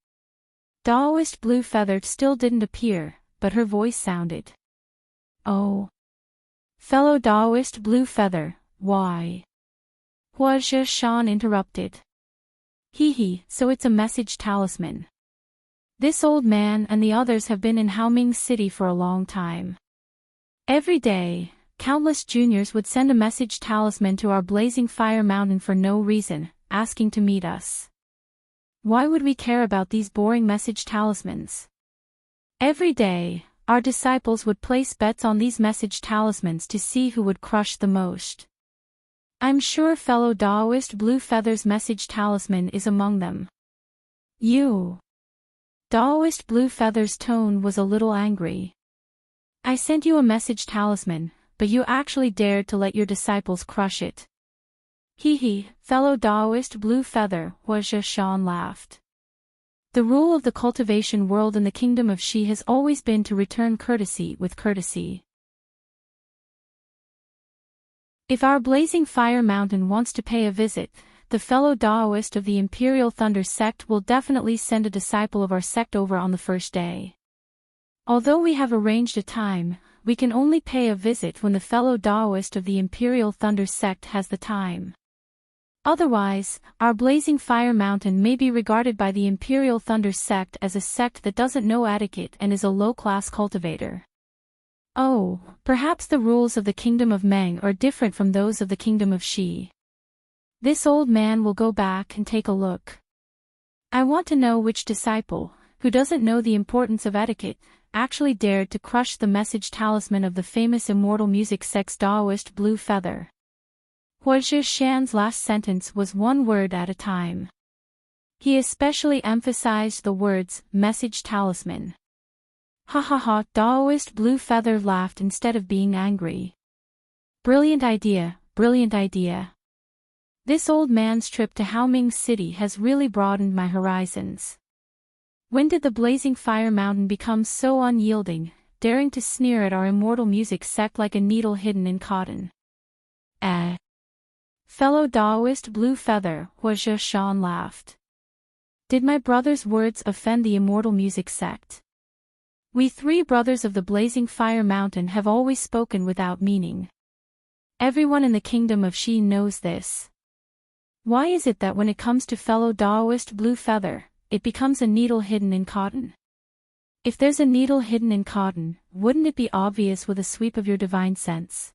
Daoist Blue Feather still didn't appear, but her voice sounded. "Oh. Fellow Daoist Blue Feather, why?" Hua Zhishan interrupted. So it's a message talisman. This old man and the others have been in Haoming City for a long time. Every day, countless juniors would send a message talisman to our blazing fire mountain for no reason, asking to meet us. Why would we care about these boring message talismans? Every day, our disciples would place bets on these message talismans to see who would crush the most. I'm sure fellow Daoist Blue Feather's message talisman is among them. You. Daoist Blue Feather's tone was a little angry. I sent you a message talisman, but you actually dared to let your disciples crush it. Fellow Daoist Blue Feather, Hua Zhishan laughed. The rule of the cultivation world in the kingdom of Shi has always been to return courtesy with courtesy. If our blazing fire mountain wants to pay a visit, the fellow Daoist of the Imperial Thunder sect will definitely send a disciple of our sect over on the first day. Although we have arranged a time, we can only pay a visit when the fellow Daoist of the Imperial Thunder sect has the time. Otherwise, our blazing fire mountain may be regarded by the Imperial Thunder sect as a sect that doesn't know etiquette and is a low-class cultivator. Oh, perhaps the rules of the Kingdom of Meng are different from those of the Kingdom of Shi. This old man will go back and take a look. I want to know which disciple, who doesn't know the importance of etiquette, actually dared to crush the message talisman of the famous immortal music sect's Daoist Blue Feather. Hua Zhishan's last sentence was one word at a time. He especially emphasized the words, message talisman. Daoist Blue Feather laughed instead of being angry. Brilliant idea, brilliant idea. This old man's trip to Haoming City has really broadened my horizons. When did the blazing fire mountain become so unyielding, daring to sneer at our immortal music sect like a needle hidden in cotton? Fellow Daoist Blue Feather, Hua Zhishan laughed. Did my brother's words offend the immortal music sect? We three brothers of the blazing fire mountain have always spoken without meaning. Everyone in the kingdom of Shi knows this. Why is it that when it comes to fellow Daoist Blue Feather, it becomes a needle hidden in cotton? If there's a needle hidden in cotton, wouldn't it be obvious with a sweep of your divine sense?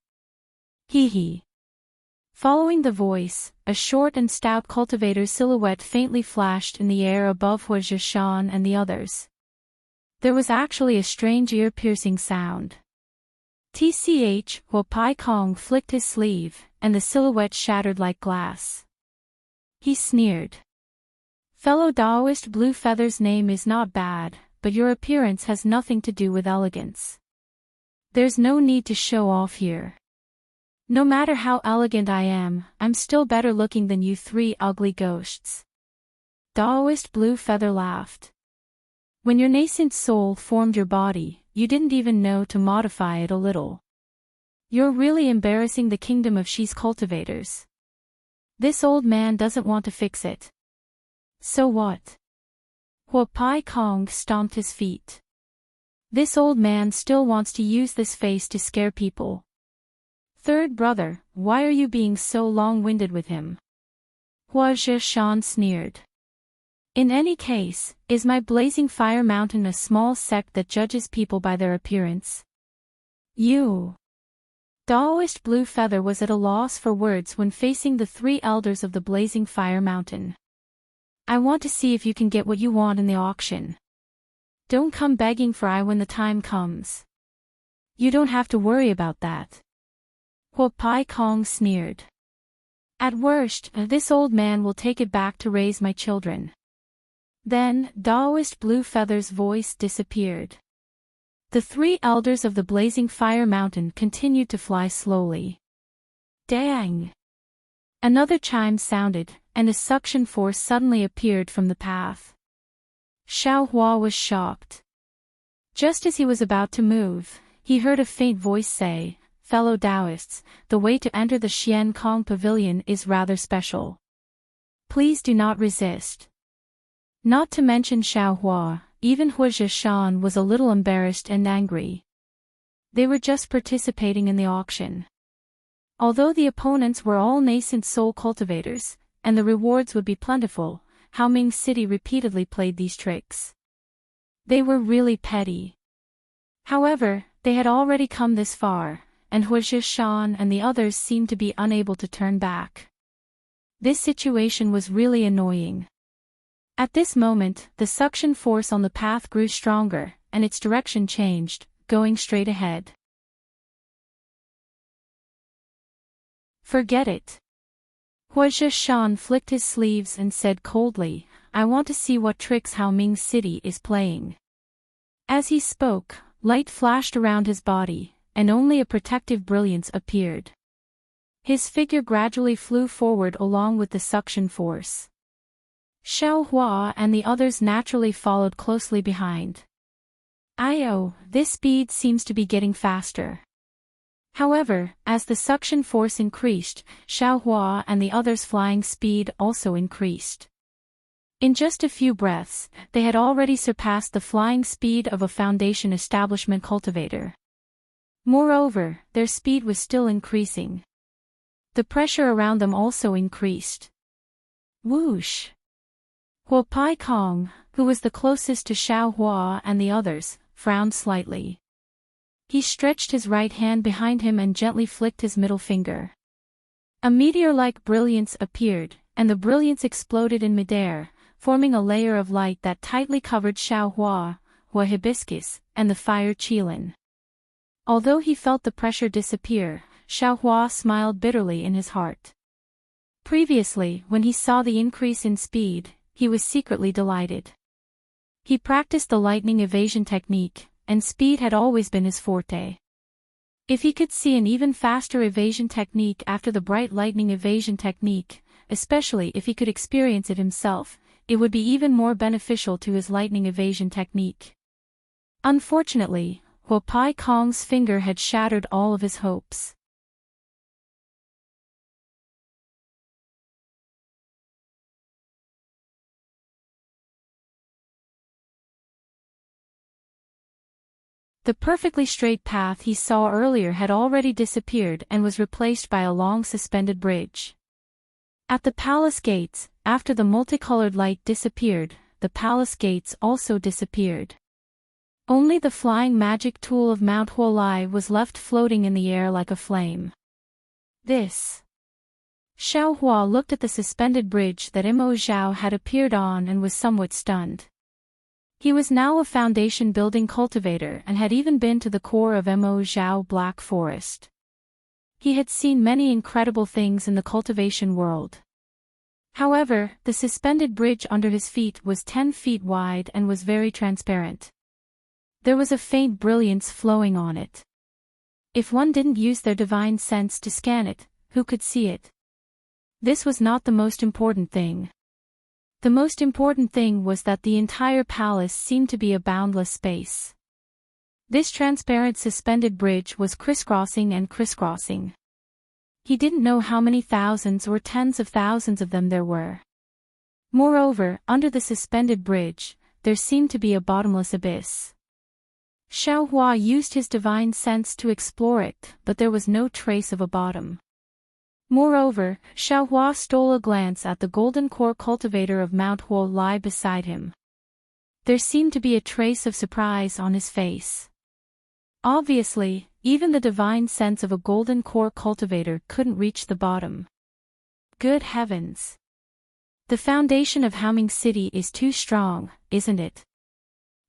Following the voice, a short and stout cultivator's silhouette faintly flashed in the air above Hua Zhishan and the others. There was actually a strange ear-piercing sound. Hua Pai Kong flicked his sleeve, and the silhouette shattered like glass. He sneered. Fellow Daoist Blue Feather's name is not bad, but your appearance has nothing to do with elegance. There's no need to show off here. No matter how elegant I am, I'm still better looking than you three ugly ghosts. Daoist Blue Feather laughed. When your nascent soul formed your body, you didn't even know to modify it a little. You're really embarrassing the kingdom of Shi's cultivators. This old man doesn't want to fix it. So what? Hua Pai Kong stomped his feet. This old man still wants to use this face to scare people. Third brother, why are you being so long-winded with him? Hua Zhishan sneered. In any case, is my blazing fire mountain a small sect that judges people by their appearance? You. Taoist Blue Feather was at a loss for words when facing the three elders of the blazing fire mountain. I want to see if you can get what you want in the auction. Don't come begging for I when the time comes. You don't have to worry about that. Huo Pai Kong sneered. At worst, this old man will take it back to raise my children. Then, Taoist Blue Feather's voice disappeared. The three elders of the blazing fire mountain continued to fly slowly. Dang! Another chime sounded, and a suction force suddenly appeared from the path. Xiao Hua was shocked. Just as he was about to move, he heard a faint voice say, "Fellow Taoists, the way to enter the Xian Kong Pavilion is rather special. Please do not resist." Not to mention Xiao Hua, even Hua Zhishan was a little embarrassed and angry. They were just participating in the auction. Although the opponents were all nascent soul cultivators, and the rewards would be plentiful, Haoming City repeatedly played these tricks. They were really petty. However, they had already come this far, and Hua Zhishan and the others seemed to be unable to turn back. This situation was really annoying. At this moment, the suction force on the path grew stronger, and its direction changed, going straight ahead. Forget it. Hua Zhishan flicked his sleeves and said coldly, I want to see what tricks Haoming City is playing. As he spoke, light flashed around his body, and only a protective brilliance appeared. His figure gradually flew forward along with the suction force. Xiao Hua and the others naturally followed closely behind. This speed seems to be getting faster. However, as the suction force increased, Xiao Hua and the others' flying speed also increased. In just a few breaths, they had already surpassed the flying speed of a Foundation establishment cultivator. Moreover, their speed was still increasing. The pressure around them also increased. Whoosh! Huo Pai Kong, who was the closest to Xiao Hua and the others, frowned slightly. He stretched his right hand behind him and gently flicked his middle finger. A meteor-like brilliance appeared, and the brilliance exploded in midair, forming a layer of light that tightly covered Xiao Hua, Hua Hibiscus, and the fire Qilin. Although he felt the pressure disappear, Xiao Hua smiled bitterly in his heart. Previously, when he saw the increase in speed, he was secretly delighted. He practiced the lightning evasion technique, and speed had always been his forte. If he could see an even faster evasion technique after the bright lightning evasion technique, especially if he could experience it himself, it would be even more beneficial to his lightning evasion technique. Unfortunately, Huo Pai Kong's finger had shattered all of his hopes. The perfectly straight path he saw earlier had already disappeared and was replaced by a long suspended bridge. At the palace gates, after the multicolored light disappeared, the palace gates also disappeared. Only the flying magic tool of Mount Huolai was left floating in the air like a flame. This. Xiao Hua looked at the suspended bridge that Imo Zhao had appeared on and was somewhat stunned. He was now a foundation building cultivator and had even been to the core of Mo Zhao Black Forest. He had seen many incredible things in the cultivation world. However, the suspended bridge under his feet was 10 feet wide and was very transparent. There was a faint brilliance flowing on it. If one didn't use their divine sense to scan it, who could see it? This was not the most important thing. The most important thing was that the entire palace seemed to be a boundless space. This transparent suspended bridge was crisscrossing and crisscrossing. He didn't know how many thousands or tens of thousands of them there were. Moreover, under the suspended bridge, there seemed to be a bottomless abyss. Xiao Hua used his divine sense to explore it, but there was no trace of a bottom. Moreover, Xiaohua stole a glance at the golden core cultivator of Mount Huo lie beside him. There seemed to be a trace of surprise on his face. Obviously, even the divine sense of a golden core cultivator couldn't reach the bottom. Good heavens! The foundation of Haoming City is too strong, isn't it?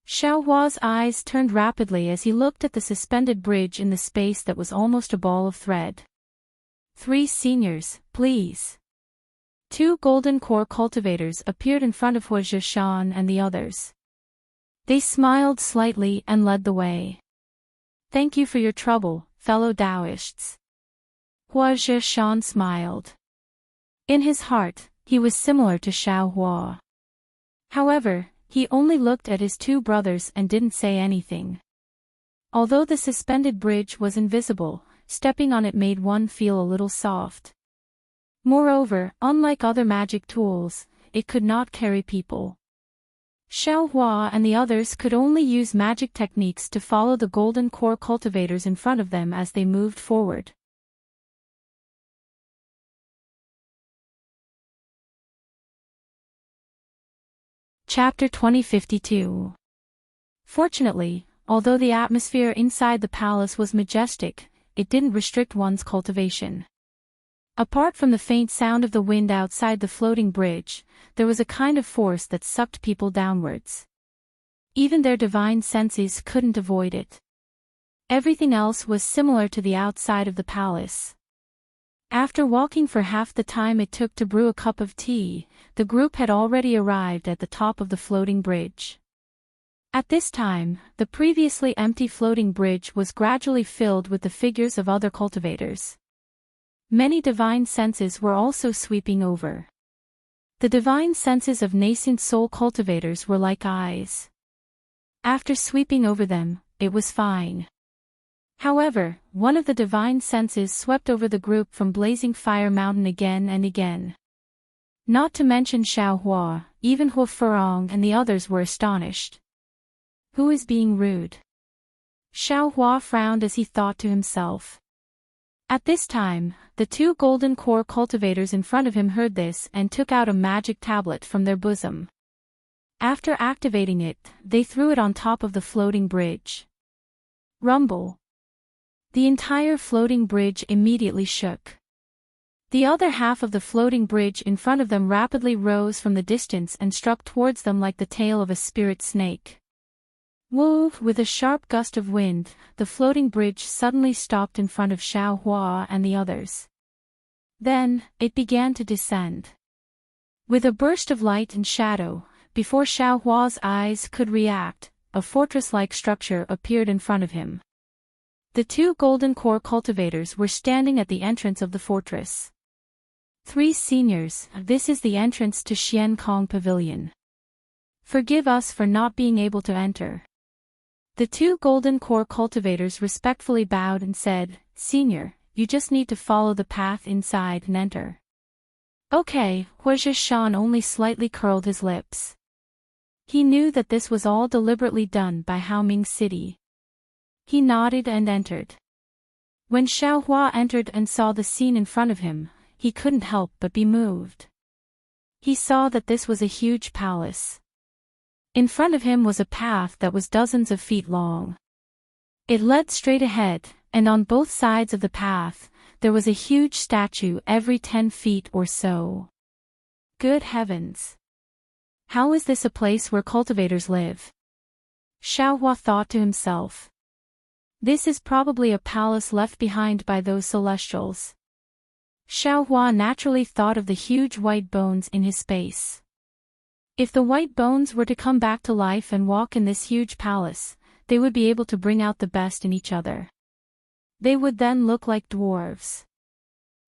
Xiaohua's eyes turned rapidly as he looked at the suspended bridge in the space that was almost a ball of thread. 3 seniors, please. 2 golden core cultivators appeared in front of Hua Zhishan and the others. They smiled slightly and led the way. Thank you for your trouble, fellow Taoists. Hua Zhishan smiled. In his heart, he was similar to Xiaohua. However, he only looked at his 2 brothers and didn't say anything. Although the suspended bridge was invisible, stepping on it made one feel a little soft. Moreover, unlike other magic tools, it could not carry people. Xiaohua and the others could only use magic techniques to follow the golden core cultivators in front of them as they moved forward. Chapter 2052. Fortunately, although the atmosphere inside the palace was majestic, it didn't restrict one's cultivation. Apart from the faint sound of the wind outside the floating bridge, there was a kind of force that sucked people downwards. Even their divine senses couldn't avoid it. Everything else was similar to the outside of the palace. After walking for half the time it took to brew a cup of tea, the group had already arrived at the top of the floating bridge. At this time, the previously empty floating bridge was gradually filled with the figures of other cultivators. Many divine senses were also sweeping over. The divine senses of nascent soul cultivators were like eyes. After sweeping over them, it was fine. However, one of the divine senses swept over the group from Blazing Fire Mountain again and again. Not to mention Xiaohua, even Hua Furong and the others were astonished. Who is being rude? Xiaohua frowned as he thought to himself. At this time, the 2 golden core cultivators in front of him heard this and took out a magic tablet from their bosom. After activating it, they threw it on top of the floating bridge. Rumble. The entire floating bridge immediately shook. The other half of the floating bridge in front of them rapidly rose from the distance and struck towards them like the tail of a spirit snake. Whoa! With a sharp gust of wind, the floating bridge suddenly stopped in front of Xiaohua and the others. Then, it began to descend. With a burst of light and shadow, before Xiaohua's eyes could react, a fortress-like structure appeared in front of him. The 2 golden core cultivators were standing at the entrance of the fortress. 3 seniors, this is the entrance to Xian Kong Pavilion. Forgive us for not being able to enter. The 2 golden core cultivators respectfully bowed and said, Senior, you just need to follow the path inside and enter. Okay, Hua Zhishan only slightly curled his lips. He knew that this was all deliberately done by Haoming City. He nodded and entered. When Xiaohua entered and saw the scene in front of him, he couldn't help but be moved. He saw that this was a huge palace. In front of him was a path that was dozens of feet long. It led straight ahead, and on both sides of the path, there was a huge statue every 10 feet or so. Good heavens! How is this a place where cultivators live? Xiaohua thought to himself. This is probably a palace left behind by those celestials. Xiaohua naturally thought of the huge white bones in his space. If the white bones were to come back to life and walk in this huge palace, they would be able to bring out the best in each other. They would then look like dwarves.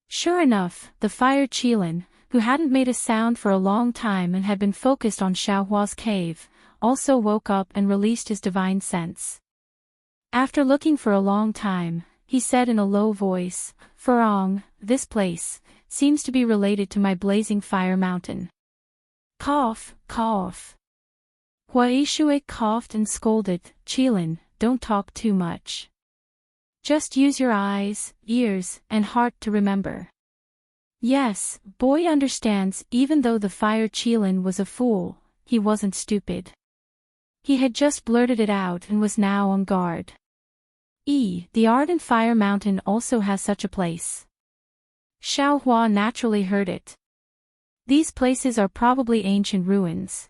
Sure enough, the fire Qilin, who hadn't made a sound for a long time and had been focused on Xiaohua's cave, also woke up and released his divine sense. After looking for a long time, he said in a low voice, Furong, this place seems to be related to my Blazing Fire Mountain. Cough, cough. Hua Yishui coughed and scolded, Qilin, don't talk too much. Just use your eyes, ears, and heart to remember. Yes, boy understands. Even though the fire Qilin was a fool, he wasn't stupid. He had just blurted it out and was now on guard. The Ardent Fire Mountain also has such a place. Xiaohua naturally heard it. These places are probably ancient ruins.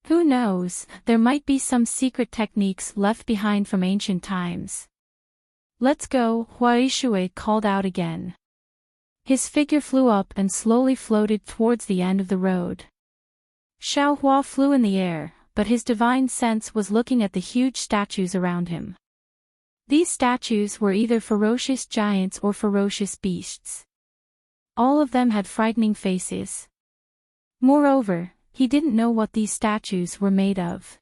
Who knows, there might be some secret techniques left behind from ancient times. Let's go, Huaishui called out again. His figure flew up and slowly floated towards the end of the road. Xiaohua flew in the air, but his divine sense was looking at the huge statues around him. These statues were either ferocious giants or ferocious beasts. All of them had frightening faces. Moreover, he didn't know what these statues were made of.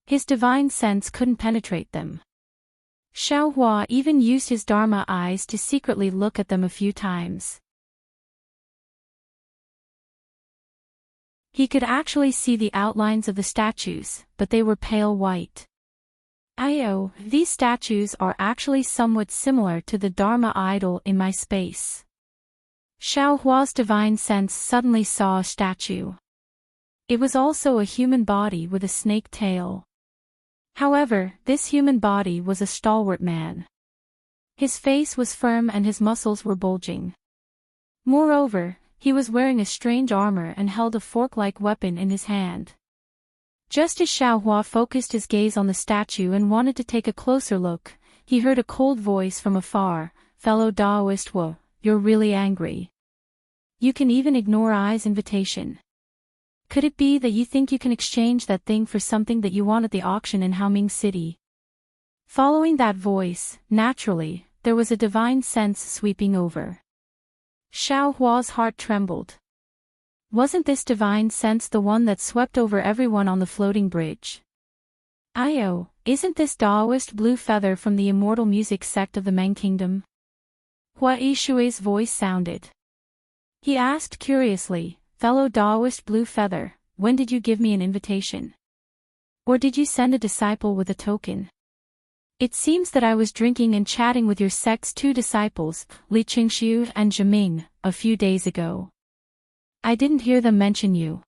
His divine sense couldn't penetrate them. Xiaohua even used his Dharma eyes to secretly look at them a few times. He could actually see the outlines of the statues, but they were pale white. These statues are actually somewhat similar to the Dharma idol in my space. Xiaohua's divine sense suddenly saw a statue. It was also a human body with a snake tail. However, this human body was a stalwart man. His face was firm and his muscles were bulging. Moreover, he was wearing a strange armor and held a fork-like weapon in his hand. Just as Xiaohua focused his gaze on the statue and wanted to take a closer look, he heard a cold voice from afar, "Fellow Taoist Wu, you're really angry. You can even ignore I's invitation. Could it be that you think you can exchange that thing for something that you want at the auction in Haoming City?" Following that voice, naturally, there was a divine sense sweeping over. Xiaohua's heart trembled. Wasn't this divine sense the one that swept over everyone on the floating bridge? Isn't this Taoist Blue Feather from the immortal music sect of the Meng Kingdom? Huaishui's voice sounded. He asked curiously, "Fellow Taoist Blue Feather, when did you give me an invitation? Or did you send a disciple with a token? It seems that I was drinking and chatting with your sect's two disciples, Li Qingxiu and Zhiming, a few days ago. I didn't hear them mention you."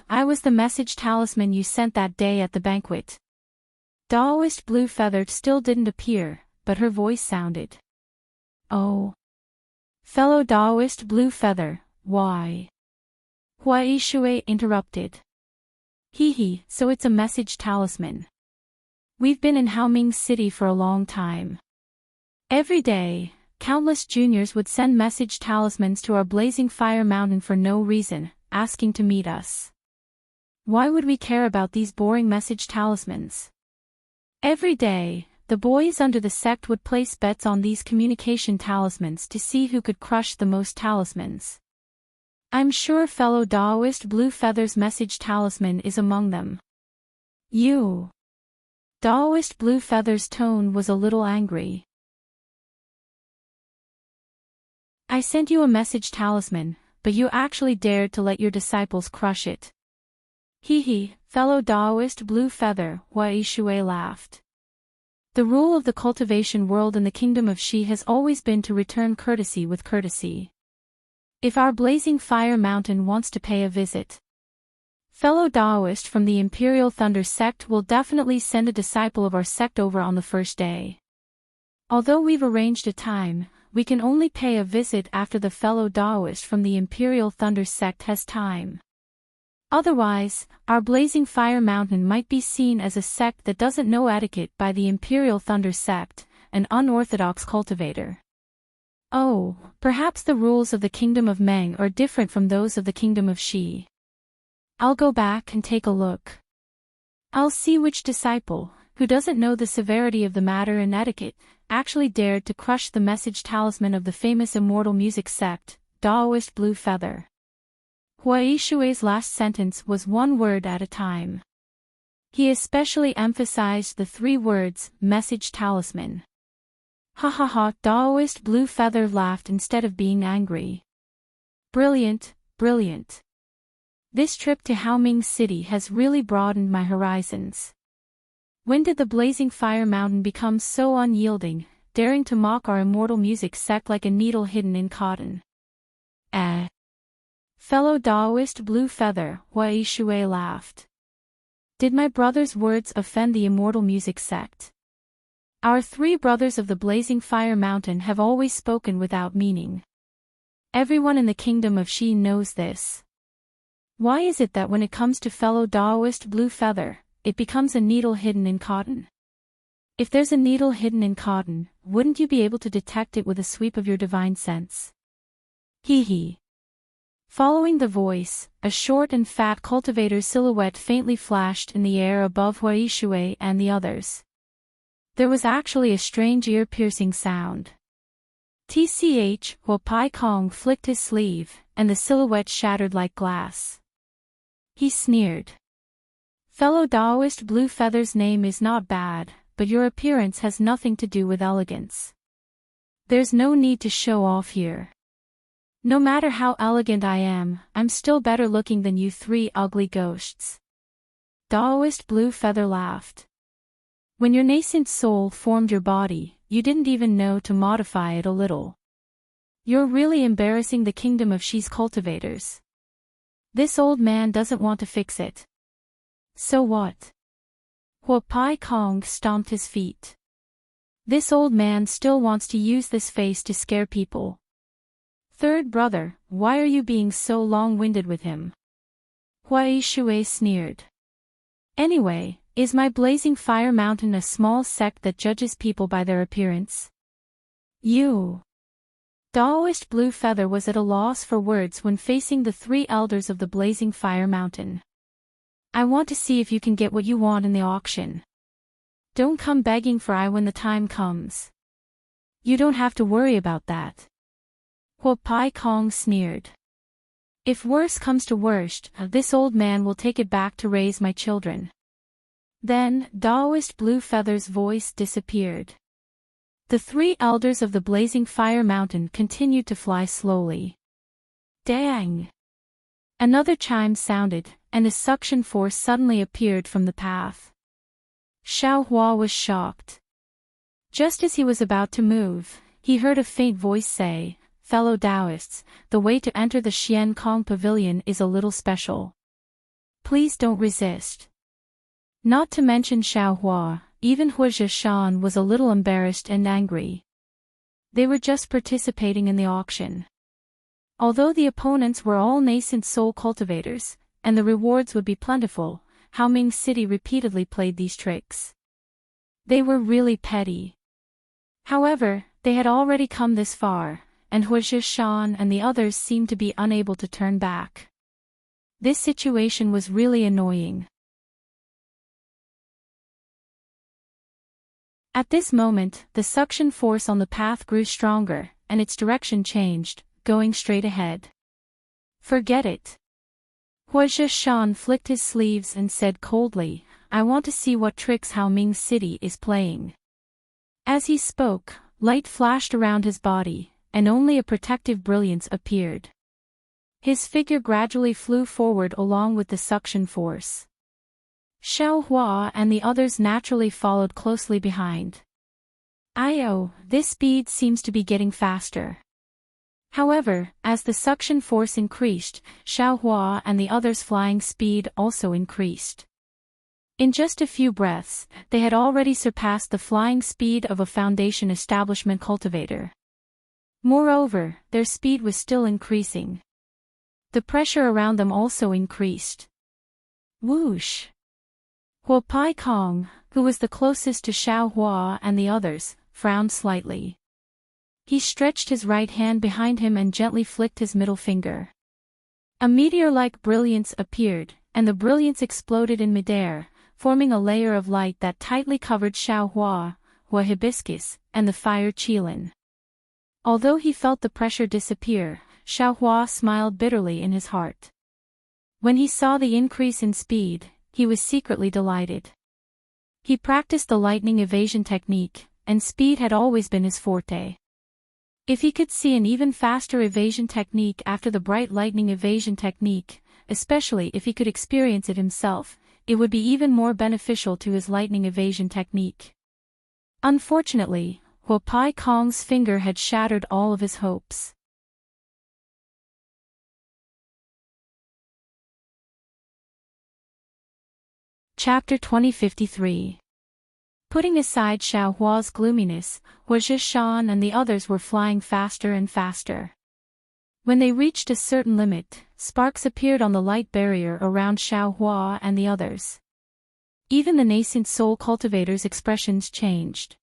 I was the message talisman you sent that day at the banquet." Taoist Blue Feather still didn't appear, but her voice sounded. "Oh. Fellow Taoist Blue Feather, why?" Huaishui interrupted. So it's a message talisman. We've been in Haoming City for a long time. Every day, countless juniors would send message talismans to our blazing fire mountain for no reason, asking to meet us. Why would we care about these boring message talismans? Every day, the boys under the sect would place bets on these communication talismans to see who could crush the most talismans. I'm sure fellow Taoist Blue Feather's message talisman is among them. You. Taoist Blue Feather's tone was a little angry. I sent you a message talisman, but you actually dared to let your disciples crush it. Fellow Taoist Blue Feather, Huaishui laughed. The rule of the cultivation world in the kingdom of Shi has always been to return courtesy with courtesy. If our blazing fire mountain wants to pay a visit, fellow Taoist from the Imperial Thunder sect will definitely send a disciple of our sect over on the first day. Although we've arranged a time, we can only pay a visit after the fellow Taoist from the Imperial Thunder sect has time. Otherwise, our blazing fire mountain might be seen as a sect that doesn't know etiquette by the Imperial Thunder sect, an unorthodox cultivator. Oh, perhaps the rules of the kingdom of Meng are different from those of the kingdom of Shi. I'll go back and take a look. I'll see which disciple, who doesn't know the severity of the matter and etiquette, actually dared to crush the message talisman of the famous immortal music sect, Taoist Blue Feather. Huaishui's last sentence was one word at a time. He especially emphasized the three words, message talisman. Taoist Blue Feather laughed instead of being angry. Brilliant, brilliant. This trip to Haoming City has really broadened my horizons. When did the blazing fire mountain become so unyielding, daring to mock our immortal music sect like a needle hidden in cotton. Fellow Taoist Blue Feather, Wei Shui laughed. Did my brother's words offend the immortal music sect? Our three brothers of the blazing fire mountain have always spoken without meaning. Everyone in the kingdom of Shi knows this. Why is it that when it comes to fellow Taoist Blue Feather, it becomes a needle hidden in cotton? If there's a needle hidden in cotton, wouldn't you be able to detect it with a sweep of your divine sense? Hee. Following the voice, a short and fat cultivator's silhouette faintly flashed in the air above Wei Shui and the others. There was actually a strange ear-piercing sound. Tch, while Pai Kong flicked his sleeve, and the silhouette shattered like glass. He sneered. Fellow Taoist Blue Feather's name is not bad, but your appearance has nothing to do with elegance. There's no need to show off here. No matter how elegant I am, I'm still better looking than you three ugly ghosts. Taoist Blue Feather laughed. When your nascent soul formed your body, you didn't even know to modify it a little. You're really embarrassing the kingdom of Shi's cultivators. This old man doesn't want to fix it. So what? Hua Pai Kong stomped his feet. This old man still wants to use this face to scare people. Third brother, why are you being so long-winded with him? Wei Shui sneered. Anyway, is my blazing fire mountain a small sect that judges people by their appearance? You. Taoist Blue Feather was at a loss for words when facing the three elders of the blazing fire mountain. I want to see if you can get what you want in the auction. Don't come begging for I when the time comes. You don't have to worry about that. Hua Pai Kong sneered. If worse comes to worst, this old man will take it back to raise my children. Then, Taoist Blue Feather's voice disappeared. The three elders of the blazing fire mountain continued to fly slowly. Dang! Another chime sounded, and a suction force suddenly appeared from the path. Xiao Hua was shocked. Just as he was about to move, he heard a faint voice say, Fellow Taoists, the way to enter the Xian Kong Pavilion is a little special. Please don't resist. Not to mention Xiao Hua, even Hua Zhishan was a little embarrassed and angry. They were just participating in the auction. Although the opponents were all nascent soul cultivators, and the rewards would be plentiful, Haoming City repeatedly played these tricks. They were really petty. However, they had already come this far, and Hua Zhishan and the others seemed to be unable to turn back. This situation was really annoying. At this moment, the suction force on the path grew stronger, and its direction changed, going straight ahead. Forget it. Hua Zhishan flicked his sleeves and said coldly, I want to see what tricks Haoming City is playing. As he spoke, light flashed around his body, and only a protective brilliance appeared. His figure gradually flew forward along with the suction force. Xiao Hua and the others naturally followed closely behind. This speed seems to be getting faster. However, as the suction force increased, Xiao Hua and the others' flying speed also increased. In just a few breaths, they had already surpassed the flying speed of a Foundation establishment cultivator. Moreover, their speed was still increasing. The pressure around them also increased. Whoosh! Hua Pai Kong, who was the closest to Xiao Hua and the others, frowned slightly. He stretched his right hand behind him and gently flicked his middle finger. A meteor-like brilliance appeared, and the brilliance exploded in midair, forming a layer of light that tightly covered Xiao Hua, Hua Hibiscus, and the fire Qilin. Although he felt the pressure disappear, Xiao Hua smiled bitterly in his heart. When he saw the increase in speed, he was secretly delighted. He practiced the lightning evasion technique, and speed had always been his forte. If he could see an even faster evasion technique after the bright lightning evasion technique, especially if he could experience it himself, it would be even more beneficial to his lightning evasion technique. Unfortunately, while Pai Kong's finger had shattered all of his hopes. Chapter 2053. Putting aside Xiao Hua's gloominess, Hua Shan and the others were flying faster and faster. When they reached a certain limit, sparks appeared on the light barrier around Xiao Hua and the others. Even the nascent soul cultivators' expressions changed.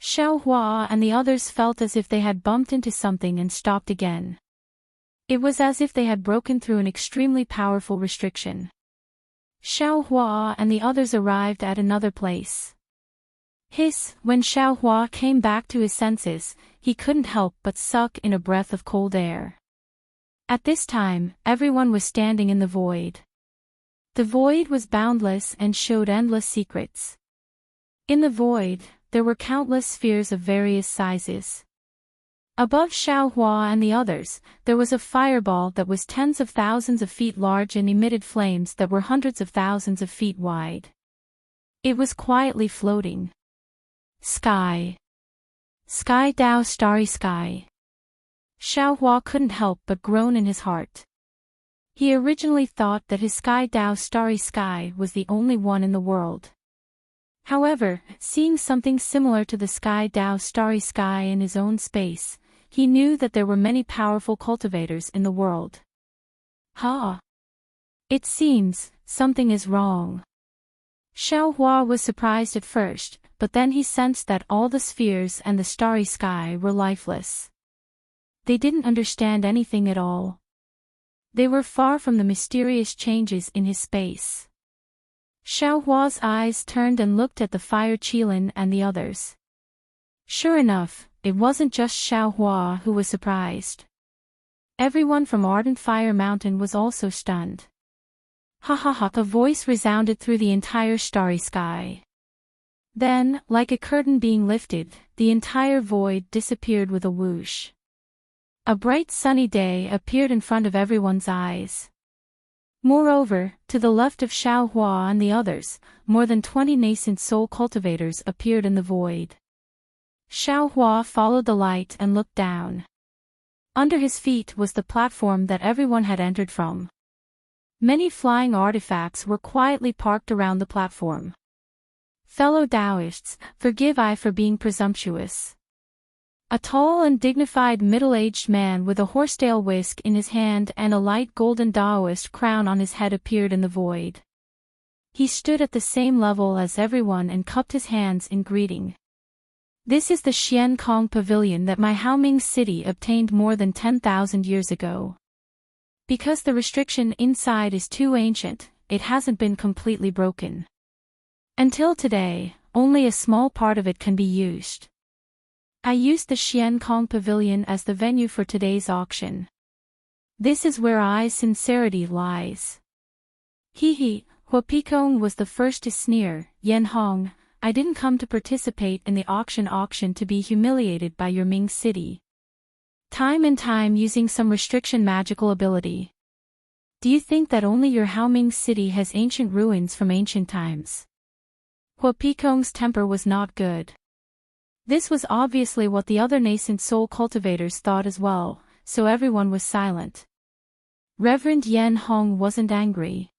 Xiao Hua and the others felt as if they had bumped into something and stopped again. It was as if they had broken through an extremely powerful restriction. Xiao Hua and the others arrived at another place. When Xiao Hua came back to his senses, he couldn't help but suck in a breath of cold air. At this time, everyone was standing in the void. The void was boundless and showed endless secrets. In the void, there were countless spheres of various sizes. Above Xiao Hua and the others, there was a fireball that was tens of thousands of feet large and emitted flames that were hundreds of thousands of feet wide. It was quietly floating. Sky. Sky Dao Starry Sky. Xiao Hua couldn't help but groan in his heart. He originally thought that his Sky Dao Starry Sky was the only one in the world. However, seeing something similar to the Sky Dao Starry Sky in his own space, he knew that there were many powerful cultivators in the world. It seems, something is wrong. Xiao Hua was surprised at first, but then he sensed that all the spheres and the starry sky were lifeless. They didn't understand anything at all. They were far from the mysterious changes in his space. Xiao Hua's eyes turned and looked at the Fire Qilin and the others. Sure enough, it wasn't just Xiao Hua who was surprised. Everyone from Ardent Fire Mountain was also stunned. A voice resounded through the entire starry sky. Then, like a curtain being lifted, the entire void disappeared with a whoosh. A bright sunny day appeared in front of everyone's eyes. Moreover, to the left of Xiao Hua and the others, more than 20 nascent soul cultivators appeared in the void. Xiao Hua followed the light and looked down. Under his feet was the platform that everyone had entered from. Many flying artifacts were quietly parked around the platform. Fellow Taoists, forgive I for being presumptuous. A tall and dignified middle-aged man with a horsetail whisk in his hand and a light golden Taoist crown on his head appeared in the void. He stood at the same level as everyone and cupped his hands in greeting. This is the Xian Kong Pavilion that my Haoming city obtained more than 10,000 years ago. Because the restriction inside is too ancient, it hasn't been completely broken. Until today, only a small part of it can be used. I used the Xian Kong Pavilion as the venue for today's auction. This is where I's sincerity lies. Hua Picong was the first to sneer. Yan Hong, I didn't come to participate in the auction to be humiliated by your Ming city. Time and time using some restriction magical ability. Do you think that only your Haoming city has ancient ruins from ancient times? Hua Picong's temper was not good. This was obviously what the other nascent soul cultivators thought as well, so everyone was silent. Reverend Yan Hong wasn't angry.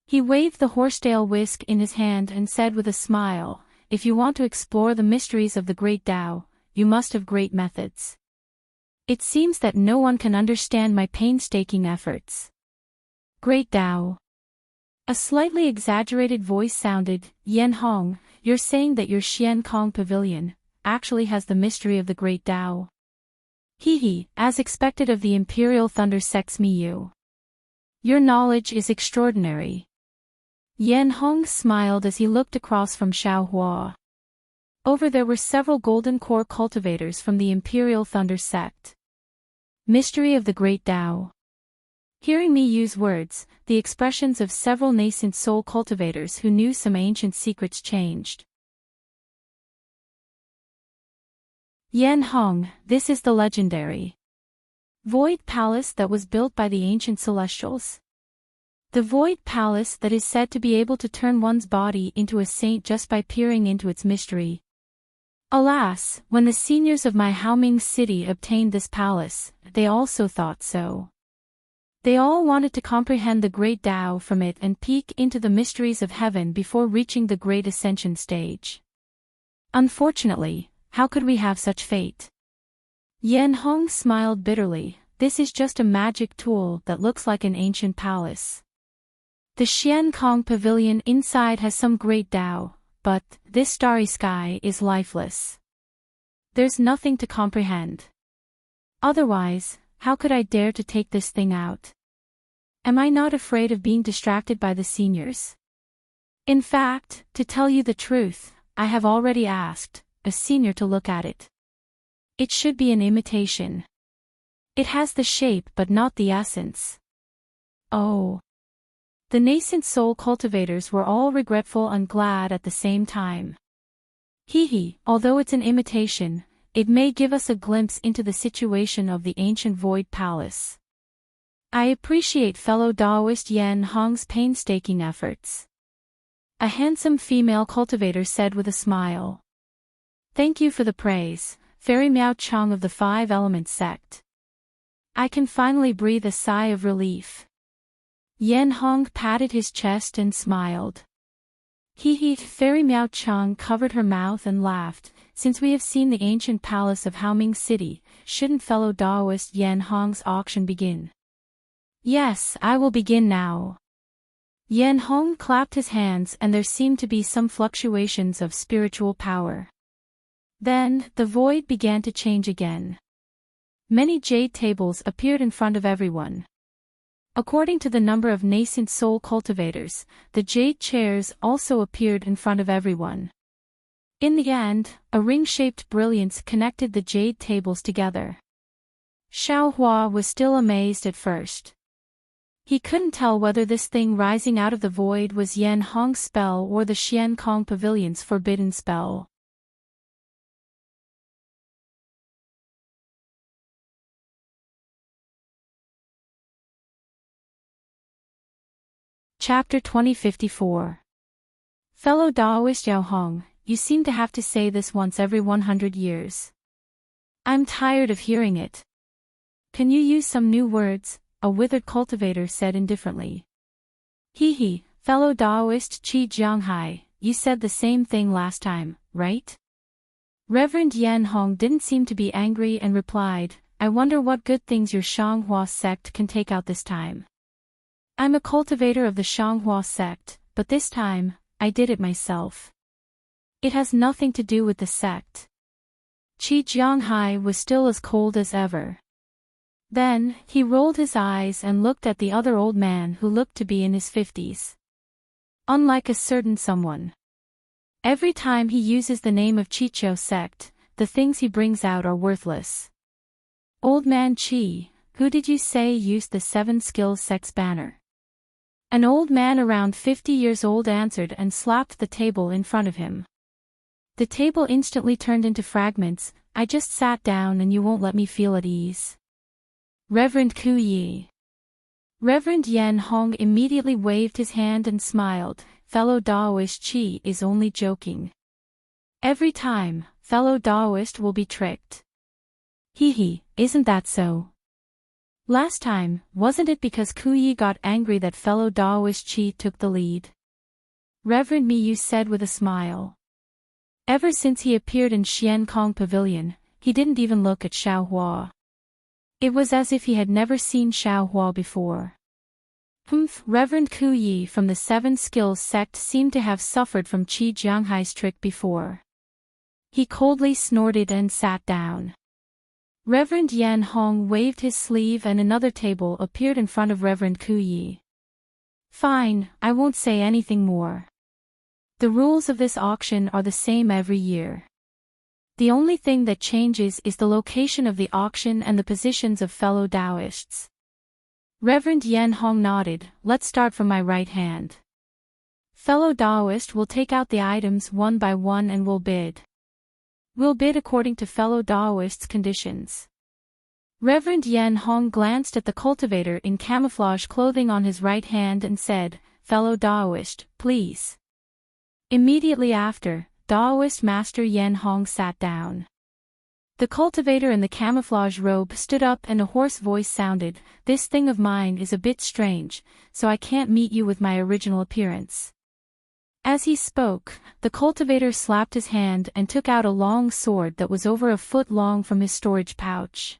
He waved the horsetail whisk in his hand and said with a smile, if you want to explore the mysteries of the great Tao, you must have great methods. It seems that no one can understand my painstaking efforts. Great Tao. A slightly exaggerated voice sounded, Yan Hong, you're saying that your Xian Kong Pavilion actually has the mystery of the great Tao. As expected of the Imperial Thunder Sect's Miyu. Your knowledge is extraordinary. Yan Hong smiled as he looked across from Xiao Hua. Over there were several golden core cultivators from the Imperial Thunder Sect. Mystery of the Great Tao. Hearing me use words, the expressions of several nascent soul cultivators who knew some ancient secrets changed. Yan Hong, this is the legendary Void Palace that was built by the ancient celestials. The Void Palace that is said to be able to turn one's body into a saint just by peering into its mystery. Alas, when the seniors of my Haoming city obtained this palace, they also thought so. They all wanted to comprehend the great Tao from it and peek into the mysteries of heaven before reaching the great ascension stage. Unfortunately, how could we have such fate? Yan Hong smiled bitterly. This is just a magic tool that looks like an ancient palace. The Xian Kong Pavilion inside has some great Tao, but this starry sky is lifeless. There's nothing to comprehend. Otherwise, how could I dare to take this thing out? Am I not afraid of being distracted by the seniors? In fact, to tell you the truth, I have already asked a senior to look at it. It should be an imitation. It has the shape but not the essence. Oh. The nascent soul cultivators were all regretful and glad at the same time. Although it's an imitation, it may give us a glimpse into the situation of the ancient void palace. I appreciate fellow Taoist Yan Hong's painstaking efforts. A handsome female cultivator said with a smile. Thank you for the praise, Fairy Miao Chong of the Five Elements sect. I can finally breathe a sigh of relief. Yan Hong patted his chest and smiled. Fairy Miao Chong covered her mouth and laughed. Since we have seen the ancient palace of Haoming City, shouldn't fellow Taoist Yan Hong's auction begin? Yes, I will begin now. Yan Hong clapped his hands and there seemed to be some fluctuations of spiritual power. Then, the void began to change again. Many jade tables appeared in front of everyone. According to the number of nascent soul cultivators, the jade chairs also appeared in front of everyone. In the end, a ring-shaped brilliance connected the jade tables together. Xiao Hua was still amazed at first. He couldn't tell whether this thing rising out of the void was Yan Hong's spell or the Xian Kong Pavilion's forbidden spell. Chapter 2054. Fellow Taoist Yao Hong, you seem to have to say this once every 100 years. I'm tired of hearing it. Can you use some new words? A withered cultivator said indifferently. Fellow Taoist Qi Jianghai, you said the same thing last time, right? Reverend Yan Hong didn't seem to be angry and replied, I wonder what good things your Shanghua sect can take out this time. I'm a cultivator of the Shanghua sect, but this time, I did it myself. It has nothing to do with the sect. Qi Jianghai was still as cold as ever. Then, he rolled his eyes and looked at the other old man who looked to be in his 50s. Unlike a certain someone. Every time he uses the name of Chicho sect, the things he brings out are worthless. Old man Qi, who did you say used the 7 skills sect's banner? An old man around 50 years old answered and slapped the table in front of him. The table instantly turned into fragments. I just sat down and you won't let me feel at ease. Reverend Ku Yi. Reverend Yan Hong immediately waved his hand and smiled. Fellow Taoist Qi is only joking. Every time, fellow Taoist will be tricked. Isn't that so? Last time, wasn't it because Ku Yi got angry that fellow Taoist Qi took the lead? Reverend Miyu said with a smile. Ever since he appeared in Xian Kong Pavilion, he didn't even look at Xiao Hua. It was as if he had never seen Xiao Hua before. Reverend Ku Yi from the 7 skills sect seemed to have suffered from Qi Jianghai's trick before. He coldly snorted and sat down. Reverend Yan Hong waved his sleeve and another table appeared in front of Reverend Ku Yi. Fine, I won't say anything more. The rules of this auction are the same every year. The only thing that changes is the location of the auction and the positions of fellow Taoists. Reverend Yan Hong nodded. Let's start from my right hand. Fellow Taoist will take out the items one by one and will bid. We'll bid according to fellow Taoist's conditions. Reverend Yan Hong glanced at the cultivator in camouflage clothing on his right hand and said, Fellow Taoist, please. Immediately after, Daoist Master Yen Hong sat down. The cultivator in the camouflage robe stood up and a hoarse voice sounded, "This thing of mine is a bit strange, so I can't meet you with my original appearance." As he spoke, the cultivator slapped his hand and took out a long sword that was over a foot long from his storage pouch.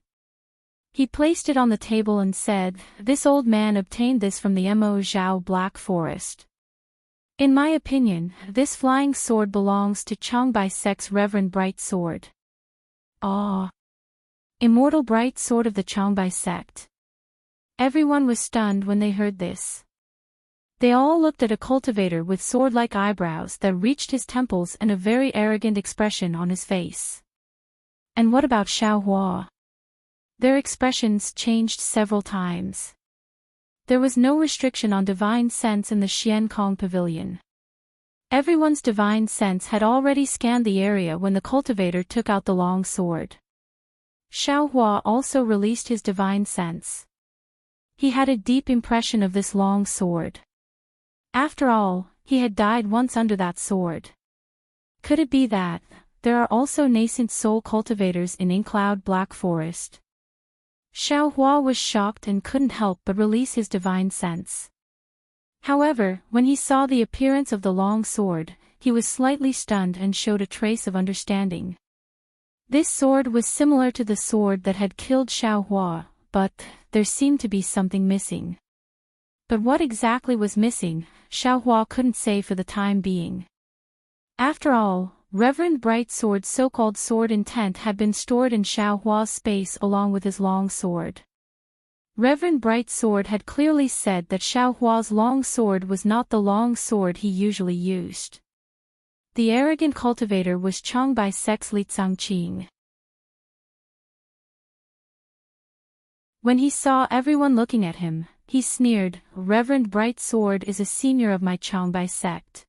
He placed it on the table and said, "This old man obtained this from the Mo Zhao Black Forest. In my opinion, this flying sword belongs to Changbai Sect's Reverend Bright Sword." Ah! Immortal Bright Sword of the Changbai Sect. Everyone was stunned when they heard this. They all looked at a cultivator with sword-like eyebrows that reached his temples and a very arrogant expression on his face. And what about Xiaohua? Their expressions changed several times. There was no restriction on divine sense in the Xiankong Pavilion. Everyone's divine sense had already scanned the area when the cultivator took out the long sword. Xiaohua also released his divine sense. He had a deep impression of this long sword. After all, he had died once under that sword. Could it be that there are also nascent soul cultivators in Inkcloud Black Forest? Xiaohua was shocked and couldn't help but release his divine sense. However, when he saw the appearance of the long sword, he was slightly stunned and showed a trace of understanding. This sword was similar to the sword that had killed Xiaohua, but there seemed to be something missing. But what exactly was missing, Xiaohua couldn't say for the time being. After all, Reverend Bright Sword's so-called sword intent had been stored in Xiaohua's space along with his long sword. Reverend Bright Sword had clearly said that Xiaohua's long sword was not the long sword he usually used. The arrogant cultivator was Changbai Sect's Li Zhangqing. When he saw everyone looking at him, he sneered, "Reverend Bright Sword is a senior of my Changbai Sect.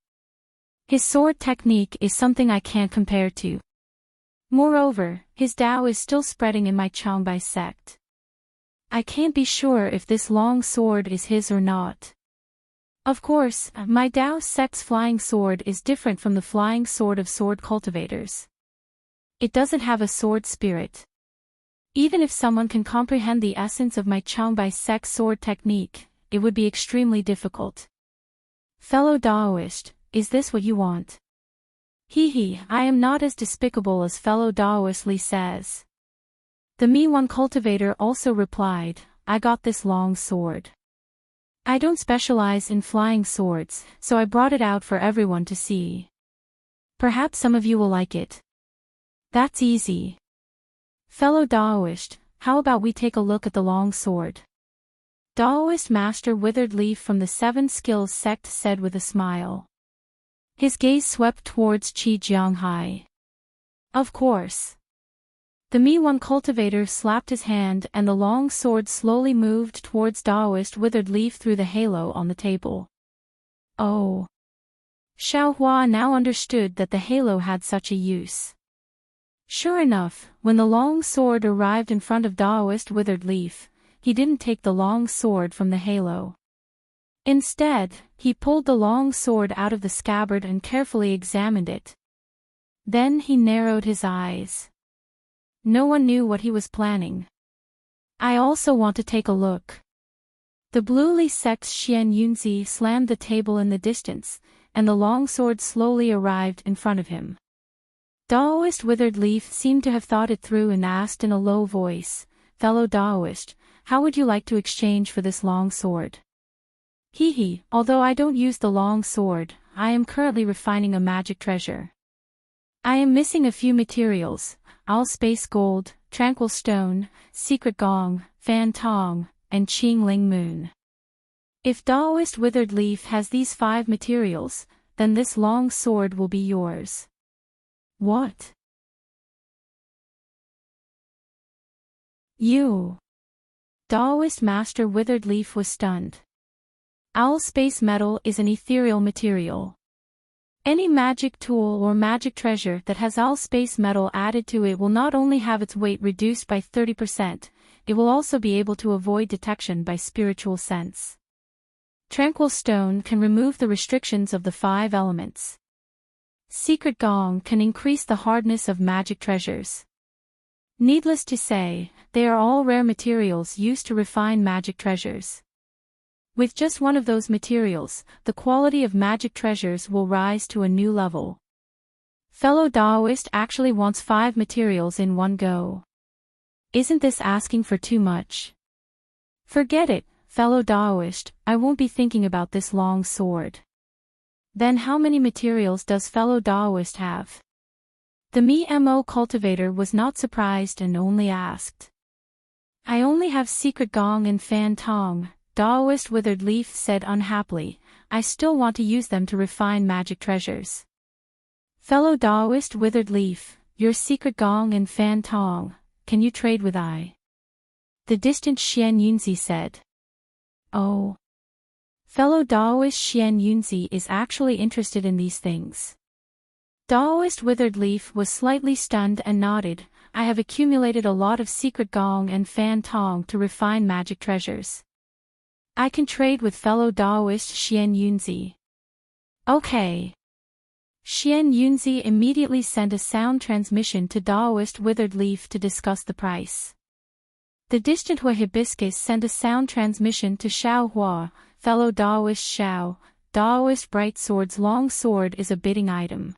His sword technique is something I can't compare to. Moreover, his Tao is still spreading in my Changbai Sect. I can't be sure if this long sword is his or not. Of course, my Tao Sect's flying sword is different from the flying sword of sword cultivators. It doesn't have a sword spirit. Even if someone can comprehend the essence of my Changbai Sect sword technique, it would be extremely difficult. Fellow Daoist, is this what you want?" "Hee, I am not as despicable as fellow Daoist Li says." The Mi-1 cultivator also replied, "I got this long sword. I don't specialize in flying swords, so I brought it out for everyone to see. Perhaps some of you will like it." "That's easy. Fellow Daoist, how about we take a look at the long sword?" Daoist Master Withered Leaf from the Seven Skills Sect said with a smile. His gaze swept towards Qi Jianghai. "Of course." The Mi-1 cultivator slapped his hand and the long sword slowly moved towards Daoist Withered Leaf through the halo on the table. Oh. Xiaohua now understood that the halo had such a use. Sure enough, when the long sword arrived in front of Daoist Withered Leaf, he didn't take the long sword from the halo. Instead, he pulled the long sword out of the scabbard and carefully examined it. Then he narrowed his eyes. No one knew what he was planning. "I also want to take a look." The Blue Li Sect's Xian Yunzi slammed the table in the distance, and the long sword slowly arrived in front of him. Daoist Withered Leaf seemed to have thought it through and asked in a low voice, "Fellow Daoist, how would you like to exchange for this long sword?" Hee, although I don't use the long sword, I am currently refining a magic treasure. I am missing a few materials, all space gold, tranquil stone, secret gong, fan tong, and Qing Ling moon. If Daoist Withered Leaf has these 5 materials, then this long sword will be yours. What? You? Daoist Master Withered Leaf was stunned. Owl space metal is an ethereal material. Any magic tool or magic treasure that has owl space metal added to it will not only have its weight reduced by 30%, it will also be able to avoid detection by spiritual sense. Tranquil stone can remove the restrictions of the 5 elements. Secret gong can increase the hardness of magic treasures. Needless to say, they are all rare materials used to refine magic treasures. With just one of those materials, the quality of magic treasures will rise to a new level. Fellow Daoist actually wants 5 materials in one go. Isn't this asking for too much? Forget it, fellow Daoist, I won't be thinking about this long sword. Then how many materials does fellow Daoist have? The Mo cultivator was not surprised and only asked. I only have secret gong and fan tong, Daoist Withered Leaf said unhappily. I still want to use them to refine magic treasures. Fellow Daoist Withered Leaf, your secret gong and fan tong, can you trade with I? The distant Xian Yunzi said. Oh. Fellow Daoist Xian Yunzi is actually interested in these things. Daoist Withered Leaf was slightly stunned and nodded. I have accumulated a lot of secret gong and fan tong to refine magic treasures. I can trade with fellow Daoist Xian Yunzi. Okay. Xian Yunzi immediately sent a sound transmission to Daoist Withered Leaf to discuss the price. The distant Hua Hibiscus sent a sound transmission to Xiao Hua, fellow Daoist Xiao. Daoist Bright Sword's long sword is a bidding item.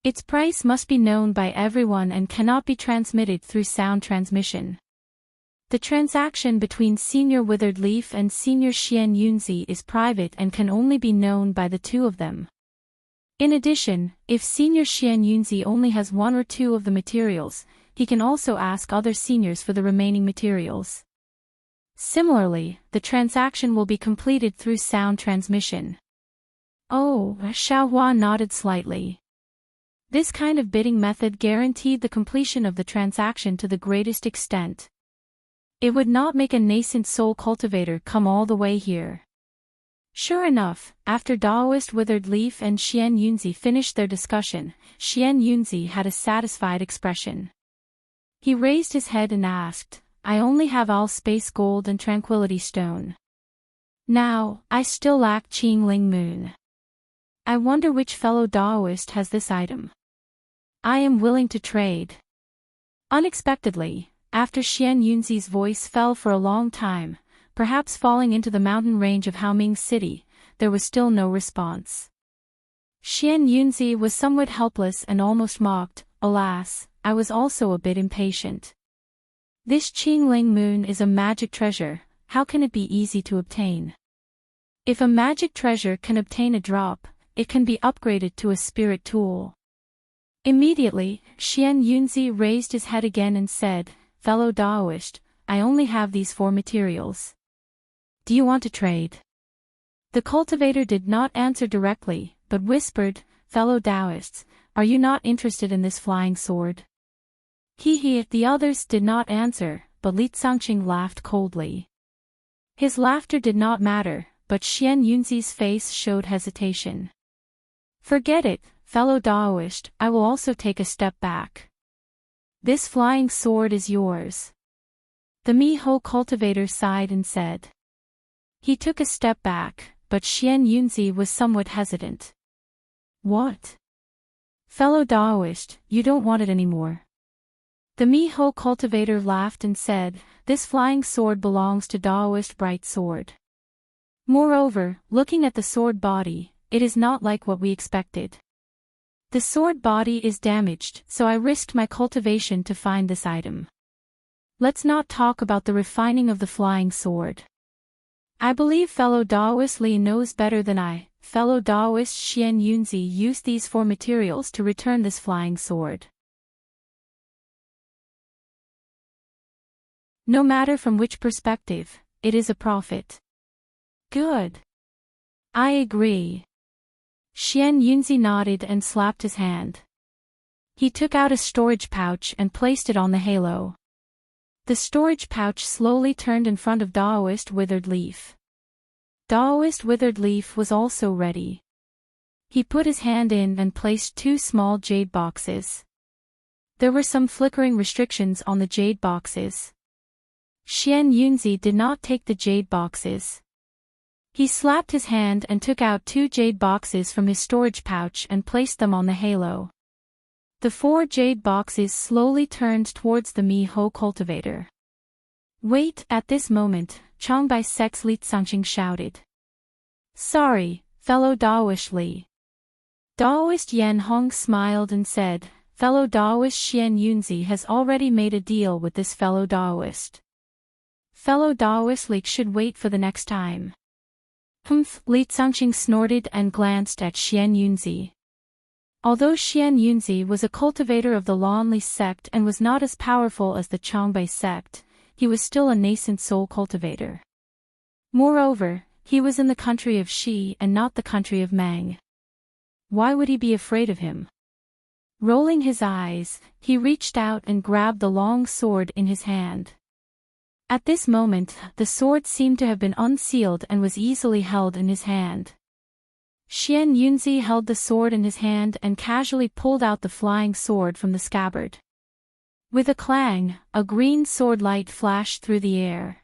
Its price must be known by everyone and cannot be transmitted through sound transmission. The transaction between Senior Withered Leaf and Senior Xian Yunzi is private and can only be known by the two of them. In addition, if Senior Xian Yunzi only has 1 or 2 of the materials, he can also ask other seniors for the remaining materials. Similarly, the transaction will be completed through sound transmission. Oh, Xiaohua nodded slightly. This kind of bidding method guaranteed the completion of the transaction to the greatest extent. It would not make a nascent soul cultivator come all the way here. Sure enough, after Daoist Withered Leaf and Xian Yunzi finished their discussion, Xian Yunzi had a satisfied expression. He raised his head and asked, I only have all space gold and tranquility stone. Now, I still lack Qingling Moon. I wonder which fellow Daoist has this item. I am willing to trade. Unexpectedly, after Xian Yunzi's voice fell for a long time, perhaps falling into the mountain range of Haoming City, there was still no response. Xian Yunzi was somewhat helpless and almost mocked. Alas, I was also a bit impatient. This Qingling Moon is a magic treasure, how can it be easy to obtain? If a magic treasure can obtain a drop, it can be upgraded to a spirit tool. Immediately, Xian Yunzi raised his head again and said, Fellow Daoist, I only have these 4 materials. Do you want to trade? The cultivator did not answer directly, but whispered, Fellow Daoists, are you not interested in this flying sword? The others did not answer, but Li Cangqing laughed coldly. His laughter did not matter, but Xian Yunzi's face showed hesitation. Forget it, fellow Daoist, I will also take a step back. This flying sword is yours. The Miho cultivator sighed and said. He took a step back, but Xian Yunzi was somewhat hesitant. What? Fellow Daoist, you don't want it anymore. The Miho cultivator laughed and said, This flying sword belongs to Daoist Bright Sword. Moreover, looking at the sword body, it is not like what we expected. The sword body is damaged, so I risked my cultivation to find this item. Let's not talk about the refining of the flying sword. I believe fellow Daoist Li knows better than I. Fellow Daoist Xian Yunzi used these 4 materials to return this flying sword. No matter from which perspective, it is a profit. Good. I agree. Xian Yunzi nodded and slapped his hand. He took out a storage pouch and placed it on the halo. The storage pouch slowly turned in front of Daoist Withered Leaf. Daoist Withered Leaf was also ready. He put his hand in and placed 2 small jade boxes. There were some flickering restrictions on the jade boxes. Xian Yunzi did not take the jade boxes. He slapped his hand and took out 2 jade boxes from his storage pouch and placed them on the halo. The 4 jade boxes slowly turned towards the Miho cultivator. Wait, at this moment, Changbai Sex Li Tsangqing shouted. Sorry, fellow Daoist Li. Daoist Yan Hong smiled and said, fellow Daoist Xian Yunzi has already made a deal with this fellow Daoist. Fellow Daoist Li should wait for the next time. Humph, Li Tsangqing snorted and glanced at Xian Yunzi. Although Xian Yunzi was a cultivator of the Lanli sect and was not as powerful as the Changbai sect, he was still a nascent soul cultivator. Moreover, he was in the country of Shi and not the country of Mang. Why would he be afraid of him? Rolling his eyes, he reached out and grabbed the long sword in his hand. At this moment, the sword seemed to have been unsealed and was easily held in his hand. Xian Yunzi held the sword in his hand and casually pulled out the flying sword from the scabbard. With a clang, a green sword light flashed through the air.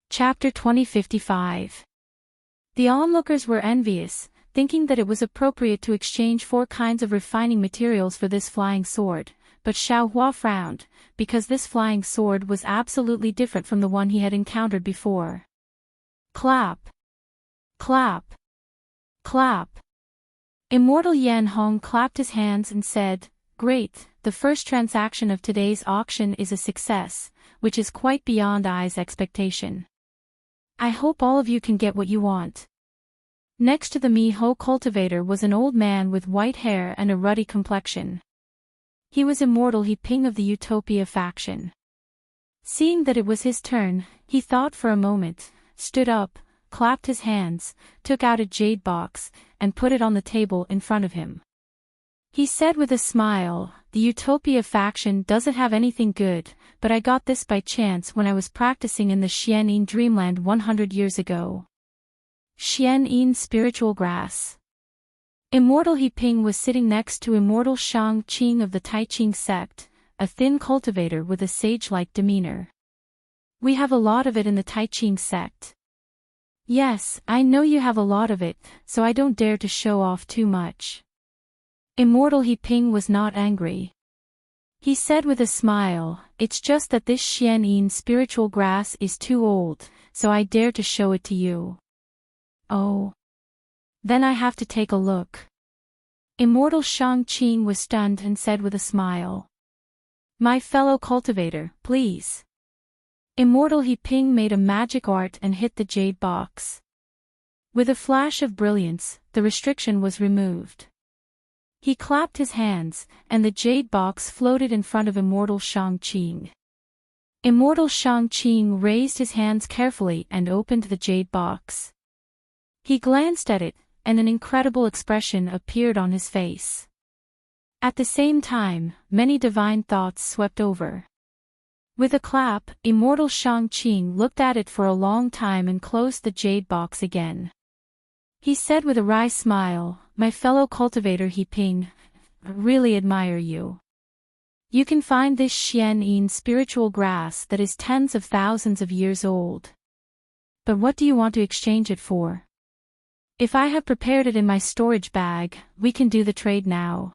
Chapter 2055. The onlookers were envious, thinking that it was appropriate to exchange 4 kinds of refining materials for this flying sword, but Xiao Hua frowned, because this flying sword was absolutely different from the one he had encountered before. Clap! Clap! Clap! Immortal Yan Hong clapped his hands and said, Great, the first transaction of today's auction is a success, which is quite beyond I's expectation. I hope all of you can get what you want. Next to the Miho cultivator was an old man with white hair and a ruddy complexion. He was Immortal He Ping of the Utopia faction. Seeing that it was his turn, he thought for a moment, stood up, clapped his hands, took out a jade box, and put it on the table in front of him. He said with a smile, the Utopia faction doesn't have anything good, but I got this by chance when I was practicing in the Xianyin Dreamland 100 years ago. Xianyin Spiritual Grass. Immortal He Ping was sitting next to Immortal Shang Qing of the Taiqing sect, a thin cultivator with a sage-like demeanor. We have a lot of it in the Taiqing sect. Yes, I know you have a lot of it, so I don't dare to show off too much. Immortal He Ping was not angry. He said with a smile, it's just that this Xianyin spiritual grass is too old, so I dare to show it to you. Oh. Then I have to take a look. Immortal Shang Qing was stunned and said with a smile. My fellow cultivator, please. Immortal He Ping made a magic art and hit the jade box. With a flash of brilliance, the restriction was removed. He clapped his hands, and the jade box floated in front of Immortal Shang Qing. Immortal Shang Qing raised his hands carefully and opened the jade box. He glanced at it, and an incredible expression appeared on his face. At the same time, many divine thoughts swept over. With a clap, Immortal Shang Qing looked at it for a long time and closed the jade box again. He said with a wry smile, my fellow cultivator He Ping, I really admire you. You can find this Xianyin spiritual grass that is tens of thousands of years old. But what do you want to exchange it for? If I have prepared it in my storage bag, we can do the trade now.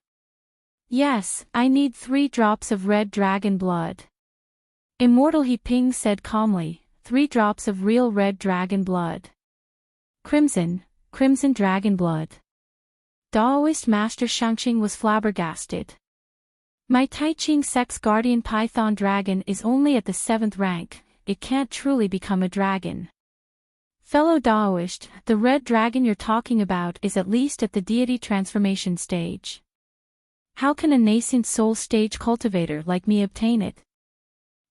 Yes, I need 3 drops of red dragon blood. Immortal He Ping said calmly, 3 drops of real red dragon blood. Crimson dragon blood. Daoist Master Shangqing was flabbergasted. My Taiqing sect's guardian python dragon is only at the 7th rank, it can't truly become a dragon. Fellow Daoist, the red dragon you're talking about is at least at the deity transformation stage. How can a nascent soul stage cultivator like me obtain it?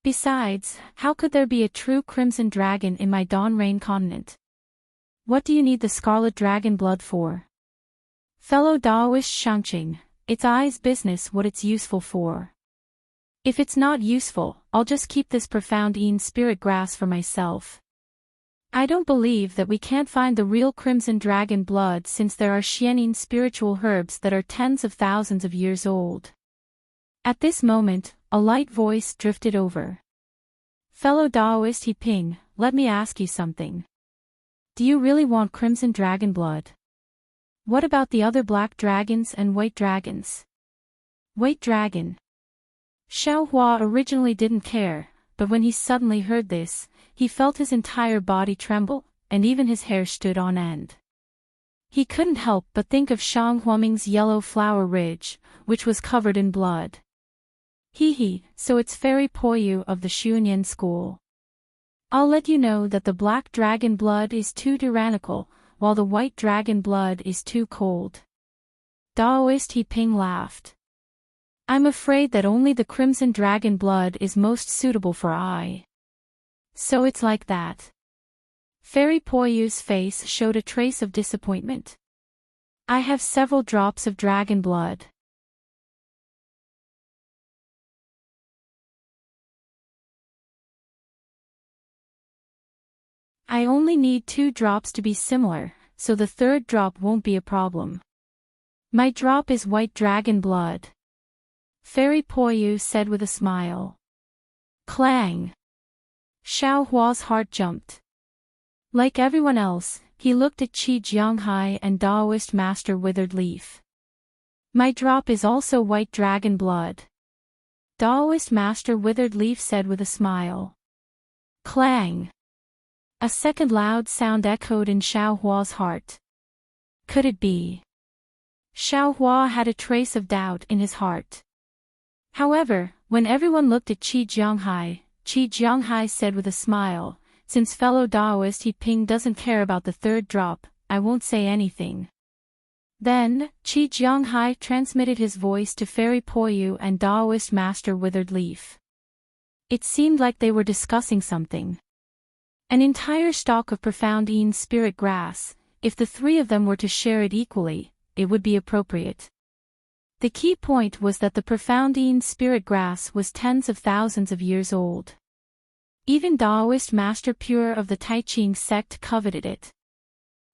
Besides, how could there be a true crimson dragon in my Dawn Rain continent? What do you need the scarlet dragon blood for? Fellow Daoist Shangqing, it's I's business what it's useful for. If it's not useful, I'll just keep this profound Yin spirit grass for myself. I don't believe that we can't find the real crimson dragon blood since there are Xianyin spiritual herbs that are tens of thousands of years old. At this moment, a light voice drifted over. Fellow Daoist He Ping, let me ask you something. Do you really want crimson dragon blood? What about the other black dragons and white dragons? White dragon. Xiao Hua originally didn't care, but when he suddenly heard this, he felt his entire body tremble, and even his hair stood on end. He couldn't help but think of Heartwarming's yellow flower ridge, which was covered in blood. So it's Fairy Poyu of the Xuanyan school. I'll let you know that the black dragon blood is too tyrannical, while the white dragon blood is too cold. Daoist He Ping laughed. I'm afraid that only the crimson dragon blood is most suitable for I. So it's like that. Fairy Poyu's face showed a trace of disappointment. I have several drops of dragon blood. I only need 2 drops to be similar, so the 3rd drop won't be a problem. My drop is white dragon blood. Fairy Poyu said with a smile. Clang! Xiao Hua's heart jumped. Like everyone else, he looked at Qi Jianghai and Daoist Master Withered Leaf. My drop is also white dragon blood. Daoist Master Withered Leaf said with a smile. Clang! A second loud sound echoed in Xiao Hua's heart. Could it be? Xiao Hua had a trace of doubt in his heart. However, when everyone looked at Qi Jianghai said with a smile, since fellow Daoist He Ping doesn't care about the 3rd drop, I won't say anything. Then, Qi Jianghai transmitted his voice to Fairy Poyu and Daoist Master Withered Leaf. It seemed like they were discussing something. An entire stalk of profound Yin spirit grass, if the 3 of them were to share it equally, it would be appropriate. The key point was that the profound Yin spirit grass was tens of thousands of years old. Even Daoist Master Pure of the Taiching sect coveted it.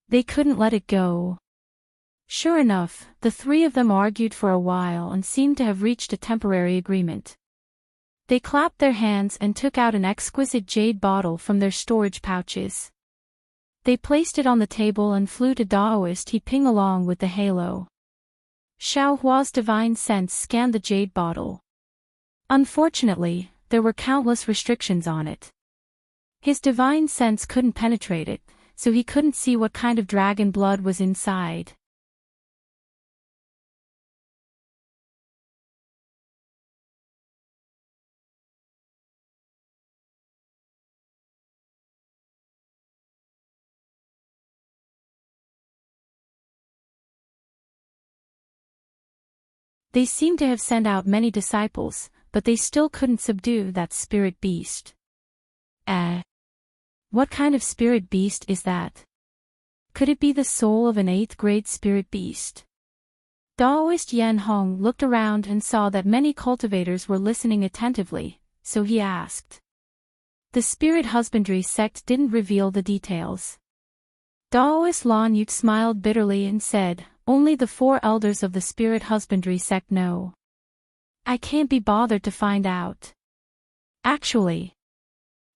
They couldn't let it go. Sure enough, the 3 of them argued for a while and seemed to have reached a temporary agreement. They clapped their hands and took out an exquisite jade bottle from their storage pouches. They placed it on the table and flew to Daoist He Ping along with the halo. Xiao Hua's divine sense scanned the jade bottle. Unfortunately, there were countless restrictions on it. His divine sense couldn't penetrate it, so he couldn't see what kind of dragon blood was inside. They seemed to have sent out many disciples, but they still couldn't subdue that spirit beast. What kind of spirit beast is that? Could it be the soul of an 8th grade spirit beast? Daoist Yan Hong looked around and saw that many cultivators were listening attentively, so he asked. The spirit husbandry sect didn't reveal the details. Daoist Lan Yu smiled bitterly and said, only the 4 elders of the spirit husbandry sect know. I can't be bothered to find out. Actually.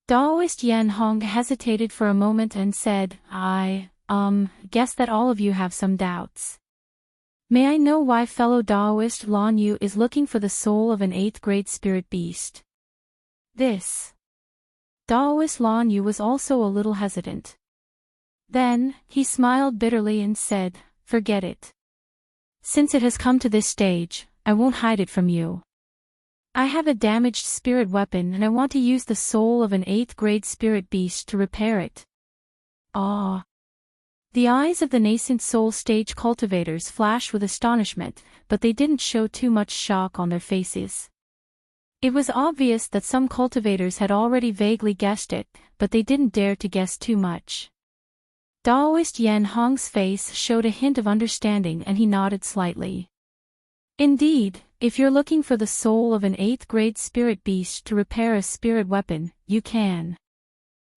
Daoist Yan Hong hesitated for a moment and said, I guess that all of you have some doubts. May I know why fellow Daoist Lan Yu is looking for the soul of an 8th grade spirit beast? This. Daoist Lan Yu was also a little hesitant. Then, he smiled bitterly and said, forget it. Since it has come to this stage, I won't hide it from you. I have a damaged spirit weapon and I want to use the soul of an 8th grade spirit beast to repair it. Ah. The eyes of the nascent soul stage cultivators flashed with astonishment, but they didn't show too much shock on their faces. It was obvious that some cultivators had already vaguely guessed it, but they didn't dare to guess too much. Daoist Yan Hong's face showed a hint of understanding and he nodded slightly. Indeed, if you're looking for the soul of an 8th grade spirit beast to repair a spirit weapon, you can.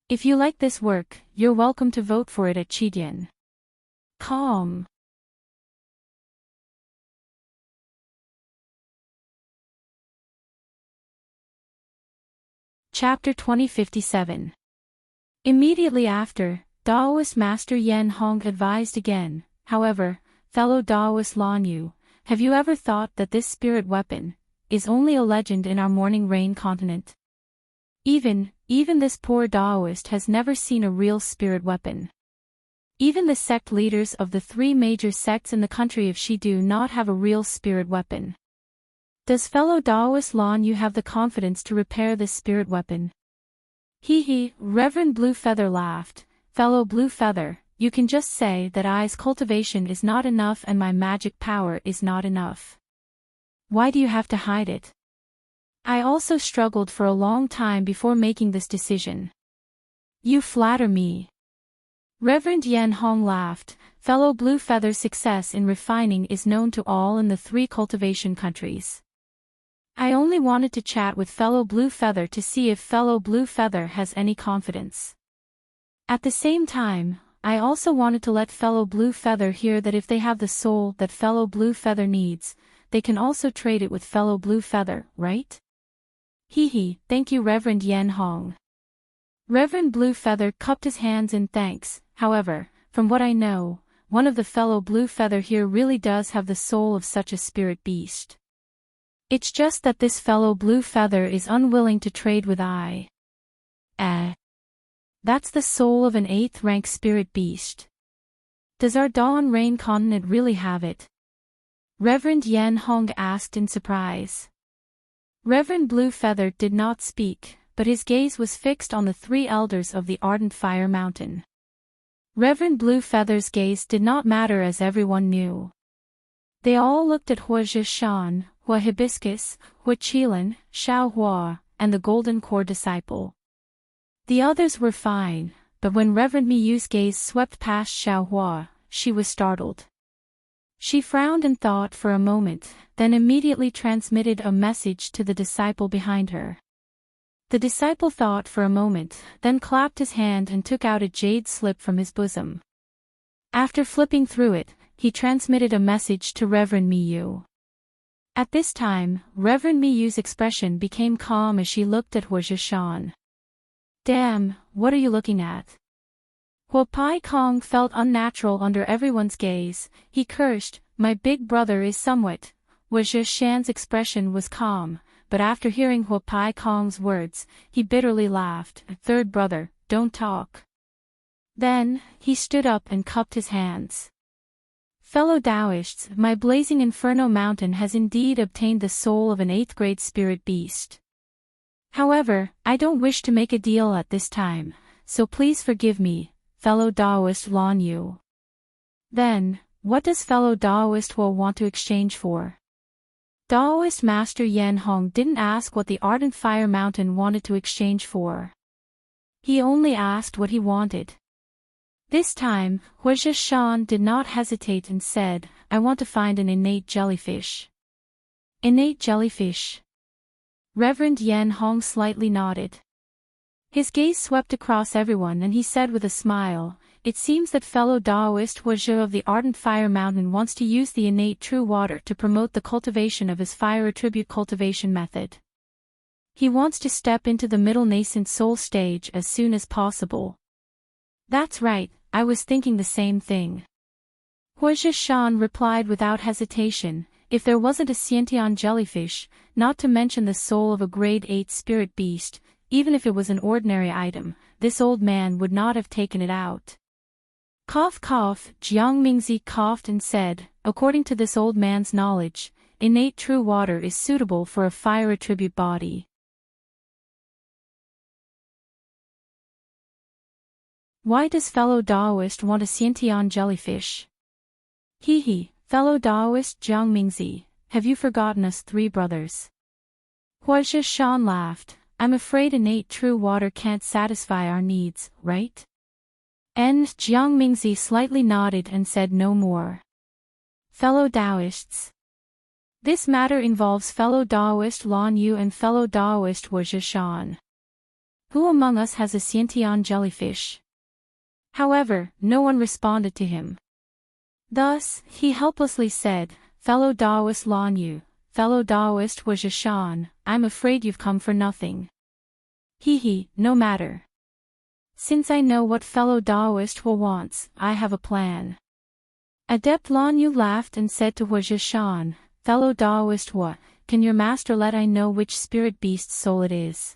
If you like this work, you're welcome to vote for it at Qidian. Calm. Chapter 2057. Immediately after, Daoist Master Yen Hong advised again, however, fellow Daoist Lan Yu, have you ever thought that this spirit weapon is only a legend in our Morning Rain continent? Even this poor Daoist has never seen a real spirit weapon. Even the sect leaders of the three major sects in the country of Shi do not have a real spirit weapon. Does fellow Daoist Lan Yu have the confidence to repair this spirit weapon? Reverend Blue Feather laughed. Fellow Blue Feather, you can just say that I's cultivation is not enough and my magic power is not enough. Why do you have to hide it? I also struggled for a long time before making this decision. You flatter me. Reverend Yen Hong laughed. Fellow Blue Feather's success in refining is known to all in the three cultivation countries. I only wanted to chat with fellow Blue Feather to see if fellow Blue Feather has any confidence. At the same time, I also wanted to let fellow Blue Feather hear that if they have the soul that fellow Blue Feather needs, they can also trade it with fellow Blue Feather, right? Thank you Reverend Yen Hong. Reverend Blue Feather cupped his hands in thanks. However, from what I know, one of the fellow Blue Feather here really does have the soul of such a spirit beast. It's just that this fellow Blue Feather is unwilling to trade with I. That's the soul of an 8th rank spirit beast. Does our Dawn Rain continent really have it? Reverend Yen Hong asked in surprise. Reverend Blue Feather did not speak, but his gaze was fixed on the three elders of the Ardent Fire Mountain. Reverend Blue Feather's gaze did not matter as everyone knew. They all looked at Hua Zhishan, Hua Hibiscus, Hua Qilin, Xiao Hua, and the Golden Core disciple. The others were fine, but when Reverend Miyu's gaze swept past Xiao Hua, she was startled. She frowned and thought for a moment, then immediately transmitted a message to the disciple behind her. The disciple thought for a moment, then clapped his hand and took out a jade slip from his bosom. After flipping through it, he transmitted a message to Reverend Miyu. At this time, Reverend Miyu's expression became calm as she looked at Hua Zhishan. Damn, what are you looking at? Hua Pai Kong felt unnatural under everyone's gaze. He cursed, my big brother is somewhat. Hua Zhishan's expression was calm, but after hearing Hua Pai Kong's words, he bitterly laughed. Third brother, don't talk. Then, he stood up and cupped his hands. Fellow Taoists, my blazing inferno mountain has indeed obtained the soul of an 8th grade spirit beast. However, I don't wish to make a deal at this time, so please forgive me, fellow Daoist Lan Yu. Then, what does fellow Daoist Hua want to exchange for? Daoist Master Yen Hong didn't ask what the Ardent Fire Mountain wanted to exchange for. He only asked what he wanted. This time, Hua Zhishan did not hesitate and said, I want to find an innate jellyfish. Innate jellyfish. Reverend Yen Hong slightly nodded. His gaze swept across everyone and he said with a smile, it seems that fellow Daoist Hua Zhi of the Ardent Fire Mountain wants to use the innate true water to promote the cultivation of his fire attribute cultivation method. He wants to step into the middle nascent soul stage as soon as possible. That's right, I was thinking the same thing. Hua Zhishan replied without hesitation, if there wasn't a Xiantian jellyfish, not to mention the soul of a grade 8 spirit beast, even if it was an ordinary item, this old man would not have taken it out. Cough cough, Jiang Mingzi coughed and said, according to this old man's knowledge, innate true water is suitable for a fire attribute body. Why does fellow Daoist want a Xiantian jellyfish? Fellow Daoist Jiang Mingzi, have you forgotten us three brothers? Hua Zhishan laughed, I'm afraid innate true water can't satisfy our needs, right? And Jiang Mingzi slightly nodded and said no more. Fellow Daoists. This matter involves fellow Daoist Lan Yu and fellow Daoist Hua Zhishan. Who among us has a Xiantian jellyfish? However, no one responded to him. Thus, he helplessly said, fellow Daoist Lan Yu, fellow Daoist Hua Zhishan, I'm afraid you've come for nothing. No matter. Since I know what fellow Daoist wants, I have a plan. Adept Lan Yu laughed and said to Hua Shan, fellow Daoist Hua, can your master let I know which spirit beast's soul it is?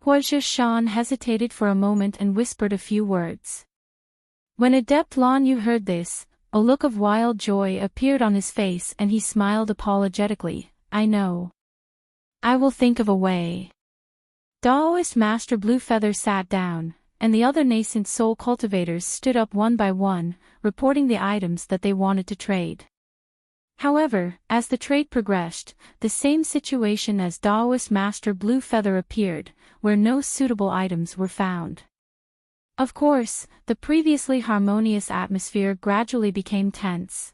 Hua Shan hesitated for a moment and whispered a few words. When Adept Lan Yu heard this, a look of wild joy appeared on his face and he smiled apologetically. I know. I will think of a way. Daoist Master Bluefeather sat down, and the other nascent soul cultivators stood up one by one, reporting the items that they wanted to trade. However, as the trade progressed, the same situation as Daoist Master Bluefeather appeared, where no suitable items were found. Of course, the previously harmonious atmosphere gradually became tense.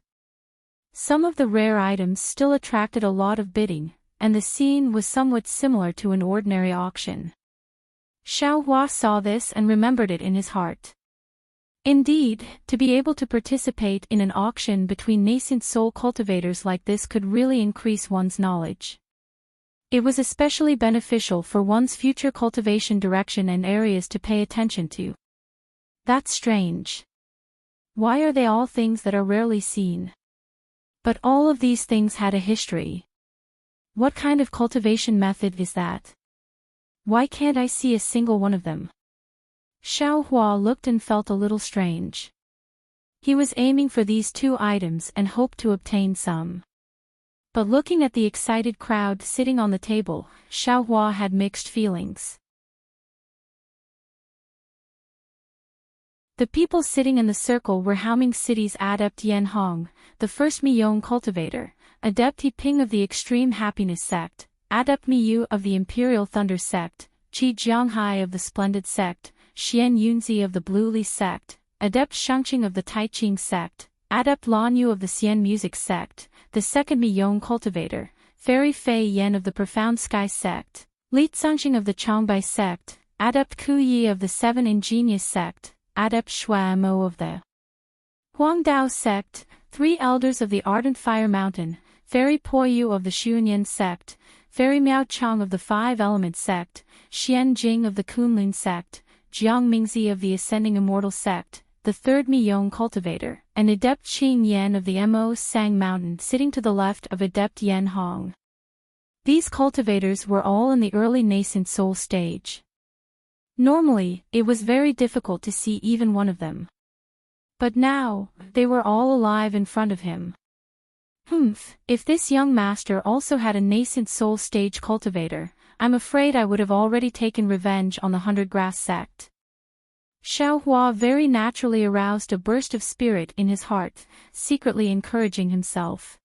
Some of the rare items still attracted a lot of bidding, and the scene was somewhat similar to an ordinary auction. Xiao Hua saw this and remembered it in his heart. Indeed, to be able to participate in an auction between nascent soul cultivators like this could really increase one's knowledge. It was especially beneficial for one's future cultivation direction and areas to pay attention to. That's strange. Why are they all things that are rarely seen? But all of these things had a history. What kind of cultivation method is that? Why can't I see a single one of them? Xiao Hua looked and felt a little strange. He was aiming for these two items and hoped to obtain some. But looking at the excited crowd sitting on the table, Xiao Hua had mixed feelings. The people sitting in the circle were Haoming City's Adept Yan Hong, the first Miyong cultivator, Adept He Ping of the Extreme Happiness Sect, Adept Miyu of the Imperial Thunder Sect, Qi Jianghai of the Splendid Sect, Xian Yunzi of the Blue Li Sect, Adept Shangqing of the Taiqing Sect, Adept Lan Yu of the Xian Music Sect, the second Miyong cultivator, Fairy Fei Yan of the Profound Sky Sect, Li Zhangxing of the Changbai Sect, Adept Ku Yi of the Seven Ingenious Sect, Adept Shua Mo of the Huangdao Sect, three elders of the Ardent Fire Mountain, Fairy Poyu of the Xuanyan Sect, Fairy Miao Chang of the Five Elements Sect, Xian Jing of the Kunlun Sect, Jiang Mingzi of the Ascending Immortal Sect, the third Miyong cultivator, and Adept Qing Yan of the Mo Sang Mountain sitting to the left of Adept Yan Hong. These cultivators were all in the early nascent soul stage. Normally, it was very difficult to see even one of them. But now, they were all alive in front of him. If this young master also had a nascent soul stage cultivator, I'm afraid I would have already taken revenge on the 100 Grass Sect. Xiao Hua very naturally aroused a burst of spirit in his heart, secretly encouraging himself.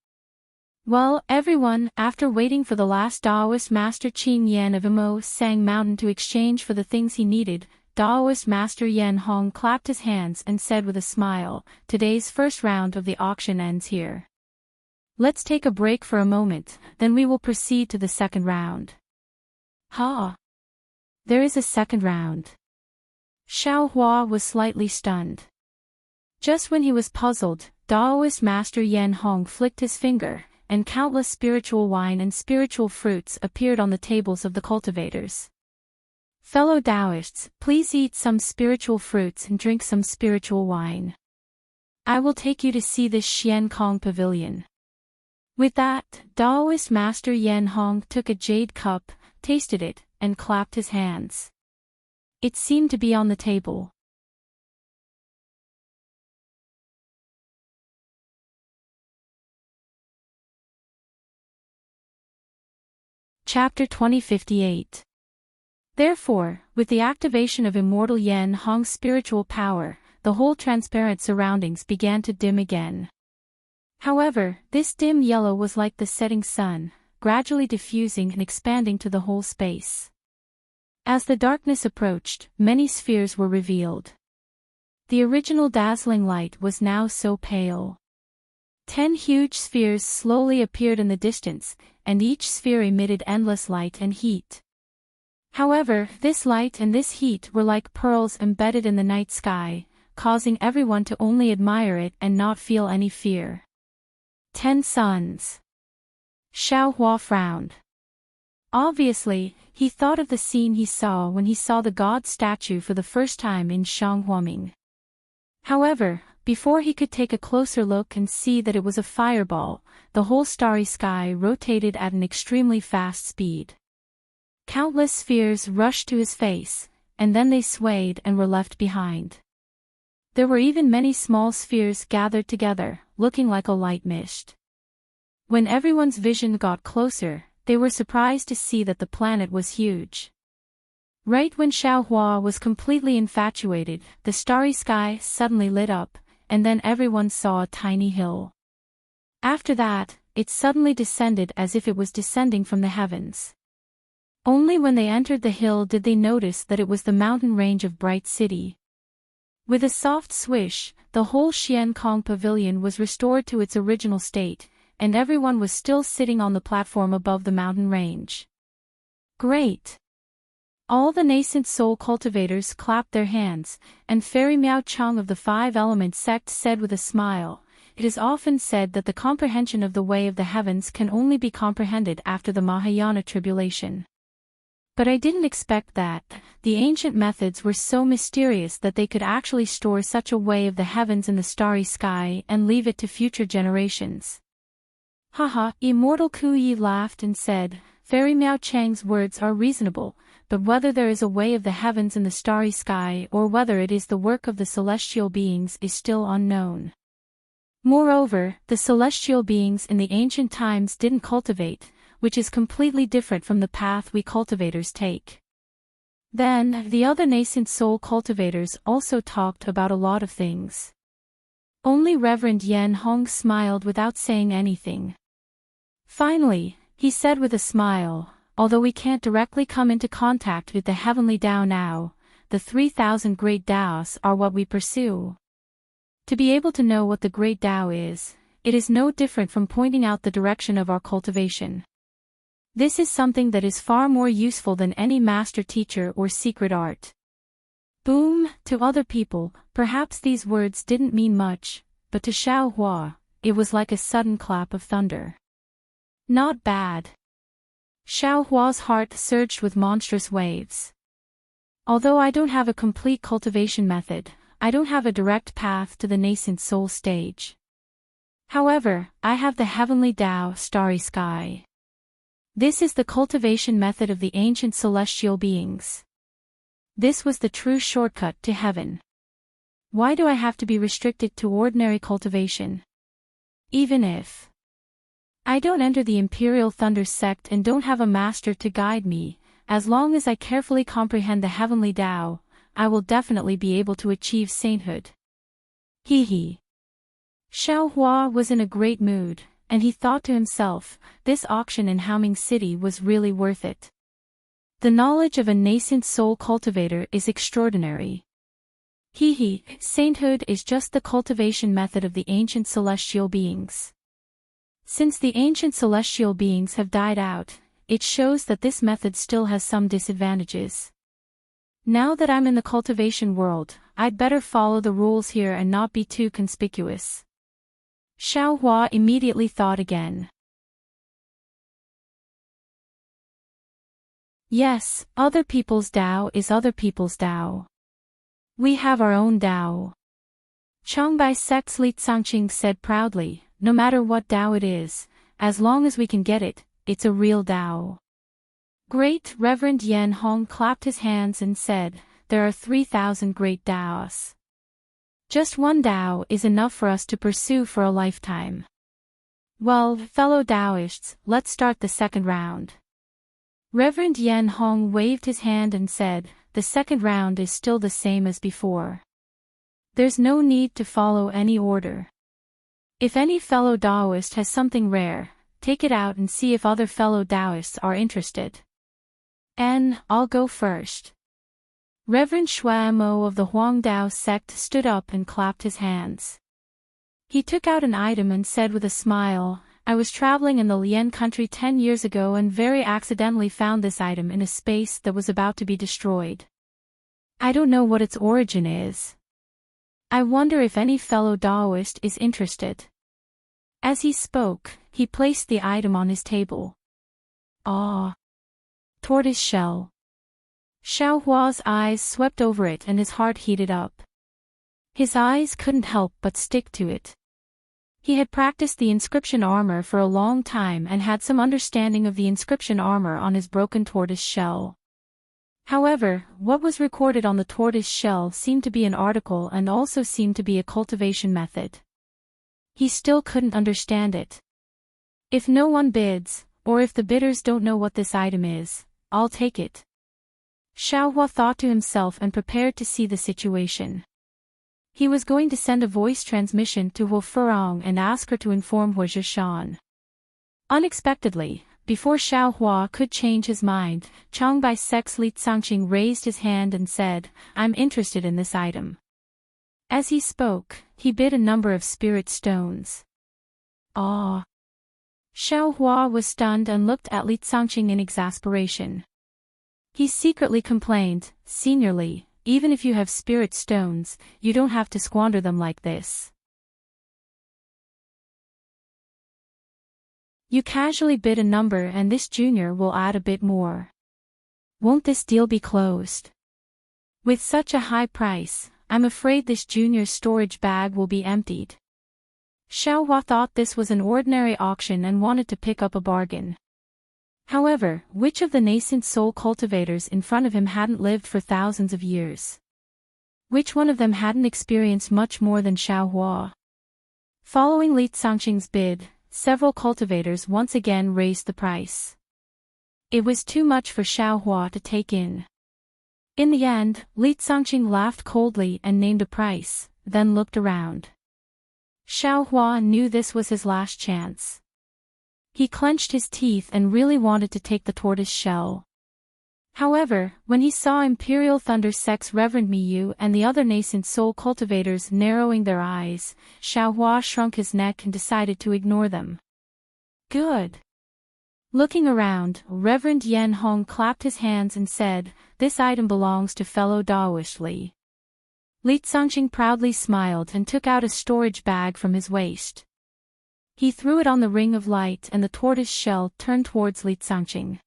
Well, everyone, after waiting for the last Daoist Master Qing Yan of Mo Sang Mountain to exchange for the things he needed, Daoist Master Yan Hong clapped his hands and said with a smile, today's first round of the auction ends here. Let's take a break for a moment, then we will proceed to the second round. There is a second round. Xiao Hua was slightly stunned. Just when he was puzzled, Daoist Master Yan Hong flicked his finger, and countless spiritual wine and spiritual fruits appeared on the tables of the cultivators. Fellow Taoists, please eat some spiritual fruits and drink some spiritual wine. I will take you to see this Xian Kong pavilion. With that, Daoist Master Yan Hong took a jade cup, tasted it, and clapped his hands. It seemed to be on the table. Chapter 2058. Therefore, with the activation of Immortal Yan Hong's spiritual power, the whole transparent surroundings began to dim again. However, this dim yellow was like the setting sun, gradually diffusing and expanding to the whole space. As the darkness approached, many spheres were revealed. The original dazzling light was now so pale. 10 huge spheres slowly appeared in the distance, and each sphere emitted endless light and heat. However, this light and this heat were like pearls embedded in the night sky, causing everyone to only admire it and not feel any fear. 10 suns. Xiao Hua frowned. Obviously, he thought of the scene he saw when he saw the god statue for the first time in Heartwarming. However, before he could take a closer look and see that it was a fireball, the whole starry sky rotated at an extremely fast speed. Countless spheres rushed to his face, and then they swayed and were left behind. There were even many small spheres gathered together, looking like a light mist. When everyone's vision got closer, they were surprised to see that the planet was huge. Right when Xiaohua was completely infatuated, the starry sky suddenly lit up, and then everyone saw a tiny hill. After that, it suddenly descended as if it was descending from the heavens. Only when they entered the hill did they notice that it was the mountain range of Bright City. With a soft swish, the whole Xiankong pavilion was restored to its original state, and everyone was still sitting on the platform above the mountain range. Great! All the nascent soul cultivators clapped their hands, and Fairy Miao Chang of the Five Elements sect said with a smile, "It is often said that the comprehension of the way of the heavens can only be comprehended after the Mahayana tribulation. But I didn't expect that. The ancient methods were so mysterious that they could actually store such a way of the heavens in the starry sky and leave it to future generations." Haha, Immortal Kuyi laughed and said, "Fairy Miao Chang's words are reasonable, but whether there is a way of the heavens in the starry sky or whether it is the work of the celestial beings is still unknown. Moreover, the celestial beings in the ancient times didn't cultivate, which is completely different from the path we cultivators take." Then, the other nascent soul cultivators also talked about a lot of things. Only Reverend Yan Hong smiled without saying anything. Finally, he said with a smile, "Although we can't directly come into contact with the heavenly Tao now, the 3,000 great Taos are what we pursue. To be able to know what the great Tao is, it is no different from pointing out the direction of our cultivation. This is something that is far more useful than any master teacher or secret art." Boom! To other people, perhaps these words didn't mean much, but to Xiaohua, it was like a sudden clap of thunder. Not bad. Xiaohua's heart surged with monstrous waves. Although I don't have a complete cultivation method, I don't have a direct path to the nascent soul stage. However, I have the heavenly Tao starry sky. This is the cultivation method of the ancient celestial beings. This was the true shortcut to heaven. Why do I have to be restricted to ordinary cultivation? Even if I don't enter the Imperial Thunder sect and don't have a master to guide me, as long as I carefully comprehend the heavenly Tao, I will definitely be able to achieve sainthood. Hee hee. Xiaohua was in a great mood, and he thought to himself, this auction in Haoming City was really worth it. The knowledge of a nascent soul cultivator is extraordinary. Hee hee, sainthood is just the cultivation method of the ancient celestial beings. Since the ancient celestial beings have died out, it shows that this method still has some disadvantages. Now that I'm in the cultivation world, I'd better follow the rules here and not be too conspicuous. Xiaohua immediately thought again. Yes, other people's Tao is other people's Tao. We have our own Tao. Changbai sect's Li Tsangqing said proudly, no matter what Tao it is, as long as we can get it, it's a real Tao. Great Reverend Yan Hong clapped his hands and said, there are 3,000 great Taos. Just one Tao is enough for us to pursue for a lifetime. Well, fellow Taoists, let's start the second round. Reverend Yan Hong waved his hand and said, the second round is still the same as before. There's no need to follow any order. If any fellow Taoist has something rare, take it out and see if other fellow Taoists are interested. I'll go first. Reverend Shuamo of the Huangdao sect stood up and clapped his hands. He took out an item and said with a smile, I was traveling in the Lian country 10 years ago and very accidentally found this item in a space that was about to be destroyed. I don't know what its origin is. I wonder if any fellow Taoist is interested. As he spoke, he placed the item on his table. Ah! Tortoise shell. Xiao Hua's eyes swept over it and his heart heated up. His eyes couldn't help but stick to it. He had practiced the inscription armor for a long time and had some understanding of the inscription armor on his broken tortoise shell. However, what was recorded on the tortoise shell seemed to be an article and also seemed to be a cultivation method. He still couldn't understand it. If no one bids, or if the bidders don't know what this item is, I'll take it. Xiao Hua thought to himself and prepared to see the situation. He was going to send a voice transmission to Wu Furong and ask her to inform Hua Zhishan. Unexpectedly, before Xiao Hua could change his mind, Changbai Sex Li Tsangqing raised his hand and said, "I'm interested in this item." As he spoke, he bid a number of spirit stones. Ah! Xiao Hua was stunned and looked at Li Tsangqing in exasperation. He secretly complained, "Senior Li, even if you have spirit stones, you don't have to squander them like this. You casually bid a number and this junior will add a bit more. Won't this deal be closed? With such a high price, I'm afraid this junior's storage bag will be emptied." Xiao Hua thought this was an ordinary auction and wanted to pick up a bargain. However, which of the nascent soul cultivators in front of him hadn't lived for thousands of years? Which one of them hadn't experienced much more than Xiao Hua? Following Li Tsangqing's bid, several cultivators once again raised the price. It was too much for Xiao Hua to take in. In the end, Li Tsangqing laughed coldly and named a price, then looked around. Xiao Hua knew this was his last chance. He clenched his teeth and really wanted to take the tortoise shell. However, when he saw Imperial Thunder Sex Reverend Miyu and the other nascent soul cultivators narrowing their eyes, Xiao Hua shrunk his neck and decided to ignore them. Good. Looking around, Reverend Yan Hong clapped his hands and said, "This item belongs to fellow Daoist Li." Li Tsangqing proudly smiled and took out a storage bag from his waist. He threw it on the ring of light and the tortoise shell turned towards Li Tsangqing.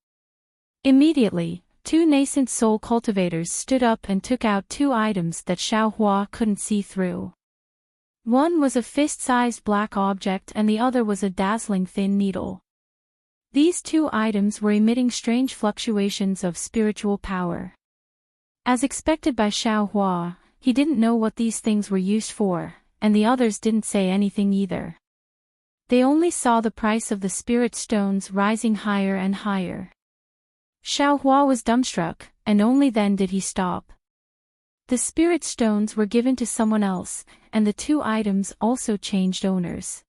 Immediately, two nascent soul cultivators stood up and took out two items that Xiao Hua couldn't see through. One was a fist-sized black object and the other was a dazzling thin needle. These two items were emitting strange fluctuations of spiritual power. As expected by Xiao Hua, he didn't know what these things were used for, and the others didn't say anything either. They only saw the price of the spirit stones rising higher and higher. Xiao Hua was dumbstruck, and only then did he stop. The spirit stones were given to someone else, and the two items also changed owners.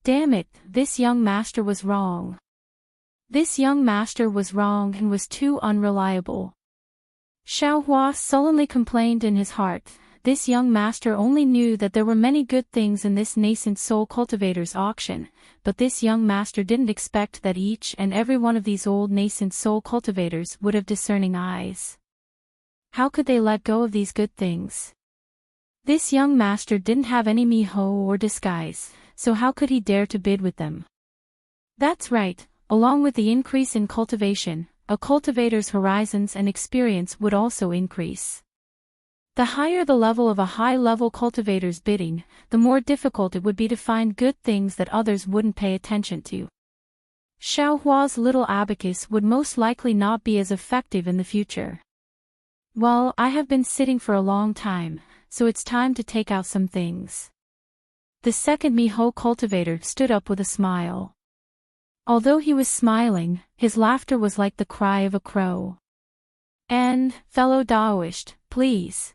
Damn it, this young master was wrong. This young master was wrong and was too unreliable. Xiao Hua sullenly complained in his heart. This young master only knew that there were many good things in this nascent soul cultivator's auction, but this young master didn't expect that each and every one of these old nascent soul cultivators would have discerning eyes. How could they let go of these good things? This young master didn't have any miho or disguise, so how could he dare to bid with them? That's right, along with the increase in cultivation, a cultivator's horizons and experience would also increase. The higher the level of a high-level cultivator's bidding, the more difficult it would be to find good things that others wouldn't pay attention to. Xiao Hua's little abacus would most likely not be as effective in the future. Well, I have been sitting for a long time, so it's time to take out some things. The second miho cultivator stood up with a smile. Although he was smiling, his laughter was like the cry of a crow. "And, fellow Daoist, please,"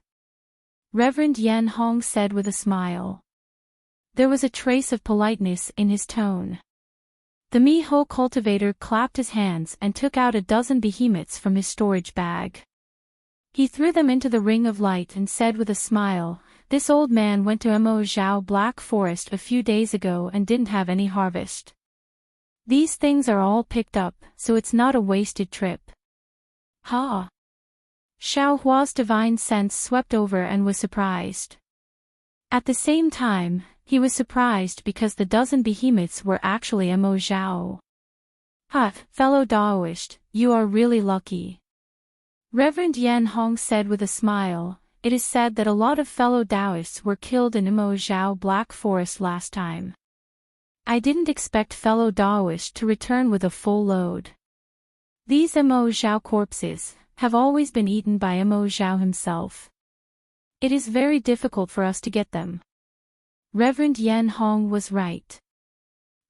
Reverend Yan Hong said with a smile. There was a trace of politeness in his tone. The miho cultivator clapped his hands and took out a dozen behemoths from his storage bag. He threw them into the ring of light and said with a smile, "This old man went to Mo Zhao Black Forest a few days ago and didn't have any harvest. These things are all picked up, so it's not a wasted trip." Ha! Xiao Hua's divine sense swept over and was surprised. At the same time, he was surprised because the dozen behemoths were actually Mo Zhao. "Ha, fellow Daoist, You are really lucky. Reverend Yan Hong said with a smile. It is said that a lot of fellow Taoists were killed in Imo Zhao Black Forest last time. I didn't expect fellow Taoists to return with a full load. These Imo Zhao corpses have always been eaten by Imo Zhao himself. It is very difficult for us to get them. Reverend Yan Hong was right.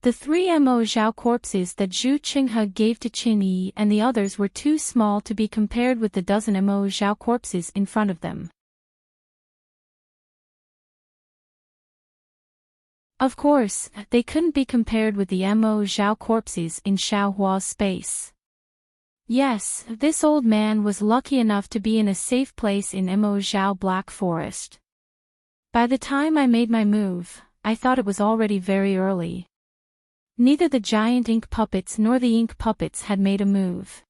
The 3 Imo Zhao corpses that Zhu Qinghe gave to Qin Yi and the others were too small to be compared with the dozen Imo Zhao corpses in front of them. Of course, they couldn't be compared with the Imo Zhao corpses in Xiaohua's space. Yes, this old man was lucky enough to be in a safe place in Imo Zhao Black Forest. By the time I made my move, I thought it was already very early. Neither the giant ink puppets nor the ink puppets had made a move.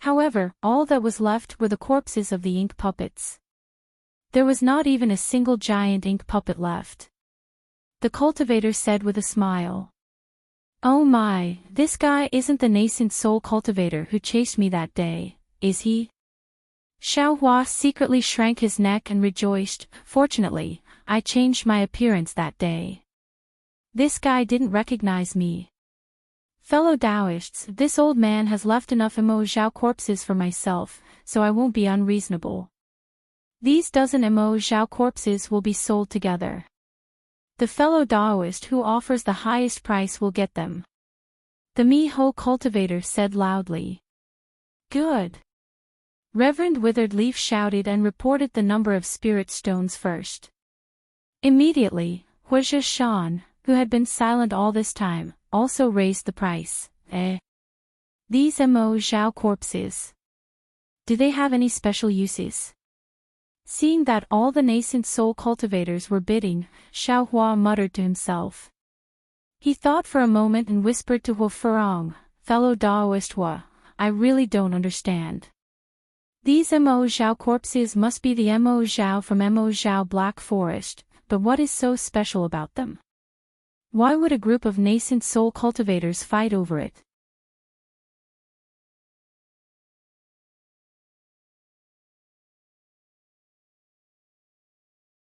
However, all that was left were the corpses of the ink puppets. There was not even a single giant ink puppet left. The cultivator said with a smile. Oh my, this guy isn't the nascent soul cultivator who chased me that day, is he? Xiaohua secretly shrank his neck and rejoiced. Fortunately, I changed my appearance that day. This guy didn't recognize me. Fellow Taoists, this old man has left enough Imo Zhao corpses for myself, so I won't be unreasonable. These dozen Imo Zhao corpses will be sold together. The fellow Taoist who offers the highest price will get them. The Miho cultivator said loudly. Good. Reverend Withered Leaf shouted and reported the number of spirit stones first. Immediately, Huizhi Shan, who had been silent all this time, also raised the price. These Imo Zhao corpses. Do they have any special uses? Seeing that all the nascent soul cultivators were bidding, Xiaohua muttered to himself. He thought for a moment and whispered to Hu Furong, fellow Taoist Hua, I really don't understand. These Imo Zhao corpses must be the Imo Zhao from Imo Zhao Black Forest, but what is so special about them? Why would a group of nascent soul cultivators fight over it?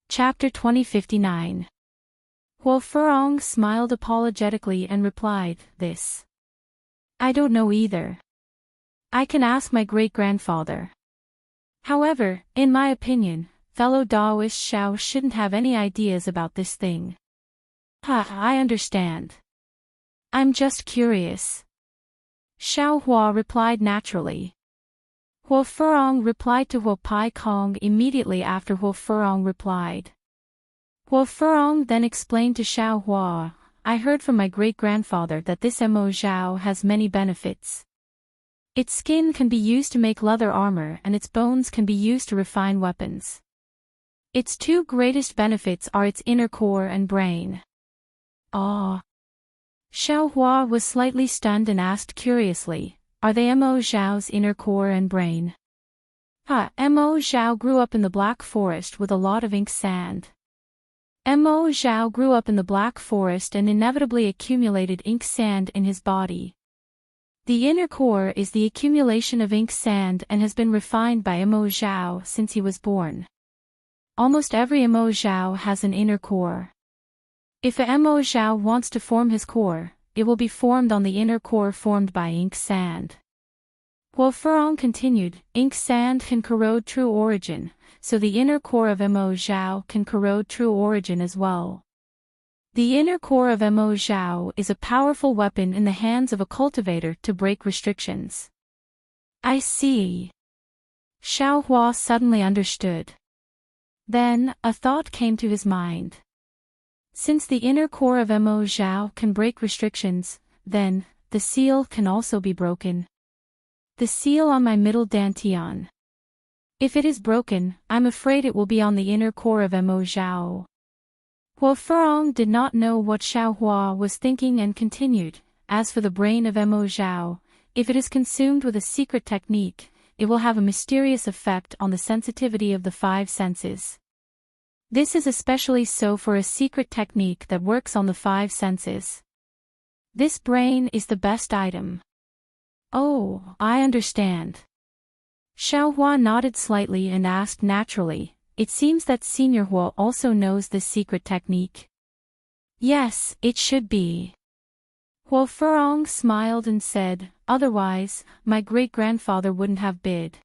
Chapter 2059. Huo Furong smiled apologetically and replied, This. I don't know either. I can ask my great-grandfather. However, in my opinion, fellow Taoist Xiao shouldn't have any ideas about this thing. I understand. I'm just curious. Xiaohua replied naturally. Huo Furong replied to Huo Pai Kong immediately after Huo Furong replied. Huo Furong then explained to Xiaohua, I heard from my great-grandfather that this Imo Zhao has many benefits. Its skin can be used to make leather armor and its bones can be used to refine weapons. Its 2 greatest benefits are its inner core and brain. Ah. Xiaohua was slightly stunned and asked curiously, Are they Imo Zhao's inner core and brain? Imo Zhao grew up in the Black Forest with a lot of ink sand. Imo Zhao grew up in the Black Forest and inevitably accumulated ink sand in his body. The inner core is the accumulation of ink sand and has been refined by Imo Zhao since he was born. Almost every Imo Zhao has an inner core. If a Imo Zhao wants to form his core, it will be formed on the inner core formed by ink sand. Huo Furong continued, ink sand can corrode true origin, so the inner core of Imo Zhao can corrode true origin as well. The inner core of Imo Zhao is a powerful weapon in the hands of a cultivator to break restrictions. I see. Xiaohua suddenly understood. Then, a thought came to his mind. Since the inner core of Imo Zhao can break restrictions, then, the seal can also be broken. The seal on my middle dantian. If it is broken, I'm afraid it will be on the inner core of Imo Zhao. Huo Furong did not know what Xiaohua was thinking and continued, as for the brain of Imo Zhao, if it is consumed with a secret technique, it will have a mysterious effect on the sensitivity of the 5 senses. This is especially so for a secret technique that works on the 5 senses. This brain is the best item. Oh, I understand. Xiaohua nodded slightly and asked naturally, it seems that Senior Hua also knows this secret technique. Yes, it should be. Hua Furong smiled and said, otherwise, my great-grandfather wouldn't have bid.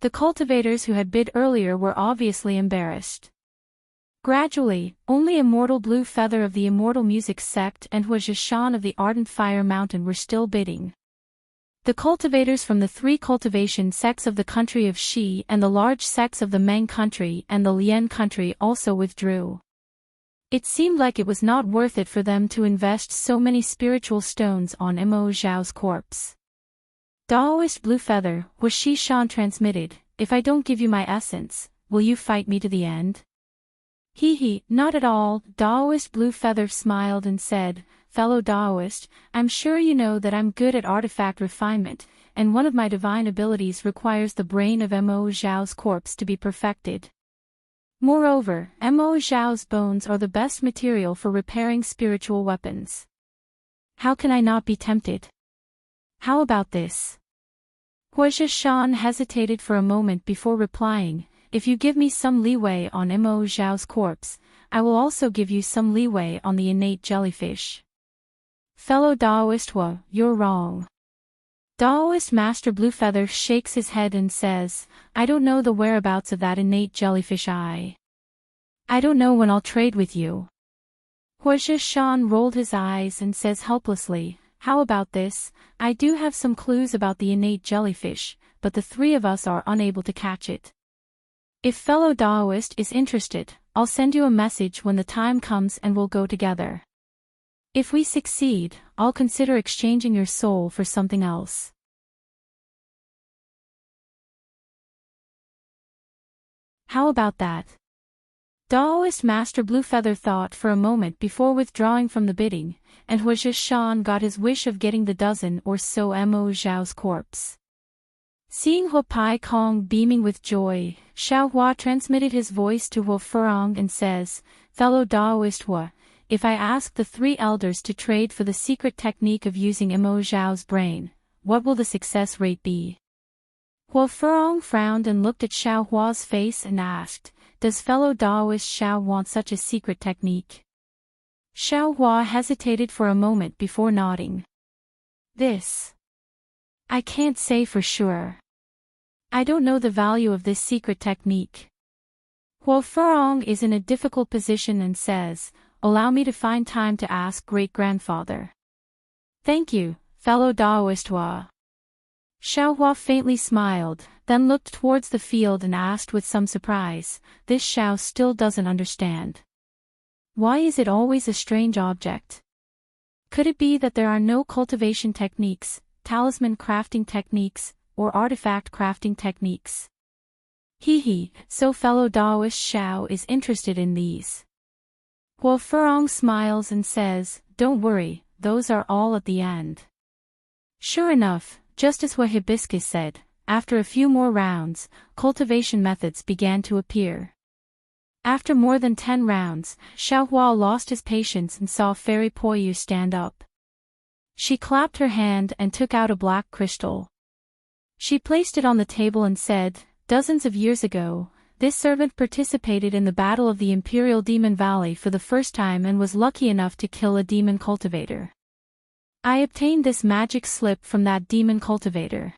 The cultivators who had bid earlier were obviously embarrassed. Gradually, only Immortal Blue Feather of the Immortal Music Sect and Hua Zhishan of the Ardent Fire Mountain were still bidding. The cultivators from the 3 cultivation sects of the country of Shi and the large sects of the Meng country and the Lian country also withdrew. It seemed like it was not worth it for them to invest so many spiritual stones on Mo Zhao's corpse. Daoist Blue Feather, Hua Zhishan transmitted, if I don't give you my essence, will you fight me to the end? Not at all, Daoist Blue Feather smiled and said, fellow Daoist, I'm sure you know that I'm good at artifact refinement, and one of my divine abilities requires the brain of Mo Zhao's corpse to be perfected. Moreover, Mo Zhao's bones are the best material for repairing spiritual weapons. How can I not be tempted? How about this? Hua Zhishan hesitated for a moment before replying, if you give me some leeway on Mo Zhao's corpse, I will also give you some leeway on the innate jellyfish. Fellow Daoist Hua, you're wrong. Daoist Master Blue Feather shakes his head and says, I don't know the whereabouts of that innate jellyfish I don't know when I'll trade with you. Hua Zhishan rolled his eyes and says helplessly, how about this, I do have some clues about the innate jellyfish, but the 3 of us are unable to catch it. If fellow Daoist is interested, I'll send you a message when the time comes and we'll go together. If we succeed, I'll consider exchanging your soul for something else. How about that? Daoist Master Blue Feather thought for a moment before withdrawing from the bidding, and Hua Zhishan got his wish of getting the dozen or so Mo Zhao's corpse. Seeing Hua Pai Kong beaming with joy, Xiaohua transmitted his voice to Hua Furong and says, fellow Daoist Hua, if I ask the 3 elders to trade for the secret technique of using Mo Zhao's brain, what will the success rate be? Hua Furong frowned and looked at Xiaohua's face and asked, does fellow Daoist Xiao want such a secret technique? Xiaohua hesitated for a moment before nodding. This. I can't say for sure. I don't know the value of this secret technique. Hua Furong is in a difficult position and says, allow me to find time to ask great-grandfather. Thank you, fellow Daoist Hua. Xiaohua faintly smiled, then looked towards the field and asked with some surprise, this Xiao still doesn't understand. Why is it always a strange object? Could it be that there are no cultivation techniques, talisman crafting techniques, or artifact crafting techniques? So fellow Daoist Xiao is interested in these. Hua Furong smiles and says, don't worry, those are all at the end. Sure enough, just as Hua Hibiscus said, after a few more rounds, cultivation methods began to appear. After more than 10 rounds, Xiaohua lost his patience and saw Fairy Poyu stand up. She clapped her hand and took out a black crystal. She placed it on the table and said, dozens of years ago, this servant participated in the Battle of the Imperial Demon Valley for the first time and was lucky enough to kill a demon cultivator. I obtained this magic slip from that demon cultivator.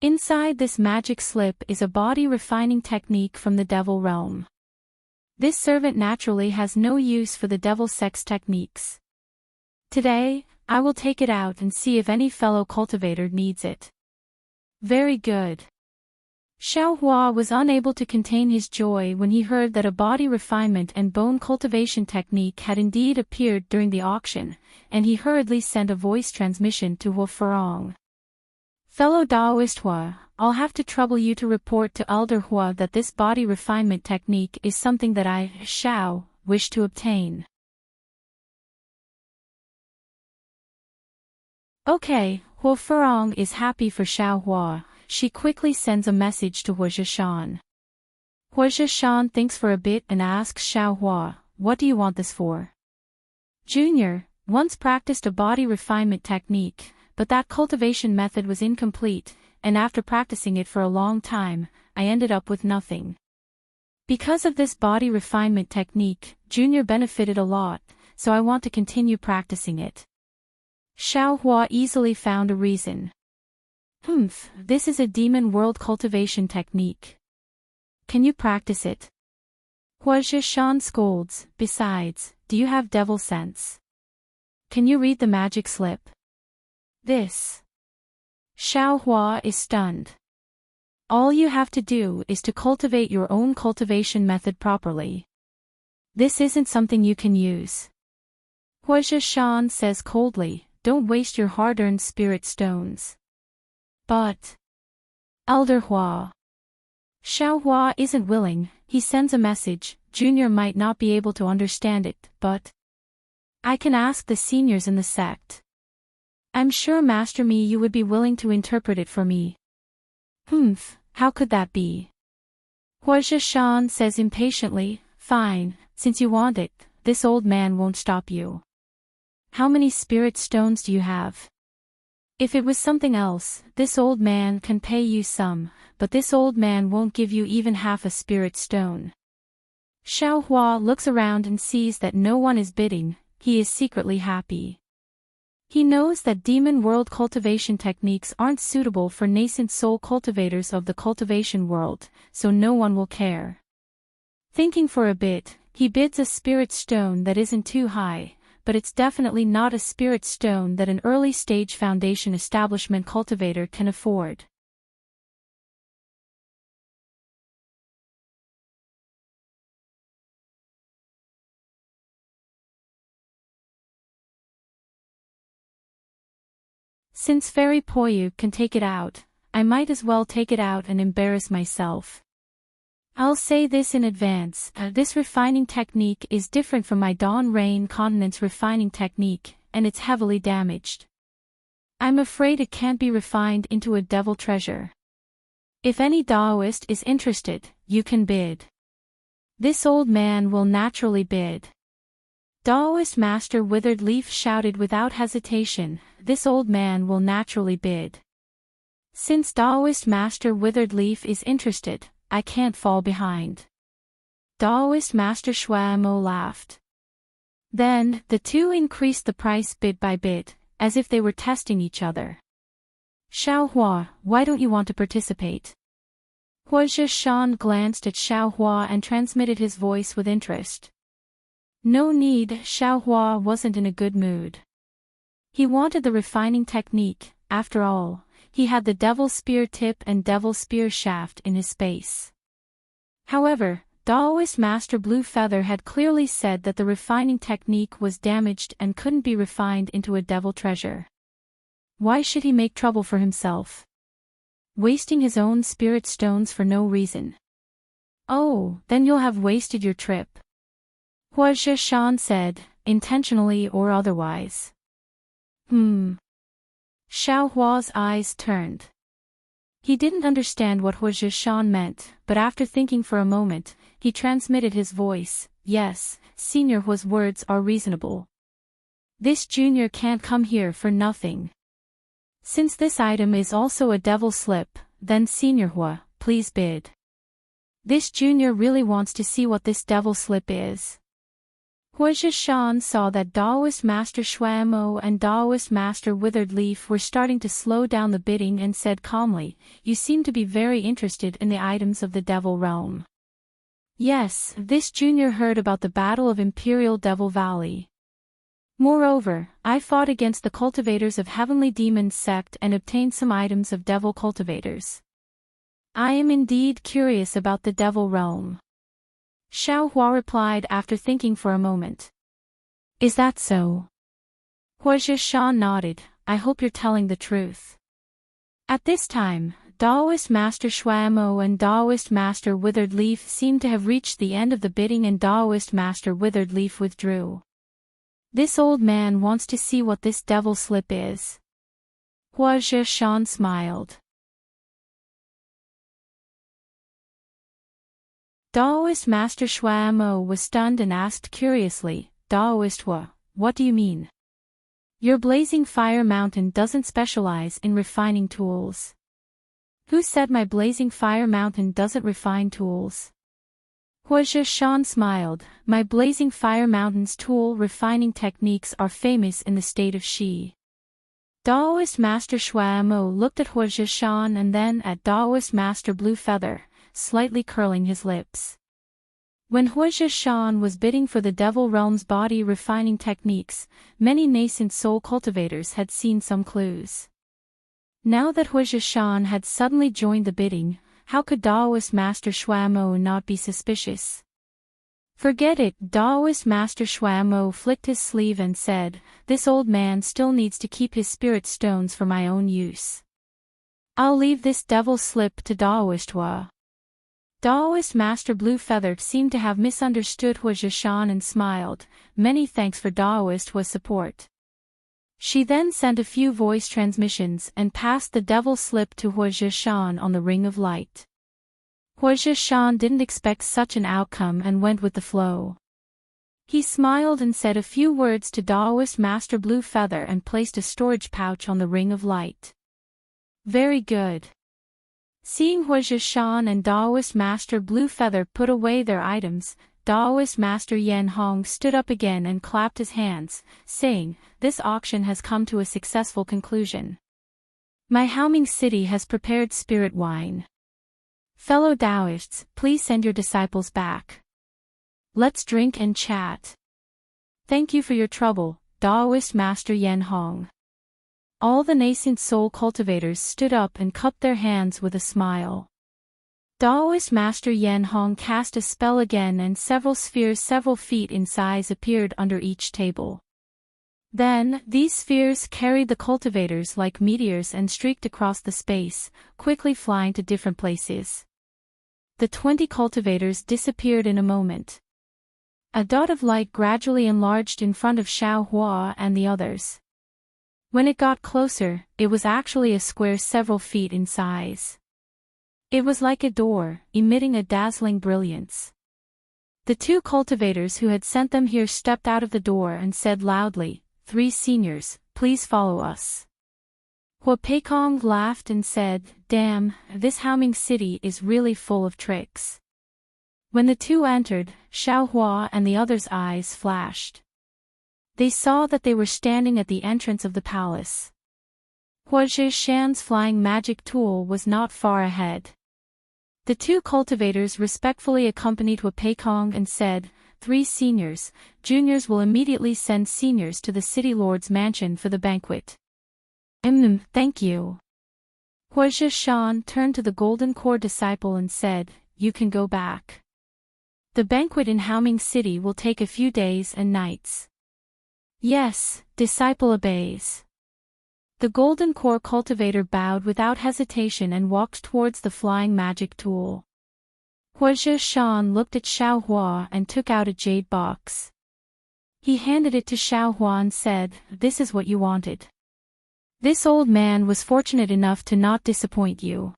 Inside this magic slip is a body refining technique from the devil realm. This servant naturally has no use for the devil sex techniques. Today, I will take it out and see if any fellow cultivator needs it. Very good. Xiaohua was unable to contain his joy when he heard that a body refinement and bone cultivation technique had indeed appeared during the auction, and he hurriedly sent a voice transmission to Hua Furong. Fellow Daoist Hua, I'll have to trouble you to report to Elder Hua that this body refinement technique is something that I, Xiao, wish to obtain. Okay, Hua Furong is happy for Xiaohua. She quickly sends a message to Hua Zhishan. Hua Zhishan thinks for a bit and asks Xiaohua, what do you want this for? Junior, once practiced a body refinement technique, but that cultivation method was incomplete, and after practicing it for a long time, I ended up with nothing. Because of this body refinement technique, Junior benefited a lot, so I want to continue practicing it. Xiaohua easily found a reason. This is a demon world cultivation technique. Can you practice it? Hua Zhishan scolds, besides, do you have devil sense? Can you read the magic slip? This. Xiaohua is stunned. All you have to do is to cultivate your own cultivation method properly. This isn't something you can use. Hua Zhishan says coldly, don't waste your hard-earned spirit stones. But. Elder Hua. Xiaohua isn't willing, he sends a message, Junior might not be able to understand it, but I can ask the seniors in the sect. I'm sure Master Me you would be willing to interpret it for me. How could that be? Hua Zhishan says impatiently, fine, since you want it, this old man won't stop you. How many spirit stones do you have? If it was something else, this old man can pay you some, but this old man won't give you even half a spirit stone. Xiaohua looks around and sees that no one is bidding, he is secretly happy. He knows that demon world cultivation techniques aren't suitable for nascent soul cultivators of the cultivation world, so no one will care. Thinking for a bit, he bids a spirit stone that isn't too high, but it's definitely not a spirit stone that an early-stage foundation establishment cultivator can afford. Since Fairy Poyu can take it out, I might as well take it out and embarrass myself. I'll say this in advance, this refining technique is different from my Dawn Rain Continent's refining technique, and it's heavily damaged. I'm afraid it can't be refined into a devil treasure. If any Daoist is interested, you can bid. This old man will naturally bid. Daoist Master Withered Leaf shouted without hesitation, this old man will naturally bid. Since Daoist Master Withered Leaf is interested, I can't fall behind. Daoist Master Shuamo laughed. Then, the two increased the price bit by bit, as if they were testing each other. Xiaohua, why don't you want to participate? Hua Zhishan glanced at Xiaohua and transmitted his voice with interest. No need, Xiaohua wasn't in a good mood. He wanted the refining technique, after all. He had the Devil Spear tip and Devil Spear shaft in his space. However, Daoist Master Blue Feather had clearly said that the refining technique was damaged and couldn't be refined into a devil treasure. Why should he make trouble for himself? Wasting his own spirit stones for no reason. Oh, then you'll have wasted your trip. Hua Zhishan said, intentionally or otherwise. Xiaohua's eyes turned. He didn't understand what Hua Zhishan meant, but after thinking for a moment, he transmitted his voice, yes, Senior Hua's words are reasonable. This junior can't come here for nothing. Since this item is also a devil slip, then Senior Hua, please bid. This junior really wants to see what this devil slip is. Hua Zhishan saw that Daoist Master Shuamo and Daoist Master Withered Leaf were starting to slow down the bidding and said calmly, you seem to be very interested in the items of the Devil Realm. Yes, this junior heard about the Battle of Imperial Devil Valley. Moreover, I fought against the cultivators of Heavenly Demons sect and obtained some items of Devil cultivators. I am indeed curious about the Devil Realm. Xiaohua replied after thinking for a moment. Is that so? Hua Zhishan nodded, I hope you're telling the truth. At this time, Daoist Master Shuamo and Daoist Master Withered Leaf seemed to have reached the end of the bidding and Daoist Master Withered Leaf withdrew. This old man wants to see what this devil slip is. Hua Zhishan smiled. Daoist Master Shuamo was stunned and asked curiously, Daoist Hua, what do you mean? Your blazing fire mountain doesn't specialize in refining tools. Who said my blazing fire mountain doesn't refine tools? Huozhi Shan smiled. My blazing fire mountain's tool refining techniques are famous in the state of Xi. Daoist Master Shuamo looked at Huozhi Shan and then at Daoist Master Blue Feather, slightly curling his lips. When Huozhi Shan was bidding for the Devil Realm's body refining techniques, many nascent soul cultivators had seen some clues. Now that Huozhi Shan had suddenly joined the bidding, how could Daoist Master Shuamo not be suspicious? Forget it, Daoist Master Shuamo flicked his sleeve and said, this old man still needs to keep his spirit stones for my own use. I'll leave this devil slip to Daoist Hua. Daoist Master Blue Feather seemed to have misunderstood Huozhi Shan and smiled. Many thanks for Daoist Hua's support. She then sent a few voice transmissions and passed the devil slip to Huozhi Shan on the Ring of Light. Huozhi Shan didn't expect such an outcome and went with the flow. He smiled and said a few words to Daoist Master Blue Feather and placed a storage pouch on the Ring of Light. Very good. Seeing Huozhi Shan and Daoist Master Blue Feather put away their items, Daoist Master Yan Hong stood up again and clapped his hands, saying, this auction has come to a successful conclusion. My Haoming city has prepared spirit wine. Fellow Taoists, please send your disciples back. Let's drink and chat. Thank you for your trouble, Daoist Master Yan Hong. All the nascent soul cultivators stood up and cupped their hands with a smile. Daoist Master Yan Hong cast a spell again and several spheres several feet in size appeared under each table. Then, these spheres carried the cultivators like meteors and streaked across the space, quickly flying to different places. The 20 cultivators disappeared in a moment. A dot of light gradually enlarged in front of Xiao Hua and the others. When it got closer, it was actually a square several feet in size. It was like a door, emitting a dazzling brilliance. The 2 cultivators who had sent them here stepped out of the door and said loudly, 3 seniors, please follow us. Hua Peikong laughed and said, damn, this Haoming city is really full of tricks. When the 2 entered, Xiao Hua and the others' eyes flashed. They saw that they were standing at the entrance of the palace. Huozhi Shan's flying magic tool was not far ahead. The 2 cultivators respectfully accompanied Hua Peikong and said, 3 seniors, juniors will immediately send seniors to the city lord's mansion for the banquet. Thank you. Huozhi Shan turned to the Golden Core disciple and said, you can go back. The banquet in Haoming City will take a few days and nights. Yes, disciple obeys. The Golden Core cultivator bowed without hesitation and walked towards the flying magic tool. Huozhi Shan looked at Xiao Hua and took out a jade box. He handed it to Xiao Hua and said, this is what you wanted. This old man was fortunate enough to not disappoint you.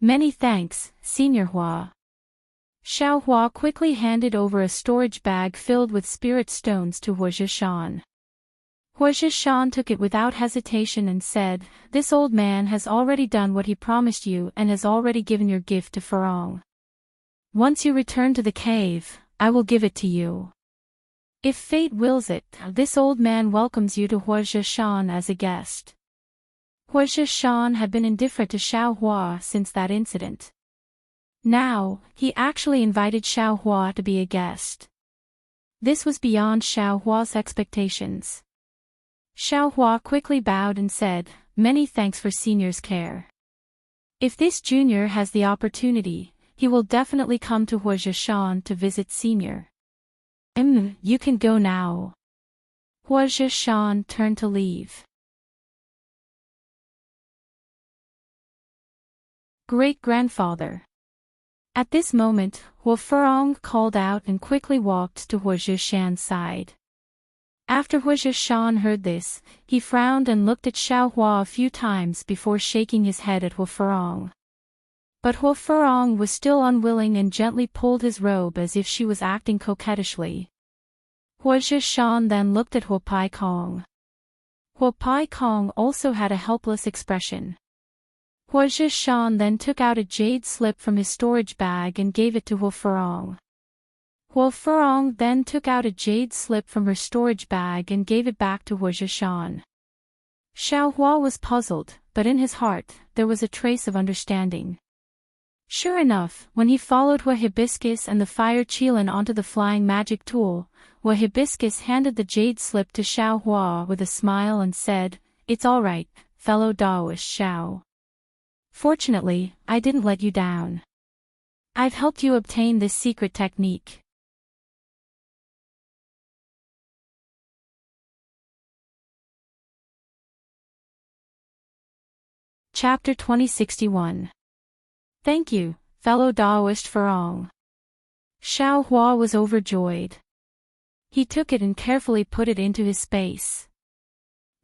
Many thanks, Senior Hua. Xiao Hua quickly handed over a storage bag filled with spirit stones to Huozhi Shan. Huozhi Shan took it without hesitation and said, this old man has already done what he promised you and has already given your gift to Farong. Once you return to the cave, I will give it to you. If fate wills it, this old man welcomes you to Huozhi Shan as a guest. Huozhi Shan had been indifferent to Xiao Hua since that incident. Now, he actually invited Xiao Hua to be a guest. This was beyond Xiao Hua's expectations. Xiao Hua quickly bowed and said, many thanks for senior's care. If this junior has the opportunity, he will definitely come to Huozhi Shan to visit senior. You can go now. Huozhi Shan turned to leave. Great-grandfather. At this moment, Hua Furong called out and quickly walked to Huozhi Shan's side. After Huozhi Shan heard this, he frowned and looked at Xiao Hua a few times before shaking his head at Hua Furong. But Hua Furong was still unwilling and gently pulled his robe as if she was acting coquettishly. Huozhi Shan then looked at Hua Peikong. Hua Pai Kong also had a helpless expression. Hua Zhishan then took out a jade slip from his storage bag and gave it to Hua Furong. Hua Furong then took out a jade slip from her storage bag and gave it back to Hua Zhishan. Xiao Hua was puzzled, but in his heart, there was a trace of understanding. Sure enough, when he followed Hua Hibiscus and the fire Qilin onto the flying magic tool, Hua Hibiscus handed the jade slip to Xiao Hua with a smile and said, "It's all right, fellow Daoist Xiao. Fortunately, I didn't let you down. I've helped you obtain this secret technique." Chapter 2061. Thank you, fellow Daoist Furong. Xiao Hua was overjoyed. He took it and carefully put it into his space.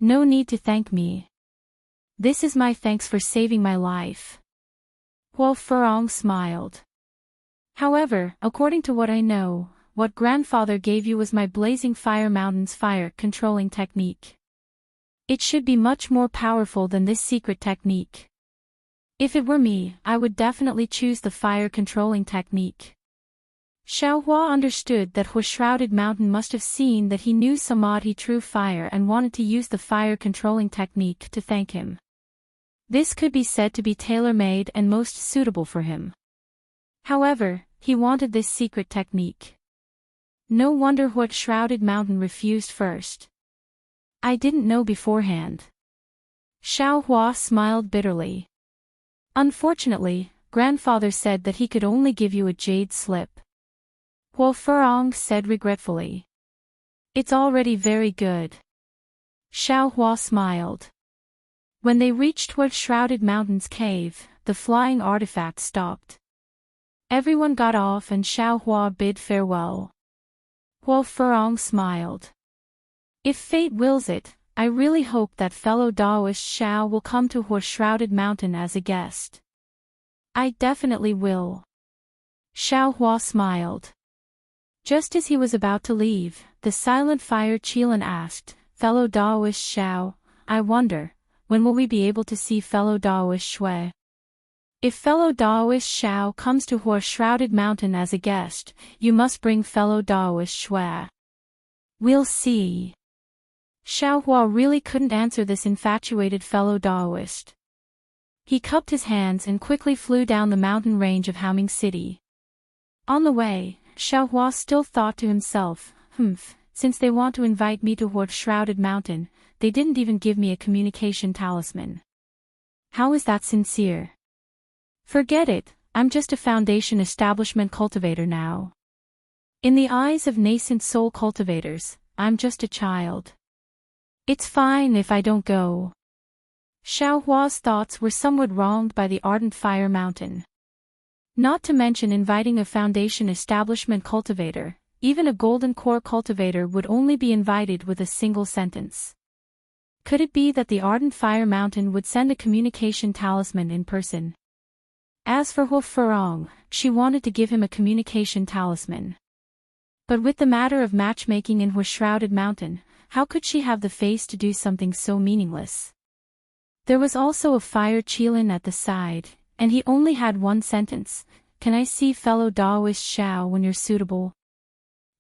No need to thank me. This is my thanks for saving my life. Hua Furong smiled. However, according to what I know, what grandfather gave you was my Blazing Fire Mountain's fire controlling technique. It should be much more powerful than this secret technique. If it were me, I would definitely choose the fire controlling technique. Xiao Hua understood that Hua Shrouded Mountain must have seen that he knew Samadhi True Fire and wanted to use the fire controlling technique to thank him. This could be said to be tailor-made and most suitable for him. However, he wanted this secret technique. No wonder Hua Shrouded Mountain refused first. I didn't know beforehand. Xiao Hua smiled bitterly. Unfortunately, grandfather said that he could only give you a jade slip. Hua Furong said regretfully. It's already very good. Xiao Hua smiled. When they reached Hua Shrouded Mountain's cave, the flying artifact stopped. Everyone got off and Xiao Hua bid farewell. Hua Furong smiled. If fate wills it, I really hope that fellow Daoist Xiao will come to Hua Shrouded Mountain as a guest. I definitely will. Xiao Hua smiled. Just as he was about to leave, the silent fire Qilin asked, "Fellow Daoist Xiao, I wonder, when will we be able to see fellow Daoist Shui?" If fellow Daoist Xiao comes to Hua Shrouded Mountain as a guest, you must bring fellow Daoist Shui. We'll see. Xiao Hua really couldn't answer this infatuated fellow Daoist. He cupped his hands and quickly flew down the mountain range of Haoming City. On the way, Xiao Hua still thought to himself, since they want to invite me to Hua Shrouded Mountain, they didn't even give me a communication talisman. How is that sincere? Forget it, I'm just a foundation establishment cultivator now. In the eyes of nascent soul cultivators, I'm just a child. It's fine if I don't go. Xiao Hua's thoughts were somewhat wronged by the ardent fire mountain. Not to mention inviting a foundation establishment cultivator, even a golden core cultivator would only be invited with a single sentence. Could it be that the ardent fire mountain would send a communication talisman in person? As for Hua Furong, she wanted to give him a communication talisman. But with the matter of matchmaking in Hua Shrouded Mountain, how could she have the face to do something so meaningless? There was also a fire Qilin at the side, and he only had one sentence, "Can I see fellow Daoist Xiao when you're suitable?"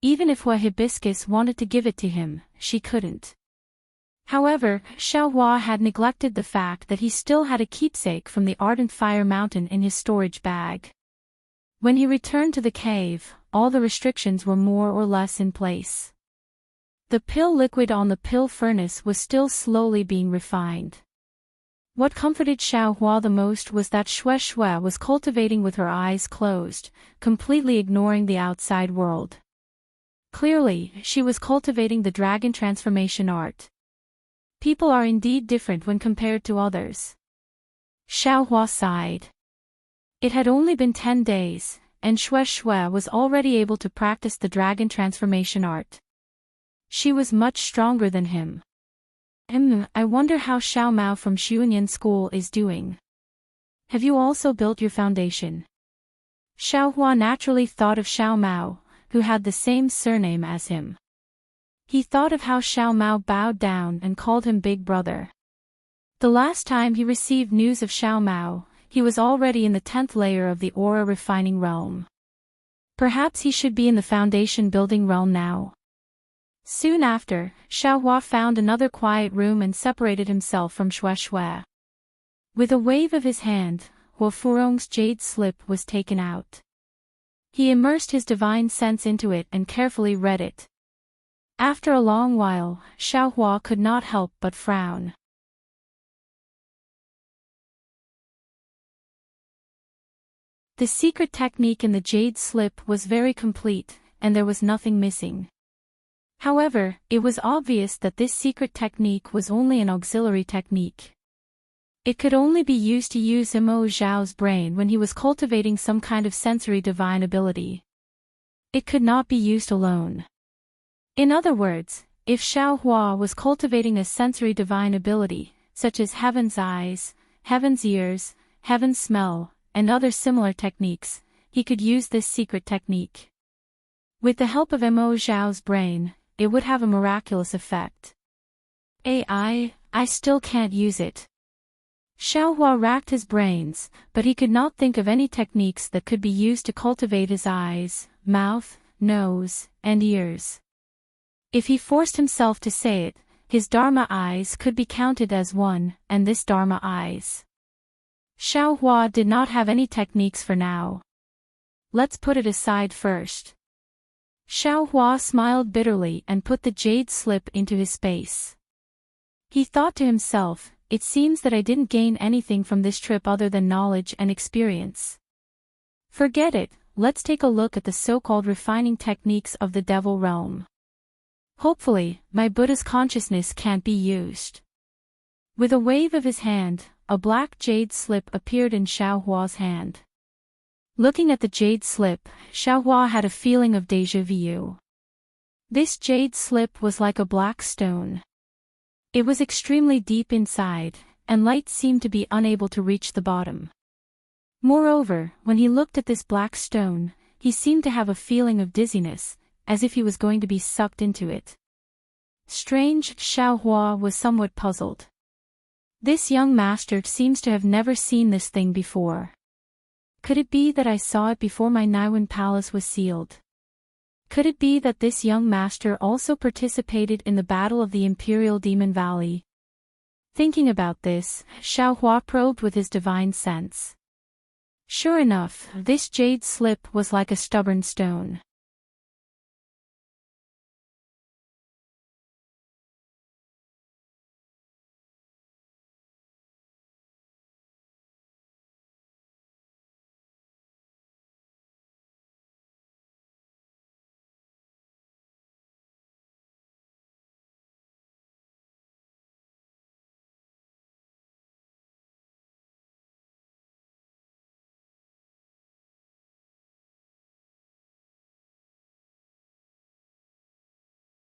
Even if Hua Hibiscus wanted to give it to him, she couldn't. However, Xiao Hua had neglected the fact that he still had a keepsake from the ardent fire mountain in his storage bag. When he returned to the cave, all the restrictions were more or less in place. The pill liquid on the pill furnace was still slowly being refined. What comforted Xiao Hua the most was that Shui Shui was cultivating with her eyes closed, completely ignoring the outside world. Clearly, she was cultivating the dragon transformation art. People are indeed different when compared to others. Xiao Hua sighed. It had only been 10 days, and Shui Shui was already able to practice the dragon transformation art. She was much stronger than him. I wonder how Xiao Mao from Xuanyan School is doing. Have you also built your foundation? Xiao Hua naturally thought of Xiao Mao, who had the same surname as him. He thought of how Xiao Mao bowed down and called him big brother. The last time he received news of Xiao Mao, he was already in the 10th layer of the aura refining realm. Perhaps he should be in the foundation building realm now. Soon after, Xiaohua found another quiet room and separated himself from Shuai. With a wave of his hand, Hua Furong's jade slip was taken out. He immersed his divine sense into it and carefully read it. After a long while, Xiaohua could not help but frown. The secret technique in the jade slip was very complete, and there was nothing missing. However, it was obvious that this secret technique was only an auxiliary technique. It could only be used to use Mo Zhao's brain when he was cultivating some kind of sensory divine ability. It could not be used alone. In other words, if Xiao Hua was cultivating a sensory divine ability, such as heaven's eyes, heaven's ears, heaven's smell, and other similar techniques, he could use this secret technique. With the help of Mo Zhao's brain, it would have a miraculous effect. I still can't use it. Xiao Hua racked his brains, but he could not think of any techniques that could be used to cultivate his eyes, mouth, nose, and ears. If he forced himself to say it, his Dharma eyes could be counted as one, and this Dharma eyes. Xiao Hua did not have any techniques for now. Let's put it aside first. Xiao Hua smiled bitterly and put the jade slip into his space. He thought to himself, it seems that I didn't gain anything from this trip other than knowledge and experience. Forget it, let's take a look at the so-called refining techniques of the devil realm. Hopefully, my Buddha's consciousness can't be used. With a wave of his hand, a black jade slip appeared in Xiao Hua's hand. Looking at the jade slip, Xiao Hua had a feeling of déjà vu. This jade slip was like a black stone. It was extremely deep inside, and light seemed to be unable to reach the bottom. Moreover, when he looked at this black stone, he seemed to have a feeling of dizziness, as if he was going to be sucked into it. Strange, Xiao Hua was somewhat puzzled. This young master seems to have never seen this thing before. Could it be that I saw it before my Naiwan palace was sealed? Could it be that this young master also participated in the battle of the Imperial Demon Valley? Thinking about this, Xiao Hua probed with his divine sense. Sure enough, this jade slip was like a stubborn stone.